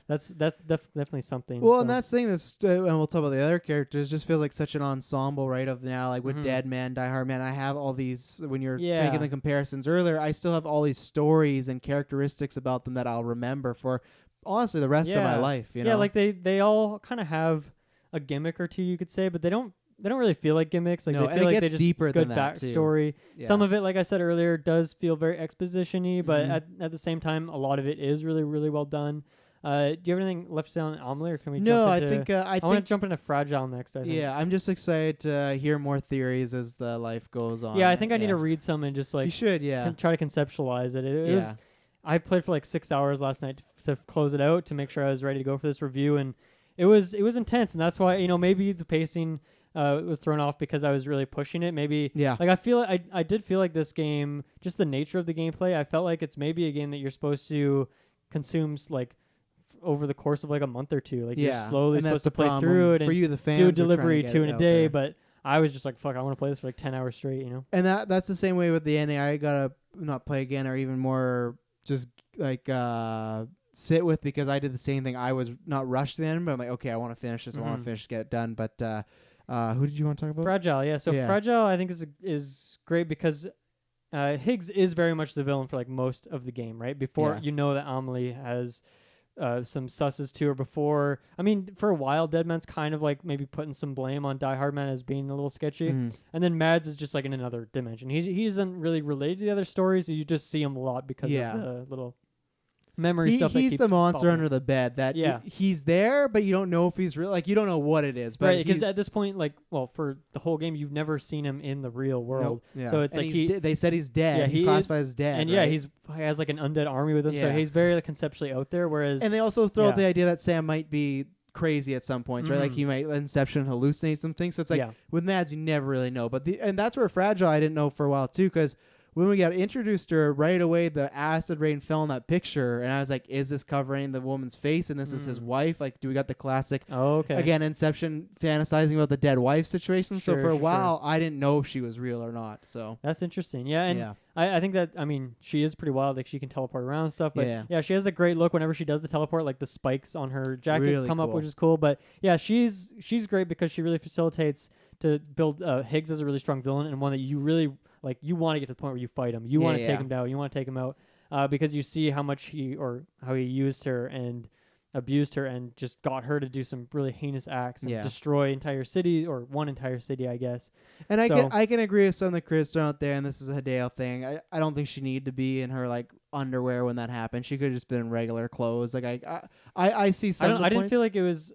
Speaker 2: that's definitely something.
Speaker 1: Well, and that's the thing and we'll talk about the other characters. Just feels like such an ensemble, right? Of now, with Dead Man, Die Hard Man, I have all these. When you're making the comparisons earlier, I still have all these stories and characteristics about them that I'll remember for. Honestly, the rest of my life,
Speaker 2: Yeah, they all kind of have a gimmick or two, you could say, but they don't really feel like gimmicks. They feel
Speaker 1: like
Speaker 2: they
Speaker 1: just deeper
Speaker 2: good
Speaker 1: than that
Speaker 2: backstory.
Speaker 1: Yeah.
Speaker 2: Some of it, like I said earlier, does feel very exposition-y, but at the same time, a lot of it is really, really well done. Do you have anything left to say on Amelie, or can we jump into... I want to jump into Fragile next, I think.
Speaker 1: Yeah, I'm just excited to hear more theories as the life goes on.
Speaker 2: Yeah, I think I need to read some and just
Speaker 1: You should,
Speaker 2: try to conceptualize it. It was... I played for 6 hours last night to close it out, to make sure I was ready to go for this review, and it was intense, and that's why maybe the pacing was thrown off because I was really pushing it. Maybe I did feel like this game, just the nature of the gameplay, I felt like it's maybe a game that you're supposed to consume over the course of like a month or two. Like you're
Speaker 1: Yeah,
Speaker 2: slowly
Speaker 1: and that's
Speaker 2: supposed to
Speaker 1: the
Speaker 2: play
Speaker 1: problem
Speaker 2: through it
Speaker 1: for
Speaker 2: and
Speaker 1: you, the fans.
Speaker 2: do a
Speaker 1: are trying to
Speaker 2: delivery
Speaker 1: get
Speaker 2: 2
Speaker 1: it
Speaker 2: in a
Speaker 1: out
Speaker 2: day.
Speaker 1: there.
Speaker 2: But I was just like, fuck, I want to play this for like 10 hours straight, you know?
Speaker 1: And that's the same way with the ending. I gotta not play again, or even more, just like sit with, because I did the same thing. I was not rushed then, but I'm like, okay, I want to finish this. I want to finish, get it done. But who did you want to talk about?
Speaker 2: Fragile, yeah. So
Speaker 1: Yeah.
Speaker 2: Fragile, I think is great because Higgs is very much the villain for like most of the game, right? Before you know that Amelie has some susses to her before. I mean, for a while, Deadman's kind of like maybe putting some blame on Die Hard Man as being a little sketchy. And then Mads is just like in another dimension. He isn't really related to the other stories. You just see him a lot because of the little memory stuff.
Speaker 1: He's the monster under
Speaker 2: up.
Speaker 1: the bed. That
Speaker 2: Yeah.
Speaker 1: he's there, but you don't know if he's real. Like, you don't know what it is. But
Speaker 2: right, because at this point, like, well, for the whole game, you've never seen him in the real world.
Speaker 1: Nope. Yeah.
Speaker 2: So it's
Speaker 1: and
Speaker 2: like
Speaker 1: they said he's dead.
Speaker 2: Yeah,
Speaker 1: he's
Speaker 2: he
Speaker 1: classified as dead.
Speaker 2: and
Speaker 1: right?
Speaker 2: he has like an undead army with him. So
Speaker 1: Yeah.
Speaker 2: he's very like, conceptually out there. Whereas
Speaker 1: And they also throw out the idea that Sam might be crazy at some points, right? Like he might Inception hallucinate some things. So it's like with Mads, you never really know. But and that's where Fragile I didn't know for a while too, because when we got introduced to her right away, the acid rain fell in that picture, and I was like, is this covering the woman's face? And this is his wife? Like, do we got the classic, again, Inception fantasizing about the dead wife situation? So for a while, I didn't know if she was real or not. So
Speaker 2: that's interesting. Yeah, and I think that, I mean, she is pretty wild. Like, she can teleport around and stuff. But yeah, she has a great look whenever she does the teleport. Like, the spikes on her jacket come up, which is cool. But yeah, she's great because she really facilitates to build Higgs as a really strong villain, and one that you really like. You want to get to the point where you fight him. You want to take him down. You want to take him out because you see how much how he used her and abused her and just got her to do some really heinous acts and destroy entire city, or one entire city, I guess. And
Speaker 1: I can agree with some of the critics out there, and this is a Hideo thing. I don't think she needed to be in her like underwear when that happened. She could have just been in regular clothes. Like I see some.
Speaker 2: I didn't feel like it was.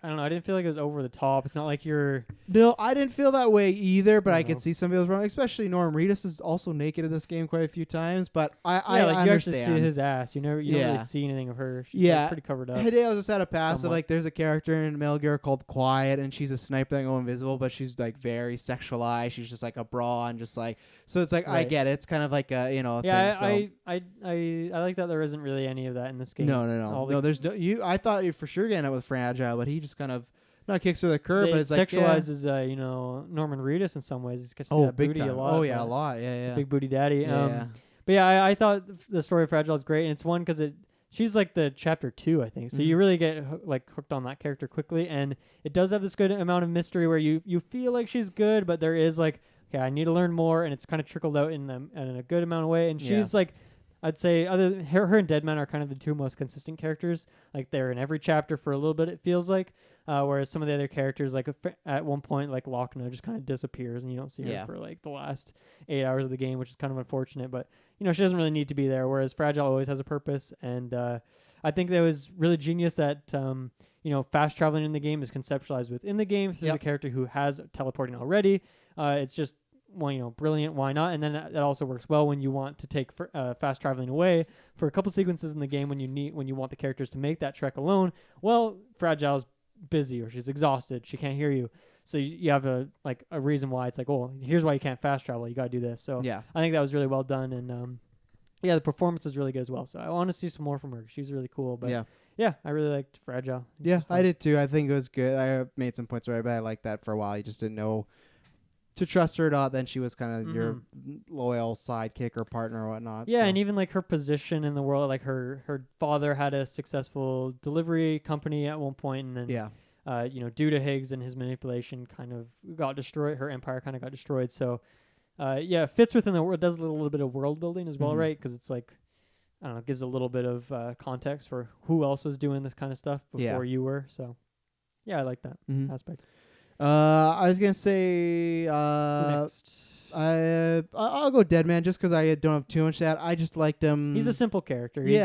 Speaker 2: I don't know. I didn't feel like it was over the top. It's not like you're...
Speaker 1: No, I didn't feel that way either, but I could see some people's wrong. Especially Norm Reedus is also naked in this game quite a few times, but I understand.
Speaker 2: You actually see his ass. You don't really see anything of her. She's like, pretty covered up.
Speaker 1: Hideo just had a pass of like, there's a character in Metal Gear called Quiet, and she's a sniper that can go invisible, but she's like very sexualized. She's just like a bra and just like... So it's like, I get it. It's kind of like a, a thing.
Speaker 2: I like that there isn't really any of that in this game.
Speaker 1: No, there's no... I thought you for sure getting it with Fragile, but he just kind of not kicks her the curb, but it's like
Speaker 2: sexualizes Norman Reedus in some ways. He gets that
Speaker 1: big
Speaker 2: booty
Speaker 1: time.
Speaker 2: a lot.
Speaker 1: A lot. Yeah.
Speaker 2: Big booty daddy.
Speaker 1: Yeah.
Speaker 2: But yeah, I thought the story of Fragile is great, and it's one because she's like the chapter 2, I think. So you really get hooked on that character quickly, and it does have this good amount of mystery where you feel like she's good, but there is like, okay, I need to learn more, and it's kind of trickled out in a good amount of way, and she's like, I'd say her and Deadman are kind of the two most consistent characters. Like, they're in every chapter for a little bit, it feels like. Whereas some of the other characters, like at one point, like Lochner just kind of disappears, and you don't see her for like the last 8 hours of the game, which is kind of unfortunate. But she doesn't really need to be there. Whereas Fragile always has a purpose, and I think that was really genius that fast traveling in the game is conceptualized within the game through the character who has teleporting already. It's just brilliant. Why not? And then that also works well when you want to take fast traveling away for a couple sequences in the game when you want the characters to make that trek alone. Well, Fragile's busy, or she's exhausted, she can't hear you, so you have a reason why it's like, oh, here's why you can't fast travel, you gotta do this. So I think that was really well done, and the performance is really good as well, so I want to see some more from her. She's really cool. But I really liked Fragile.
Speaker 1: I did too. I think it was good. I made some points where I liked that for a while. You just didn't know to trust her or not. Then she was kind of your loyal sidekick or partner or whatnot.
Speaker 2: And even like her position in the world, like her father had a successful delivery company at one point, and then due to Higgs and his manipulation, kind of got destroyed. Her empire kind of got destroyed. So it fits within the world. Does a little bit of world building as well, right? Because it's like, I don't know, gives a little bit of context for who else was doing this kind of stuff before you were. So I like that aspect.
Speaker 1: I was gonna say
Speaker 2: next?
Speaker 1: I'll go Deadman just because I don't have too much of that. I just liked him.
Speaker 2: He's a simple character. He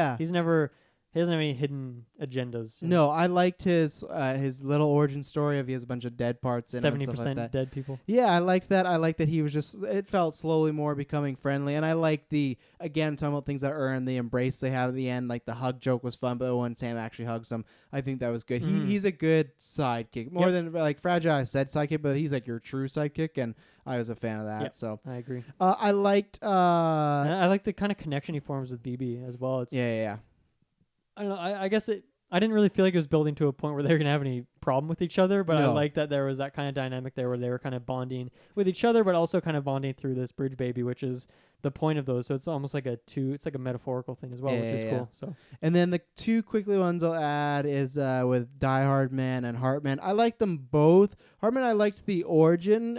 Speaker 2: doesn't have any hidden agendas.
Speaker 1: No, I liked his little origin story of he has a bunch of dead parts in 70% and stuff like that.
Speaker 2: Dead people.
Speaker 1: Yeah, I liked that. I liked that he was just, it felt slowly more becoming friendly. And I liked again, talking about things that earn the embrace they have at the end. Like the hug joke was fun, but when Sam actually hugs him, I think that was good. He's a good sidekick. More than like Fragile, I said sidekick, but he's like your true sidekick, and I was a fan of that.
Speaker 2: Yep,
Speaker 1: so
Speaker 2: I agree.
Speaker 1: I liked
Speaker 2: I like the kind of connection he forms with BB as well. It's
Speaker 1: yeah.
Speaker 2: I don't know. I guess I didn't really feel like it was building to a point where they were going to have any problem with each other, but I
Speaker 1: No.
Speaker 2: like that there was that kind of dynamic there where they were kind of bonding with each other, but also kind of bonding through this bridge baby, which is the point of those. So it's almost like it's like a metaphorical thing as well, which is cool. So,
Speaker 1: and then the two quickly ones I'll add is with Die Hard Man and Heartman. I like them both. Heartman, I liked the origin.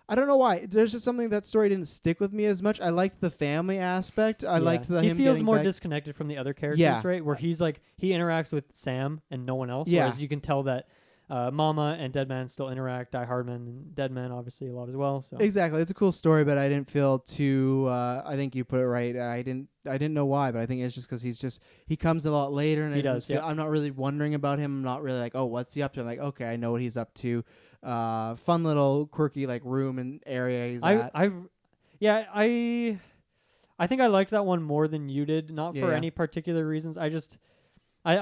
Speaker 1: I don't know why. There's just something that story didn't stick with me as much. I liked the family aspect. I liked the
Speaker 2: he
Speaker 1: him
Speaker 2: feels
Speaker 1: getting
Speaker 2: more
Speaker 1: back.
Speaker 2: disconnected from the other characters, right? Where he's like he interacts with Sam and no one else.
Speaker 1: Yeah.
Speaker 2: Whereas you can tell that Mama and Deadman still interact. Die Hardman and Deadman obviously a lot as well. So
Speaker 1: Exactly, it's a cool story, but I didn't feel too. I think you put it right. I didn't know why, but I think it's just because he comes a lot later, and
Speaker 2: he does. Yeah.
Speaker 1: I'm not really wondering about him. I'm not really like, oh, what's he up to? I'm like, okay, I know what he's up to. Fun little quirky like room and area he's at.
Speaker 2: I think I liked that one more than you did. Not for any particular reasons. I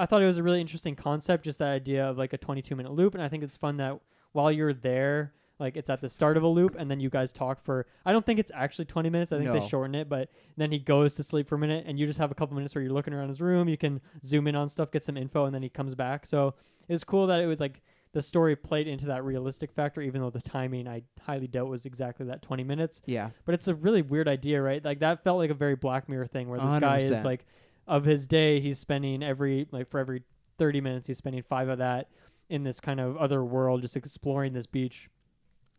Speaker 2: thought it was a really interesting concept, just that idea of like a 22-minute loop, and I think it's fun that while you're there, like it's at the start of a loop, and then you guys talk for. I don't think it's actually 20 minutes. I think they shorten it, but then he goes to sleep for a minute, and you just have a couple minutes where you're looking around his room. You can zoom in on stuff, get some info, and then he comes back. So it was cool that it was like the story played into that realistic factor, even though the timing I highly doubt was exactly that 20 minutes.
Speaker 1: Yeah,
Speaker 2: but it's a really weird idea, right? Like that felt like a very Black Mirror thing, where this
Speaker 1: 100%.
Speaker 2: guy is like, of his day, he's spending for every 30 minutes, he's spending 5 of that in this kind of other world, just exploring this beach.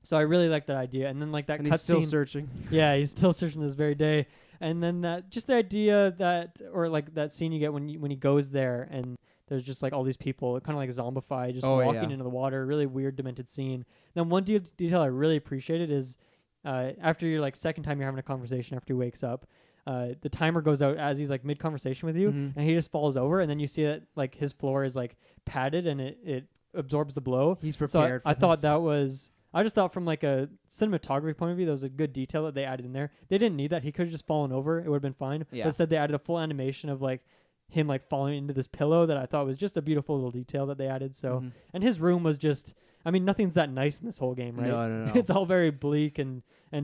Speaker 2: So I really like that idea. And then like that cutscene.
Speaker 1: He's still searching.
Speaker 2: Yeah, he's still searching this very day. And then that, just the idea that, or like that scene you get when he goes there and there's just like all these people, kind of like zombified, just walking into the water. Really weird, demented scene. Then one detail I really appreciated is after your like second time you're having a conversation after he wakes up, the timer goes out as he's like mid conversation with you, and he just falls over, and then you see that like his floor is like padded and it absorbs the blow.
Speaker 1: He's prepared.
Speaker 2: So I thought that was. I just thought from like a cinematography point of view, that was a good detail that they added in there. They didn't need that. He could have just fallen over. It would have been fine.
Speaker 1: Yeah.
Speaker 2: But instead they added a full animation of like him like falling into this pillow that I thought was just a beautiful little detail that they added. So, and his room was just, I mean, nothing's that nice in this whole game, right?
Speaker 1: No.
Speaker 2: It's all very bleak and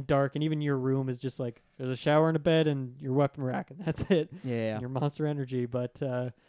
Speaker 2: dark, and even your room is just like there's a shower and a bed and your weapon rack, and that's it.
Speaker 1: Yeah.
Speaker 2: And your monster energy. But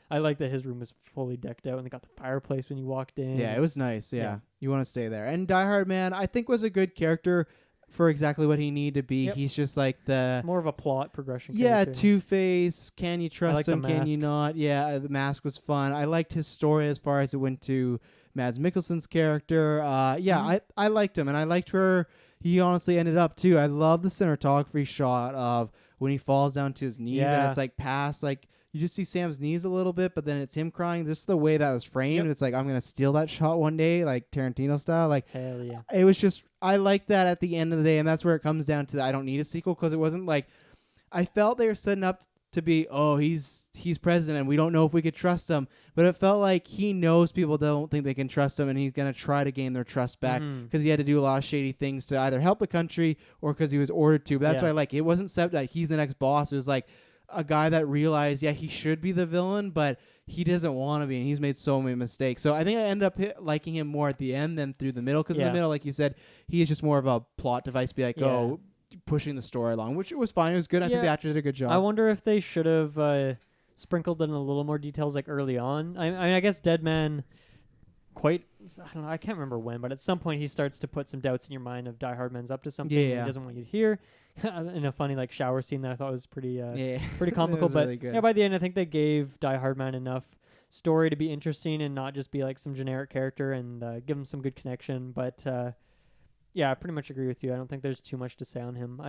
Speaker 2: I like that his room was fully decked out, and they got the fireplace when you walked in.
Speaker 1: Yeah, it was nice. Yeah. You want to stay there. And Die Hard Man, I think, was a good character for exactly what he needed to be.
Speaker 2: Yep.
Speaker 1: He's just like the
Speaker 2: more of a plot progression.
Speaker 1: Yeah,
Speaker 2: character.
Speaker 1: Two-Face. Can you trust
Speaker 2: like
Speaker 1: him?
Speaker 2: the
Speaker 1: Can
Speaker 2: mask.
Speaker 1: you not? Yeah, the mask was fun. I liked his story as far as it went to Mads Mikkelsen's character. I liked him, and I liked where he honestly ended up too. I love the cinematography shot of when he falls down to his knees, and it's like past like. You just see Sam's knees a little bit, but then it's him crying. Just the way that was framed, it's like I'm gonna steal that shot one day, like Tarantino style. Like,
Speaker 2: hell yeah!
Speaker 1: It was just I like that at the end of the day, and that's where it comes down to. I don't need a sequel because it wasn't like I felt they were setting up to be. Oh, he's president. We don't know if we could trust him, but it felt like he knows people don't think they can trust him, and he's gonna try to gain their trust back because he had to do a lot of shady things to either help the country or because he was ordered to. But that's why it wasn't set that he's the next boss. It was like a guy that realized, he should be the villain, but he doesn't want to be, and he's made so many mistakes. So I think I end up liking him more at the end than through the middle, because in the middle, like you said, he is just more of a plot device, be like, pushing the story along, which it was fine. It was good. I think the actor did a good job.
Speaker 2: I wonder if they should have sprinkled in a little more details like early on. I mean, I guess Deadman I don't know, I can't remember when, but at some point he starts to put some doubts in your mind of Die Hard Man's up to something he doesn't want you to hear. In a funny like shower scene that I thought was pretty comical. But really by the end I think they gave Die Hard Man enough story to be interesting and not just be like some generic character, and give him some good connection. But I pretty much agree with you. I don't think there's too much to say on him.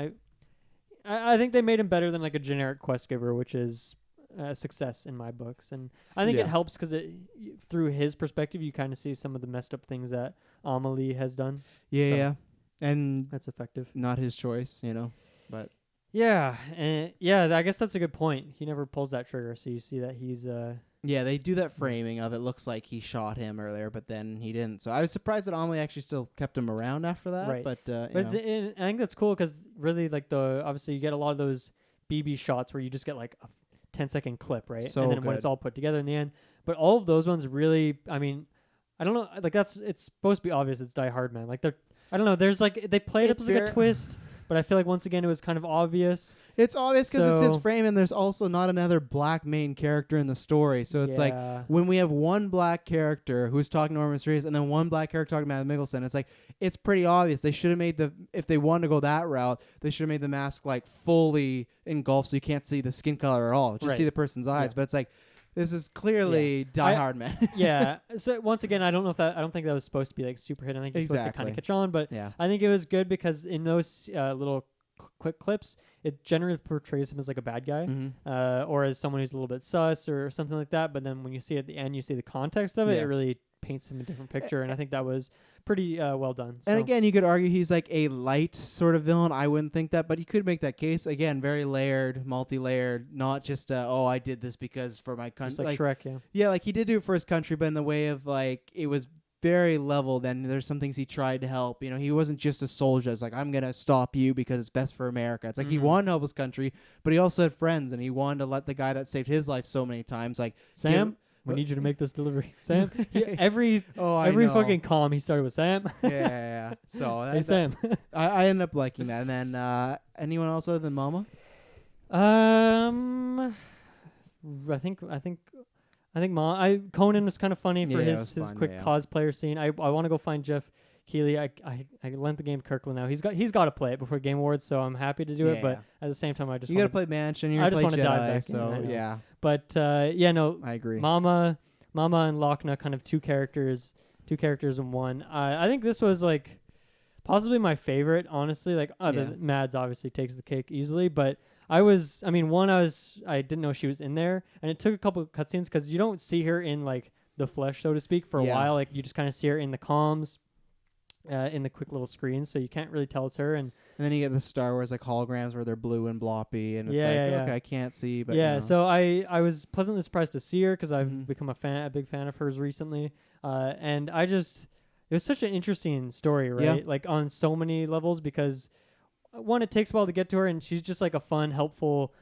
Speaker 2: I think they made him better than like a generic quest giver, which is a success in my books. And I think it helps because through his perspective you kind of see some of the messed up things that Amelie has done.
Speaker 1: And
Speaker 2: that's effective.
Speaker 1: Not his choice, but
Speaker 2: I guess that's a good point. He never pulls that trigger, so you see that he's
Speaker 1: they do that framing of it looks like he shot him earlier, but then he didn't. So I was surprised that Amelie actually still kept him around after that.
Speaker 2: Right.
Speaker 1: But
Speaker 2: I think that's cool because really like obviously you get a lot of those BB shots where you just get like a 10-second clip, right?
Speaker 1: So
Speaker 2: and then when it's all put together in the end. But all of those ones really, I mean, I don't know, like it's supposed to be obvious it's Die Hard Man. Like I don't know, there's like they play it up as like a twist, but I feel like once again it was kind of obvious.
Speaker 1: It's obvious because it's his
Speaker 2: So-
Speaker 1: frame, and there's also not another black main character in the story. So it's like
Speaker 2: Yeah.
Speaker 1: when we have one black character who's talking to Norman Reedus and then one black character talking to Matt Mickelson, it's like it's pretty obvious. They should have made if they wanted to go that route, they should have made the mask like fully engulfed so you can't see the skin color at all. Just see the person's eyes. But it's like this is clearly Die Hard Man.
Speaker 2: Yeah. So once again, I don't think that was supposed to be like super hit. I think it's supposed to kind of catch on, but I think it was good because in those little quick clips, it generally portrays him as like a bad guy, or as someone who's a little bit sus or something like that. But then when you see it at the end, you see the context of it. It really paints him a different picture, and I think that was pretty well done. So.
Speaker 1: And again, you could argue he's like a light sort of villain. I wouldn't think that, but you could make that case. Again, very layered, multi-layered, not just I did this because for my country.
Speaker 2: Just like Shrek,
Speaker 1: Yeah, like he did do it for his country, but in the way of like it was very leveled, and there's some things he tried to help. You know, he wasn't just a soldier. It's like, I'm going to stop you because it's best for America. It's like he wanted to help his country, but he also had friends, and he wanted to let the guy that saved his life so many times, like,
Speaker 2: Sam, we need you to make this delivery. Sam, every fucking comm he started with Sam.
Speaker 1: Yeah. So
Speaker 2: hey, Sam.
Speaker 1: I ended up liking that. And then anyone else other than Mama?
Speaker 2: I think Conan was kind of funny for his quick cosplayer scene. I want to go find Jeff Keighley. I lent the game to Kirkland now. He's got to play it before Game Awards, so I'm happy to do it. But at the same time, I just
Speaker 1: you got to play Mansion. You got to play Jedi. So yeah.
Speaker 2: But no,
Speaker 1: I agree.
Speaker 2: Mama and Lochna, kind of two characters in one. I think this was like possibly my favorite, honestly. Like Mads obviously takes the cake easily, but I didn't know she was in there, and it took a couple of cutscenes because you don't see her in like the flesh, so to speak, for a while. Like you just kind of see her in the comms, in the quick little screens, so you can't really tell it's her. And then you get the Star Wars like holograms where they're blue and bloppy, and it's okay, I can't see, but So I was pleasantly surprised to see her because I've become a big fan of hers recently, and it was such an interesting story, right? Like on so many levels because. One, it takes a while to get to her, and she's just like a fun, helpful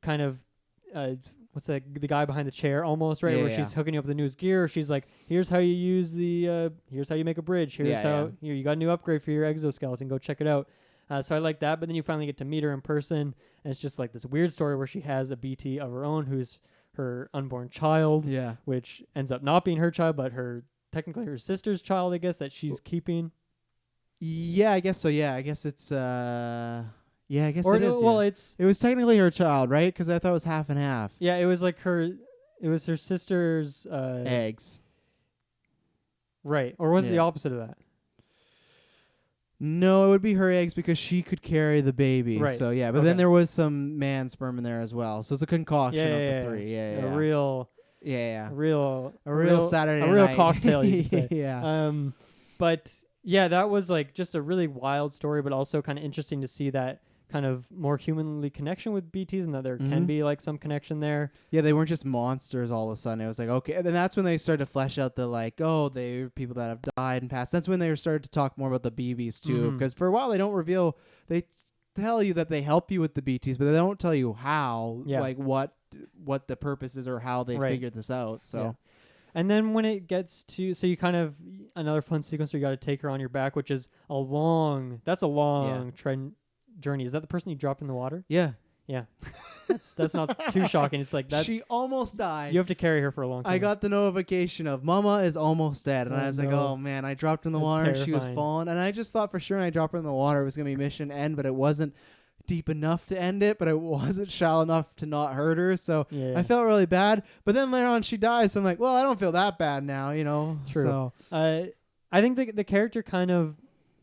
Speaker 2: kind of what's that? The guy behind the chair, almost, right? Where she's hooking you up with the newest gear. She's like, "Here's how you use here's how you make a bridge. Here's how here you got a new upgrade for your exoskeleton. Go check it out." So I like that. But then you finally get to meet her in person, and it's just like this weird story where she has a BT of her own, who's her unborn child, which ends up not being her child, but technically her sister's child, I guess, that she's keeping. Yeah, I guess so. Yeah, I guess it's I guess it is. Well, it was technically her child, right? Because I thought it was half and half. Yeah, it was like her sister's eggs. Right, or was it the opposite of that? No, it would be her eggs because she could carry the baby. Right. So but then there was some man sperm in there as well. So it's a concoction of the three. A real Saturday night. A real cocktail, you could say. But. Yeah, that was like just a really wild story, but also kind of interesting to see that kind of more humanly connection with BTs and that there can be like some connection there. Yeah, they weren't just monsters all of a sudden. It was like, okay. And then that's when they started to flesh out the like, they're people that have died and passed. That's when they started to talk more about the BBs too. Because for a while they don't reveal, they tell you that they help you with the BTs, but they don't tell you how, like what the purpose is or how they figured this out. So. Yeah. And then when it gets to, so you kind of, another fun sequence where you got to take her on your back, which is a long journey. Is that the person you dropped in the water? Yeah. Yeah. That's not too shocking. It's like that. She almost died. You have to carry her for a long time. I got the notification of Mama is almost dead. And I was like, oh man, I dropped in the water and she was falling. And I just thought for sure when I dropped her in the water, it was going to be mission end, but it wasn't deep enough to end it, but it wasn't shallow enough to not hurt her. So I felt really bad. But then later on she dies. So I'm like, well, I don't feel that bad now, you know? True. So I think the character kind of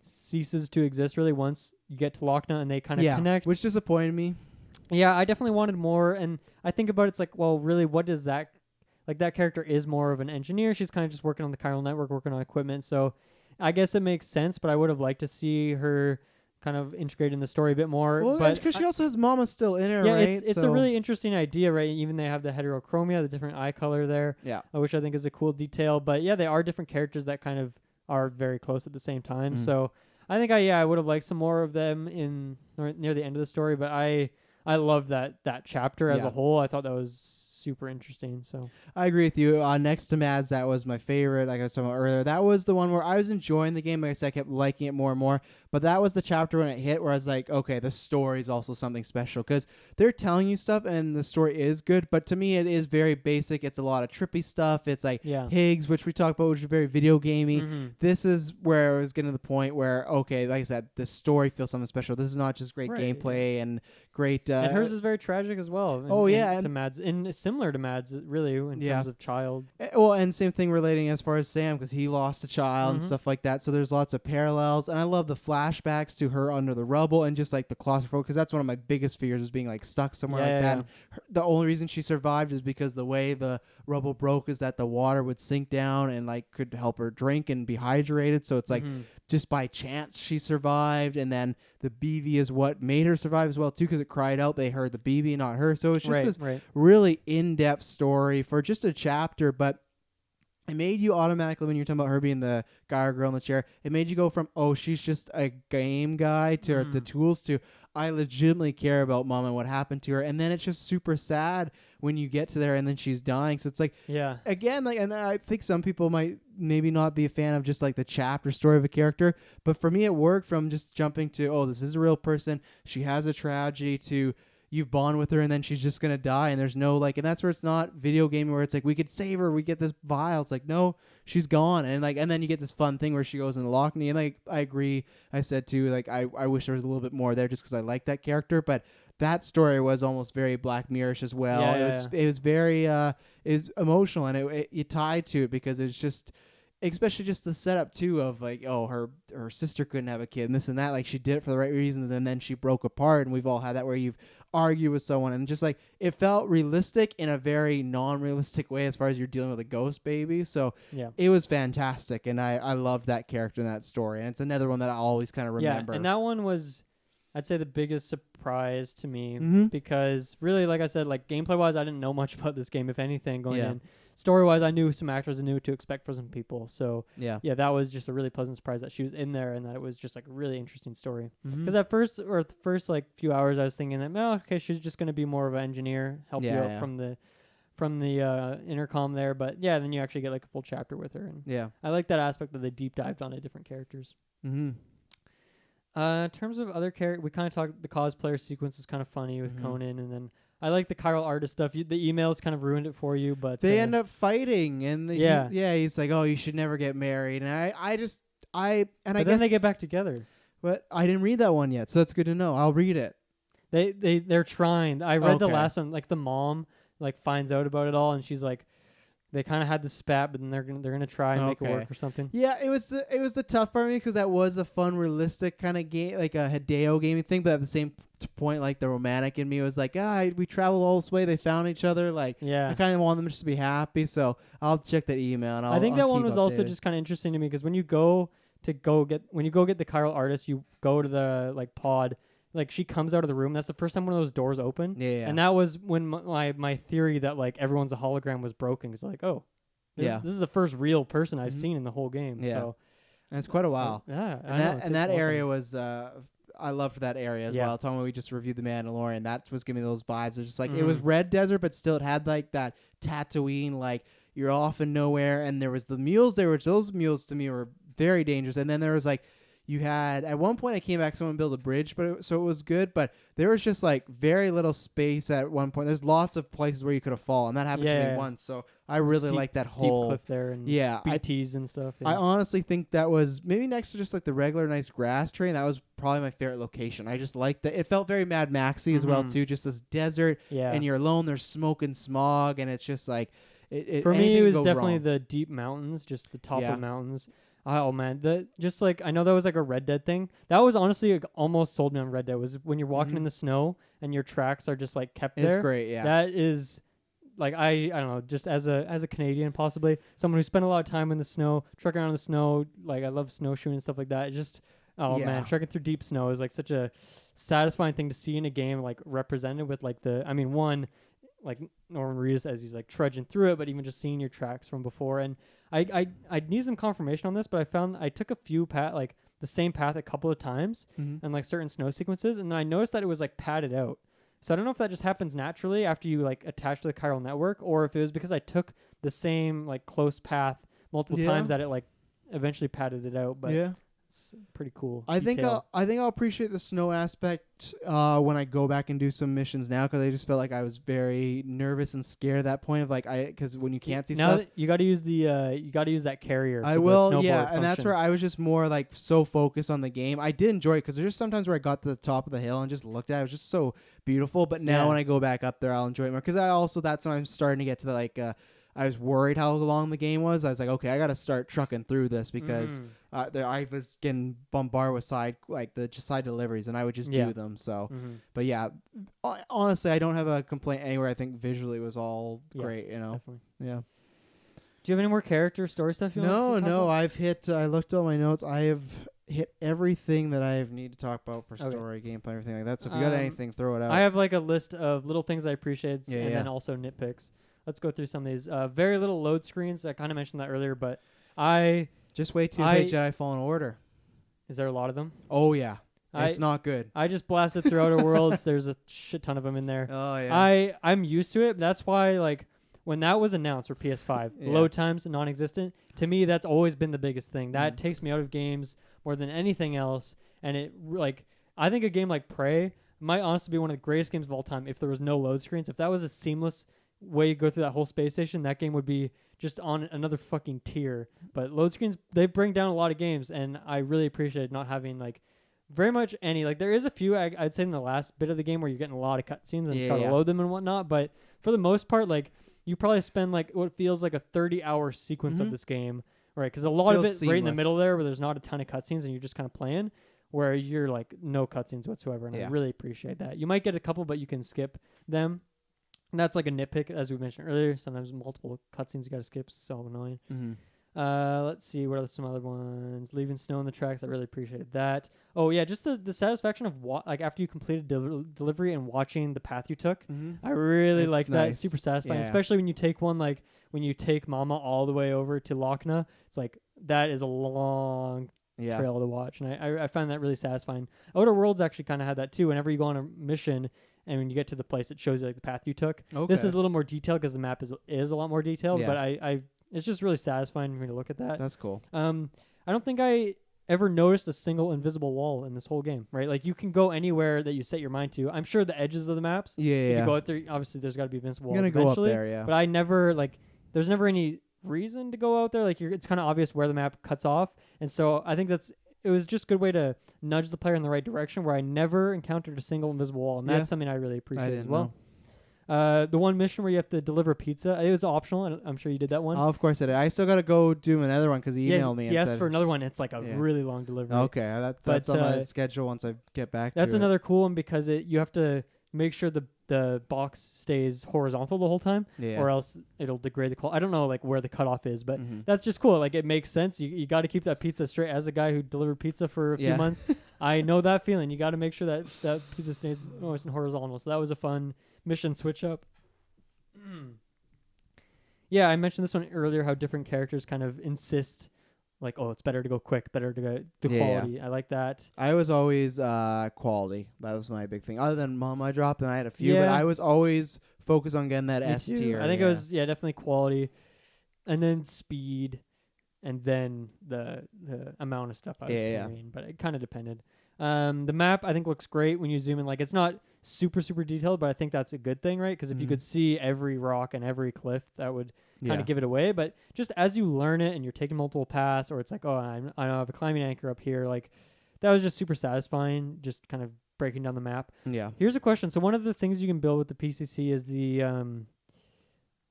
Speaker 2: ceases to exist really once you get to Lochna and they kind of connect. Which disappointed me. Yeah, I definitely wanted more. And I think about it's like, well, really, what does that... Like, that character is more of an engineer. She's kind of just working on the chiral network, working on equipment. So I guess it makes sense, but I would have liked to see her kind of integrate in the story a bit more. Well, because she also has Mama still in her, right? It's a really interesting idea, right? Even they have the heterochromia, the different eye color there, which I think is a cool detail. But yeah, they are different characters that kind of are very close at the same time. So I think I would have liked some more of them near the end of the story. But I love that chapter as a whole. I thought that was super interesting. So
Speaker 1: I agree with you. Next to Mads, that was my favorite. Like I was talking about earlier, that was the one where I was enjoying the game. Like I said, I kept liking it more and more. But that was the chapter when it hit where I was like, okay, the story is also something special because they're telling you stuff and the story is good. But to me, it is very basic. It's a lot of trippy stuff. It's like Higgs, which we talked about, which is very video gamey. This is where I was getting to the point where, okay, like I said, the story feels something special. This is not just great gameplay and great.
Speaker 2: And hers is very tragic as well. To Mads, and similar to Mads, really, in terms of child.
Speaker 1: Well, and same thing relating as far as Sam, because he lost a child and stuff like that. So there's lots of parallels, and I love the flashbacks to her under the rubble and just like the claustrophobia, because that's one of my biggest fears is being like stuck somewhere like that. And the only reason she survived is because the way the rubble broke is that the water would sink down and like could help her drink and be hydrated. So it's like just by chance she survived, and then the BB is what made her survive as well too, because it cried out they heard the BB, not her. So it's just this really in-depth story for just a chapter, but it made you automatically, when you're talking about her being the guy or girl in the chair, it made you go from, oh, she's just a game guy to the tools to, I legitimately care about mom and what happened to her. And then it's just super sad when you get to there and then she's dying. So it's like, again, like, and I think some people might maybe not be a fan of just like the chapter story of a character, but for me it worked from just jumping to, oh, this is a real person, she has a tragedy, to you've bond with her and then she's just gonna die, and there's no like, and that's where it's not video gaming where it's like we could save her, we get this vial. It's like, no, she's gone. And like, and then you get this fun thing where she goes in the Lockney, and like I agree, I said too, like I wish there was a little bit more there just because I like that character, but that story was almost very Black Mirror-ish as well. It was very is emotional, and it tied to it because it's just, especially just the setup too of like, oh, her sister couldn't have a kid and this and that, like she did it for the right reasons and then she broke apart, and we've all had that where you've argued with someone and just like it felt realistic in a very non-realistic way as far as you're dealing with a ghost baby. So it was fantastic, and I loved that character in that story, and it's another one that I always kind of remember.
Speaker 2: And that one was, I'd say, the biggest surprise to me because really, like I said, like gameplay wise, I didn't know much about this game, if anything, going in. Story wise, I knew some actors and knew what to expect for some people. So that was just a really pleasant surprise that she was in there and that it was just like a really interesting story. Because at first, or the first like few hours, I was thinking that, well, okay, she's just going to be more of an engineer, help you out from the intercom there. But then you actually get like a full chapter with her. And I like that aspect that they deep dived onto different characters. In terms of other characters, we kind of talked, the cosplayer sequence is kind of funny with Conan, and then I like the chiral artist stuff. The emails kind of ruined it for you, but
Speaker 1: they end up fighting, and he's like, oh, you should never get married, and I guess
Speaker 2: then they get back together.
Speaker 1: But I didn't read that one yet, so that's good to know. I'll read it.
Speaker 2: They're trying. I read the last one. Like the mom like finds out about it all, and she's like, they kind of had the spat, but then they're gonna try and make it work or something. Yeah, it was the tough part for me because that was a fun, realistic kind of game, like a Hideo gaming thing. But at the same point, like the romantic in me was like, we traveled all this way, they found each other. Like, I kind of want them just to be happy. So I'll check that email, and I think that one was also just kind of interesting to me because when you go get the chiral artist, you go to the like pod. Like she comes out of the room. That's the first time one of those doors open. Yeah. And that was when my theory that like everyone's a hologram was broken. It's like, oh, this is the first real person I've seen in the whole game. Yeah. So,
Speaker 1: and it's quite a while. And that area was I loved that area as well. Talking about we just reviewed The Mandalorian, that was giving me those vibes. It was just like it was red desert, but still it had like that Tatooine, like you're off in nowhere. And there was the mules there, which those mules to me were very dangerous. And then there was like, you had, at one point I came back, someone built a bridge, so it was good, but there was just like very little space at one point. There's lots of places where you could have fallen. That happened to me once, so I really like that whole
Speaker 2: cliff there and BTs and stuff.
Speaker 1: I honestly think that was maybe next to just like the regular nice grass terrain. That was probably my favorite location. I just liked that. It felt very Mad Maxy as well too, just this desert and you're alone. There's smoke and smog, and it's just like
Speaker 2: for me it was definitely the deep mountains, just the top of the mountains. Oh man, just like I know that was like a Red Dead thing. That was honestly like, almost sold me on Red Dead. Was when you're walking in the snow and your tracks are just like kept there.
Speaker 1: It's great, yeah.
Speaker 2: That is like I don't know, just as a Canadian, possibly someone who spent a lot of time in the snow, trekking around in the snow. Like I love snowshoeing and stuff like that. It just man, trekking through deep snow is like such a satisfying thing to see in a game, like represented with like one. Like Norman Reedus as he's like trudging through it, but even just seeing your tracks from before. And I need some confirmation on this, but I found I took a few like the same path a couple of times and like certain snow sequences, and then I noticed that it was like padded out. So I don't know if that just happens naturally after you like attach to the chiral network, or if it was because I took the same like close path multiple times that it like eventually padded it out. But it's pretty cool.
Speaker 1: I think I'll appreciate the snow aspect when I go back and do some missions now, because I just felt like I was very nervous and scared at that point of like because when you can't see
Speaker 2: now
Speaker 1: stuff.
Speaker 2: You got to use that carrier.
Speaker 1: I will, and that's where I was just more like so focused on the game. I did enjoy it because there's just sometimes where I got to the top of the hill and just looked at it. It was just so beautiful. But now when I go back up there, I'll enjoy it more, because that's when I'm starting to get to the like. I was worried how long the game was. I was like, okay, I got to start trucking through this, because I was getting bombarded with side deliveries, and I would just do them. So, but honestly, I don't have a complaint anywhere. I think visually it was all great.
Speaker 2: Definitely.
Speaker 1: Yeah.
Speaker 2: Do you have any more character story stuff you want to talk about?
Speaker 1: No. I looked at all my notes. I have hit everything that I need to talk about for story, gameplay, everything like that. So if you got anything, throw it out.
Speaker 2: I have like a list of little things I appreciate, and then also nitpicks. Let's go through some of these. Very little load screens. I kind of mentioned that earlier, but
Speaker 1: just wait till you play Jedi Fallen Order.
Speaker 2: Is there a lot of them?
Speaker 1: Oh yeah, it's not good.
Speaker 2: I just blasted through Outer Worlds. There's a shit ton of them in there.
Speaker 1: Oh yeah.
Speaker 2: I'm used to it. That's why like when that was announced for PS5, load times non-existent. To me, that's always been the biggest thing. That takes me out of games more than anything else. And it like I think a game like Prey might honestly be one of the greatest games of all time if there was no load screens. If that was a seamless way you go through that whole space station, that game would be just on another fucking tier. But load screens, they bring down a lot of games, and I really appreciate not having like very much any. Like there is a few I'd say in the last bit of the game where you're getting a lot of cutscenes and it's got to load them and whatnot. But for the most part, like you probably spend like what feels like a 30-hour sequence of this game, right? Because a lot of it seamless. Right in the middle there, where there's not a ton of cutscenes and you're just kind of playing, where you're like no cutscenes whatsoever, and I really appreciate that. You might get a couple, but you can skip them. And that's like a nitpick, as we mentioned earlier. Sometimes multiple cutscenes you got to skip. It's so annoying. Let's see. What are some other ones? Leaving snow on the tracks. I really appreciated that. Oh, yeah. Just the satisfaction of like after you completed delivery and watching the path you took. I really like that. It's super satisfying, especially when you take one, like when you take Mama all the way over to Lochna. It's like that is a long trail to watch. And I find that really satisfying. Outer Worlds actually kind of had that too. Whenever you go on a mission, and when you get to the place, it shows you like the path you took. Okay. This is a little more detailed because the map is a lot more detailed. But it's just really satisfying for me to look at that.
Speaker 1: That's cool.
Speaker 2: I don't think I ever noticed a single invisible wall in this whole game. Right, like you can go anywhere that you set your mind to. I'm sure the edges of the maps. You go out there. Obviously, there's got to be invincible walls.
Speaker 1: You're gonna go up there,
Speaker 2: But I never there's never any reason to go out there. Like it's kind of obvious where the map cuts off, and so I think it was just a good way to nudge the player in the right direction, where I never encountered a single invisible wall, and that's something I really appreciate as well. The one mission where you have to deliver pizza, it was optional, and I'm sure you did that one.
Speaker 1: Oh, of course I did. I still got to go do another one because he emailed me and
Speaker 2: said...
Speaker 1: Yes,
Speaker 2: for another one, it's like a really long delivery.
Speaker 1: Okay, that's on my schedule once I get back to it.
Speaker 2: That's another cool one because you have to make sure the box stays horizontal the whole time, or else it'll degrade the quality. I don't know like where the cutoff is, but that's just cool. Like it makes sense. You got to keep that pizza straight. As a guy who delivered pizza for a few months, I know that feeling. You got to make sure that pizza stays nice and horizontal. So that was a fun mission switch up. Yeah, I mentioned this one earlier, how different characters kind of insist like, oh, it's better to go quick, better to go quality. Yeah. I like that.
Speaker 1: I was always quality. That was my big thing. Other than Mom I dropped, and I had a few, but I was always focused on getting that S tier.
Speaker 2: I think it was definitely quality, and then speed, and then the amount of stuff I was carrying. But it kind of depended. The map I think looks great when you zoom in. Like it's not super detailed, but I think that's a good thing, right? Because if you could see every rock and every cliff, that would kind of give it away. But just as you learn it and you're taking multiple paths, or it's like, oh, I have a climbing anchor up here, like that was just super satisfying, just kind of breaking down the map. Yeah. Here's a question. So one of the things you can build with the PCC is the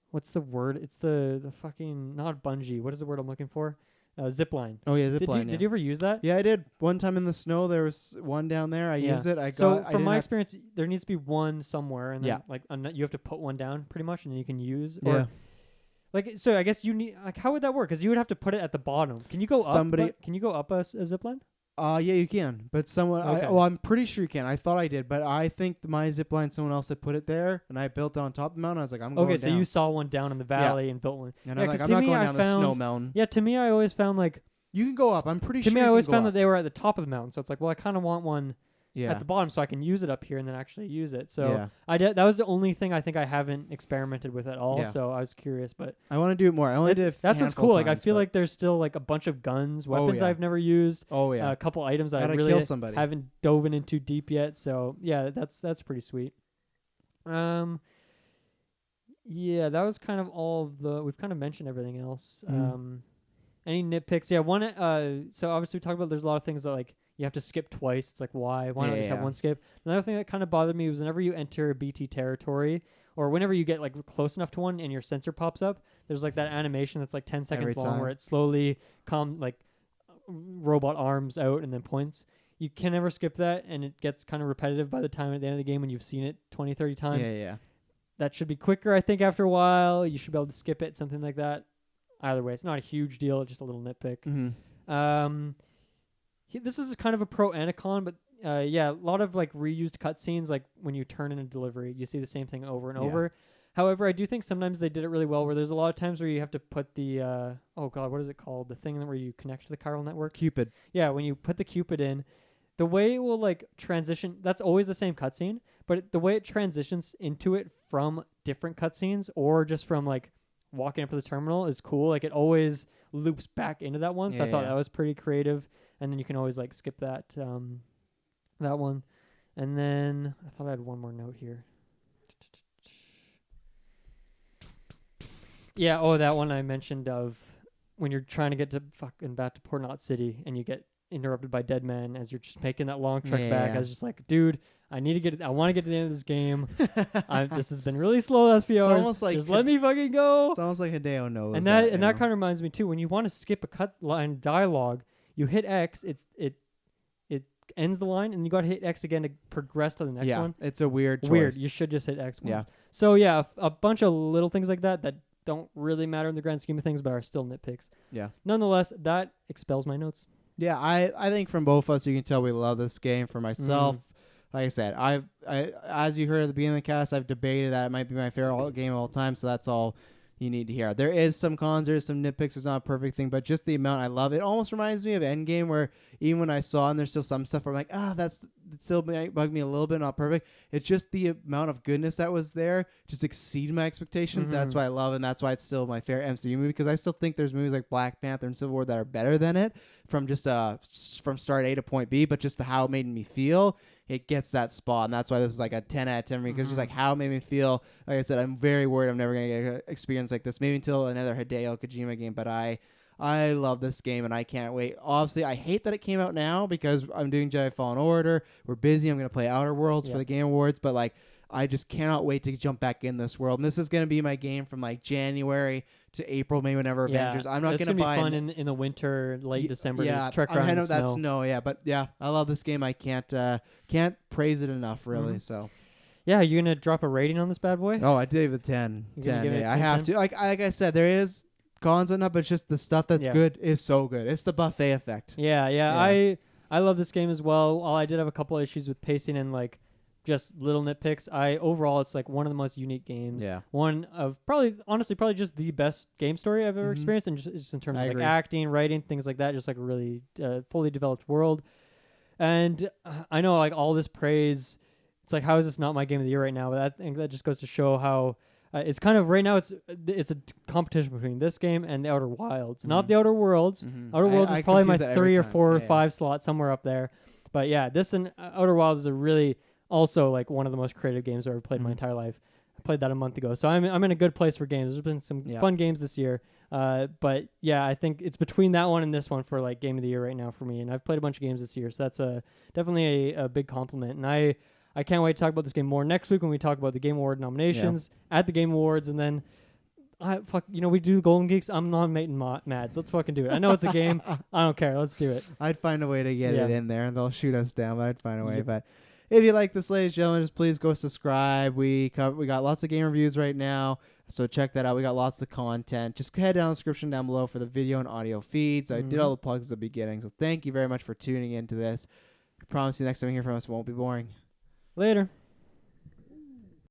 Speaker 2: what's the word? It's the fucking, not bungee. What is the word I'm looking for? Zip line.
Speaker 1: Oh yeah, zip line.
Speaker 2: Did you ever use that?
Speaker 1: Yeah, I did. One time in the snow, there was one down there. I used it.
Speaker 2: From my experience, there needs to be one somewhere, and then you have to put one down pretty much, and then you can use. Or, so I guess you need, like, how would that work? Because you would have to put it at the bottom. Can you go up? Can you go up a zip line?
Speaker 1: Yeah, you can. But I'm pretty sure you can. I thought I did, but I think my zip line, someone else had put it there, and I built it on top of the mountain. I was like, I'm going down.
Speaker 2: Okay, so you saw one down in the valley and built one.
Speaker 1: And I'm like, I'm not going down the snow mountain.
Speaker 2: Yeah, to me, I always found like,
Speaker 1: you can go up. I'm pretty sure.
Speaker 2: To me, I always found that they were at the top of the mountain. So it's like, well, I kind of want one at the bottom so I can use it up here and then actually use it. So
Speaker 1: yeah.
Speaker 2: that was the only thing I think I haven't experimented with at all.
Speaker 1: Yeah.
Speaker 2: So I was curious, but
Speaker 1: I want to do it more. I only did it.
Speaker 2: That's what's cool.
Speaker 1: Times,
Speaker 2: like I feel like there's still like a bunch of guns, weapons I've never used.
Speaker 1: Oh yeah.
Speaker 2: A couple items I
Speaker 1: Gotta
Speaker 2: really
Speaker 1: kill somebody.
Speaker 2: haven't dove into deep yet. So yeah, that's pretty sweet. Yeah, that was kind of all of the. We've kind of mentioned everything else. Any nitpicks? Yeah, one. So obviously we talked about there's a lot of things that like you have to skip twice. It's like why? Why not just have one skip? Another thing that kind of bothered me was whenever you enter a BT territory or whenever you get like close enough to one and your sensor pops up, there's like that animation that's like 10 seconds long where it slowly robot arms out and then points. You can never skip that, and it gets kind of repetitive by the time at the end of the game when you've seen it 20, 30 times.
Speaker 1: Yeah.
Speaker 2: That should be quicker, I think, after a while. You should be able to skip it, something like that. Either way, it's not a huge deal, just a little nitpick.
Speaker 1: Mm-hmm.
Speaker 2: This is kind of a pro and a con, but a lot of like reused cutscenes, like when you turn in a delivery, you see the same thing over and over. However, I do think sometimes they did it really well, where there's a lot of times where you have to put the, what is it called? The thing where you connect to the chiral network?
Speaker 1: Cupid.
Speaker 2: Yeah, when you put the Cupid in, the way it will like transition, that's always the same cutscene, but the way it transitions into it from different cutscenes or just from like walking up to the terminal is cool. Like it always loops back into that one. So I thought that was pretty creative. And then you can always like skip that one. And then I thought I had one more note here. Yeah. Oh, that one I mentioned of when you're trying to get to fucking back to Port Knot City and you get interrupted by Dead Man as you're just making that long trek back. I was just like, dude, I want to get to the end of this game. This has been really slow the last few hours.
Speaker 1: Almost like
Speaker 2: just let me fucking go.
Speaker 1: It's almost like Hideo knows.
Speaker 2: And that kind of reminds me too. When you want to skip a cut line dialogue, you hit X. It ends the line, and you got to hit X again to progress to the next one.
Speaker 1: Yeah, it's a weird choice.
Speaker 2: Weird. You should just hit X once.
Speaker 1: Yeah.
Speaker 2: So yeah, a bunch of little things like that don't really matter in the grand scheme of things, but are still nitpicks.
Speaker 1: Yeah.
Speaker 2: Nonetheless, that expels my notes.
Speaker 1: Yeah, I think from both of us, you can tell we love this game. For myself, like I said, I as you heard at the beginning of the cast, I've debated that it might be my favorite game of all time. So that's all you need to hear. There is some cons, there's some nitpicks. There's not a perfect thing, but just the amount I love it. Almost reminds me of Endgame, where even when I saw and there's still some stuff where I'm like, that's it still bugged me a little bit, not perfect. It's just the amount of goodness that was there just exceeded my expectations. Mm-hmm. That's why I love it, and that's why it's still my favorite MCU movie, because I still think there's movies like Black Panther and Civil War that are better than it from just from start A to point B, but just how it made me feel. It gets that spot, and that's why this is like a 10 out of 10 because just like how it made me feel. Like I said, I'm very worried I'm never going to get an experience like this, maybe until another Hideo Kojima game, but I love this game, and I can't wait. Obviously, I hate that it came out now because I'm doing Jedi Fallen Order. We're busy. I'm going to play Outer Worlds for the Game Awards, but like I just cannot wait to jump back in this world. And this is going to be my game from like January to April, maybe whenever Avengers. I'm not going to buy.
Speaker 2: It's going to be fun in the winter, late December.
Speaker 1: Yeah,
Speaker 2: trek around
Speaker 1: I know
Speaker 2: in
Speaker 1: that's
Speaker 2: snow.
Speaker 1: snow. Yeah, but yeah, I love this game. I can't praise it enough, really. So.
Speaker 2: Yeah, you're going to drop a rating on this bad boy?
Speaker 1: Oh, I did give it 10.
Speaker 2: You're
Speaker 1: 10.
Speaker 2: Give it
Speaker 1: I have
Speaker 2: 10?
Speaker 1: to. Like I said, there is cons and that, but it's just the stuff that's good is so good. It's the buffet effect.
Speaker 2: Yeah. I love this game as well. I did have a couple issues with pacing and like just little nitpicks. Overall, it's like one of the most unique games.
Speaker 1: Yeah.
Speaker 2: One of probably just the best game story I've ever experienced, and just in terms of like acting, writing, things like that. Just like a really fully developed world. And I know like all this praise. It's like, how is this not my game of the year right now? But I think that just goes to show how it's kind of right now. It's a competition between this game and the Outer Wilds, not the Outer Worlds. Outer Worlds is probably my 3 or 4 or 5 slot somewhere up there. But yeah, this and Outer Wilds is a really also like one of the most creative games I've ever played in my entire life. I played that a month ago, so I'm in a good place for games. There's been some fun games this year, but yeah, I think it's between that one and this one for like game of the year right now for me. And I've played a bunch of games this year, so that's definitely a big compliment. And I can't wait to talk about this game more next week when we talk about the Game Award nominations at the Game Awards, and then we do Golden Geeks. I'm nominating Mads. Let's fucking do it. I know it's a game. I don't care. Let's do it.
Speaker 1: I'd find a way to get it in there, and they'll shoot us down, but I'd find a way. But if you like this, ladies and gentlemen, just please go subscribe. We got lots of game reviews right now, so check that out. We got lots of content. Just head down the description down below for the video and audio feeds. I did all the plugs at the beginning, so thank you very much for tuning into this. I promise you next time you hear from us, it won't be boring.
Speaker 2: Later.